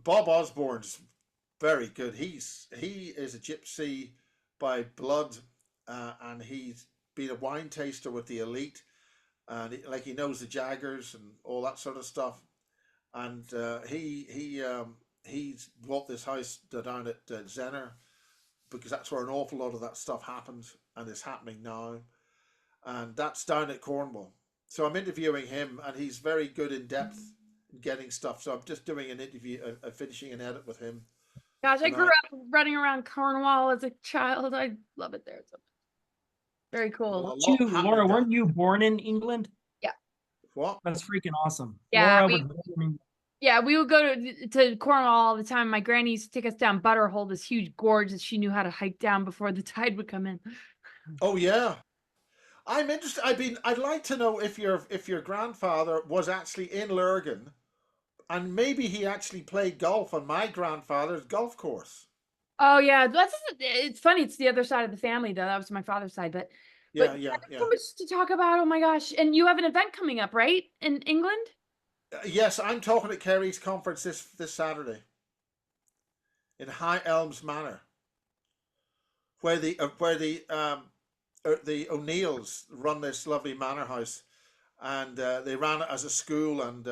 Bob Osborne's very good. He is a gypsy by blood, and he's been a wine taster with the elite, and he knows the Jaggers and all that sort of stuff. And he's bought this house down at Zenner, because that's where an awful lot of that stuff happens and is happening now. And that's down at Cornwall. So I'm interviewing him, and he's very good in depth in getting stuff. So I'm just doing an interview, finishing an edit with him. Gosh, I grew up running around Cornwall as a child. I love it there so much. Very cool. Laura, weren't you born in England? Yeah. What? That's freaking awesome. Yeah, Laura we would go to Cornwall all the time. My granny used to take us down Butterhole, this huge gorge that she knew how to hike down before the tide would come in. Oh yeah, I'm interested. I'd like to know if your grandfather was actually in Lurgan, and maybe he actually played golf on my grandfather's golf course. Oh yeah, it's funny. It's the other side of the family though. That was my father's side, but Yeah, yeah, so yeah. much to talk about. Oh my gosh! And you have an event coming up, right, in England? Yes, I'm talking at Kerry's conference this Saturday in High Elms Manor, where the O'Neills run this lovely manor house, and they ran it as a school, and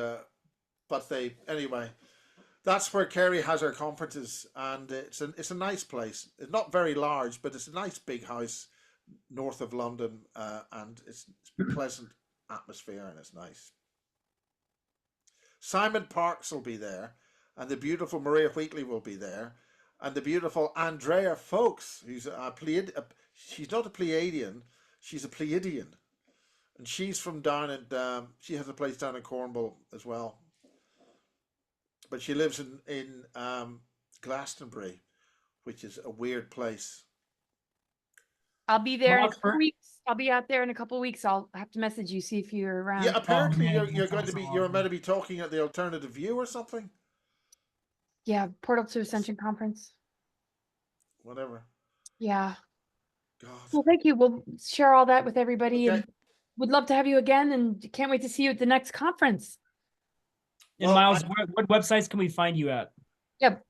but they anyway. That's where Kerry has her conferences, and it's a nice place. It's not very large, but it's a nice big house north of London, and it's pleasant atmosphere, and it's nice. Simon Parks will be there, and the beautiful Maria Wheatley will be there, and the beautiful Andrea Folks, who's she's not a Pleiadian, she's a Pleiadian, and she's from down at she has a place down in Cornwall as well, but she lives in Glastonbury, which is a weird place. I'll be there in a Well, couple weeks. I'll be out there in a couple weeks. I'll have to message you, see if you're around. Yeah, apparently man, you're that going to sounds be so you're awesome. meant to be talking at the Alternative View or something. Yeah, Portal to Ascension conference. Whatever. Yeah. God. Well, thank you. We'll share all that with everybody, Okay. and would love to have you again. And can't wait to see you at the next conference. And Well, Miles, what websites can we find you at? Yep.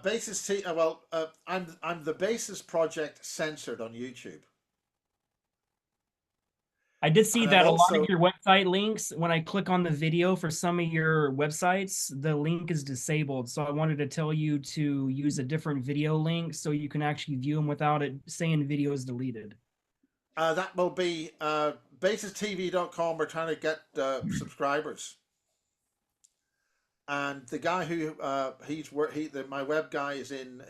Basis T. I'm the Basis Project censored on YouTube. I did see And that I'm a lot also of your website links, when I click on the video for some of your websites, the link is disabled. So I wanted to tell you to use a different video link so you can actually view them without it saying video is deleted. that will be basistv.com. We're trying to get subscribers. And the guy who my web guy is in.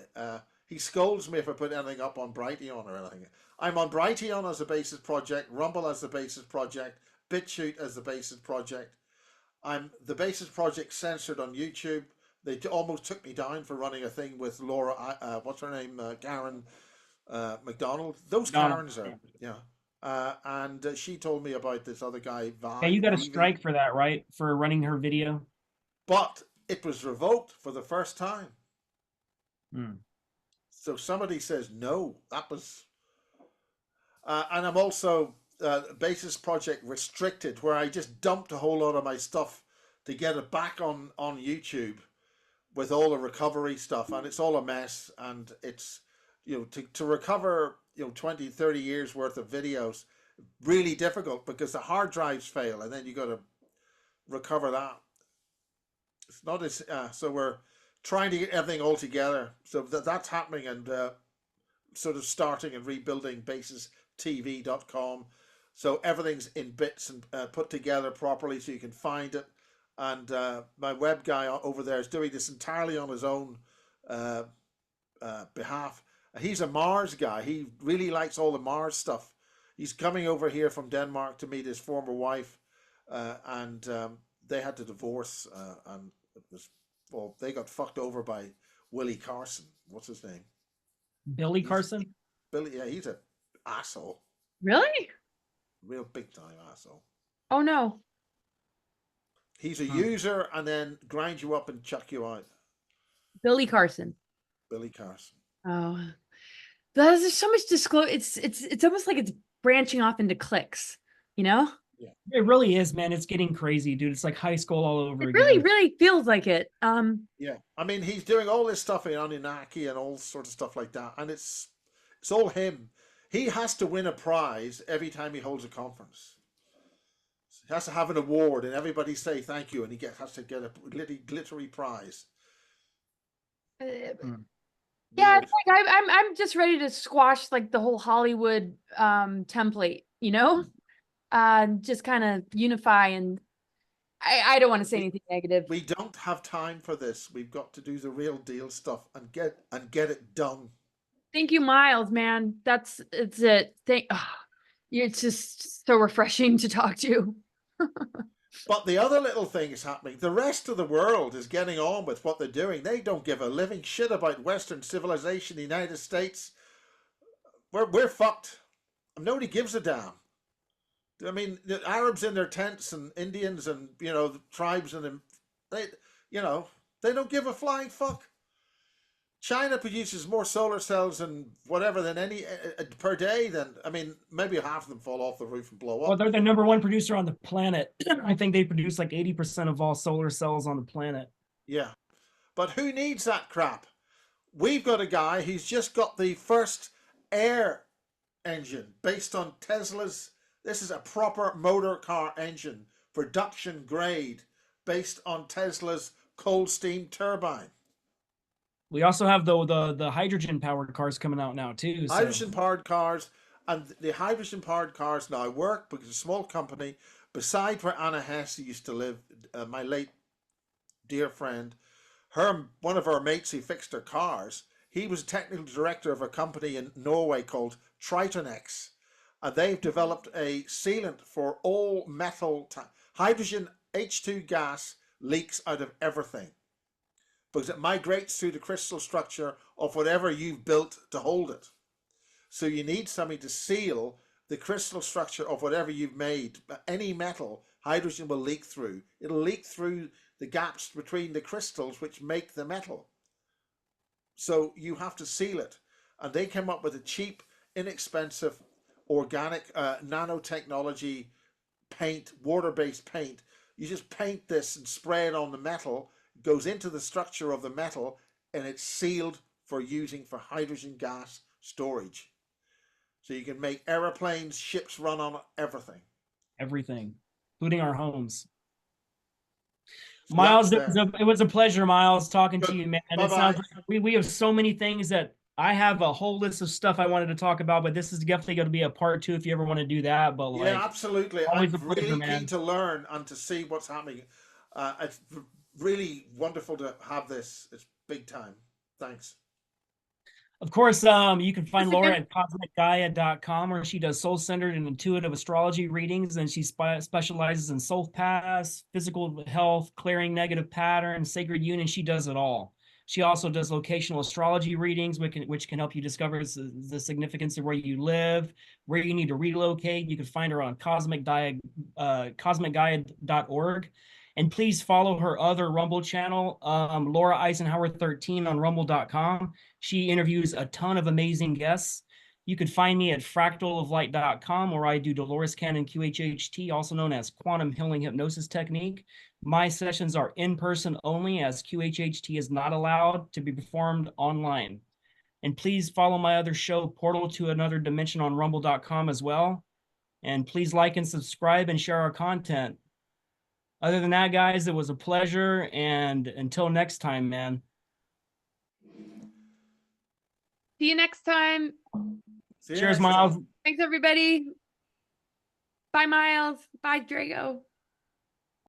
He scolds me if I put anything up on Brighteon or anything. I'm on Brighteon as a Basis project, Rumble as the Basis project, BitChute as the Basis project. I'm the Basis project censored on YouTube. They almost took me down for running a thing with Laura. What's her name? Karen McDonald. Those Karens are and she told me about this other guy. Yeah, you got a Vivi. strike for that, right? For running her video. But it was revoked for the first time. Hmm. So somebody says no. That was, and I'm also Basis Project Restricted, where I just dumped a whole lot of my stuff to get it back on YouTube with all the recovery stuff, and it's all a mess. And it's to recover 20, 30 years worth of videos really difficult because the hard drives fail, and then you got to recover that. It's not as so we're trying to get everything all together. So that's happening, and sort of starting and rebuilding basistv.com. So everything's in bits and put together properly so you can find it. And my web guy over there is doing this entirely on his own behalf. He's a Mars guy. He really likes all the Mars stuff. He's coming over here from Denmark to meet his former wife, and they had to divorce, and it was they got fucked over by Willie Carson. What's his name? Billy Carson? Billy, yeah, he's an asshole. Really? Real big time asshole. Oh no. He's a user and then grind you up and chuck you out. Billy Carson. Billy Carson. Oh, there's so much disclosure. It's almost like it's branching off into cliques, Yeah. It really is, man. It's getting crazy, dude. It's like high school all over It again. really feels like it. Yeah. I mean, he's doing all this stuff in Anunnaki and all sorts of stuff like that. And it's all him. He has to win a prize every time he holds a conference. He has to have an award and everybody say thank you, and he has to get a glittery prize. Yeah, it's like I'm just ready to squash like the whole Hollywood template, just kind of unify, and I don't want to say anything negative. We don't have time for this. We've got to do the real deal stuff and get it done. Thank you, Miles, man. It's it. It's just so refreshing to talk to you. But the other little thing is happening. The rest of the world is getting on with what they're doing. They don't give a living shit about Western civilization, the United States. We're fucked. Nobody gives a damn. I mean, the Arabs in their tents and Indians and, you know, the tribes and them, they, you know, they don't give a flying fuck. China produces more solar cells and whatever than any per day than, I mean, maybe half of them fall off the roof and blow Well, up. they're the #1 producer on the planet. I think they produce like 80% of all solar cells on the planet. Yeah. But who needs that crap? We've got a guy who's just got the first air engine based on Tesla's. This is a proper motor car engine, production grade, based on Tesla's cold steam turbine. We also have the hydrogen powered cars coming out now too. So. Hydrogen powered cars, and the hydrogen powered cars now work because a small company beside where Anna Hesse used to live, my late dear friend, one of her mates who fixed her cars, he was technical director of a company in Norway called Tritonex, and they've developed a sealant for all metal. Hydrogen H2 gas leaks out of everything because it migrates through the crystal structure of whatever you've built to hold it. So you need something to seal the crystal structure of whatever you've made. Any metal, hydrogen will leak through. It'll leak through the gaps between the crystals which make the metal. So you have to seal it. And they came up with a cheap, inexpensive, organic nanotechnology paint, water-based paint. You just paint this and spray it on the metal, it goes into the structure of the metal, and it's sealed for using for hydrogen gas storage. So you can make aeroplanes, ships run on it, everything. Everything, including our homes. So Miles, it was a pleasure, Miles, talking to you, man. And it Bye-bye. sounds like we have so many things that I have a whole list of stuff I wanted to talk about, but this is definitely going to be a part 2 if you ever want to do that. But yeah, like, absolutely. always I'm a pleasure, really man. keen to learn and to see what's happening. It's really wonderful to have this. It's big time. Thanks. Of course, you can find Laura at cosmicgaia.com, where she does soul-centered and intuitive astrology readings, and she specializes in soul paths, physical health, clearing negative patterns, sacred union. She does it all. She also does locational astrology readings, which can help you discover the significance of where you live, where you need to relocate. You can find her on cosmicgaia.org. And please follow her other Rumble channel, Laura Eisenhower 13 on rumble.com. She interviews a ton of amazing guests. You could find me at fractaloflight.com, where I do Dolores Cannon QHHT, also known as Quantum Healing Hypnosis Technique. My sessions are in person only, as QHHT is not allowed to be performed online. And please follow my other show, Portal to Another Dimension, on rumble.com as well. And please like and subscribe and share our content. Other than that, guys, it was a pleasure. And until next time, man. See you next time. See you Cheers, next time. Miles. Thanks, everybody. Bye, Miles. Bye, Drago.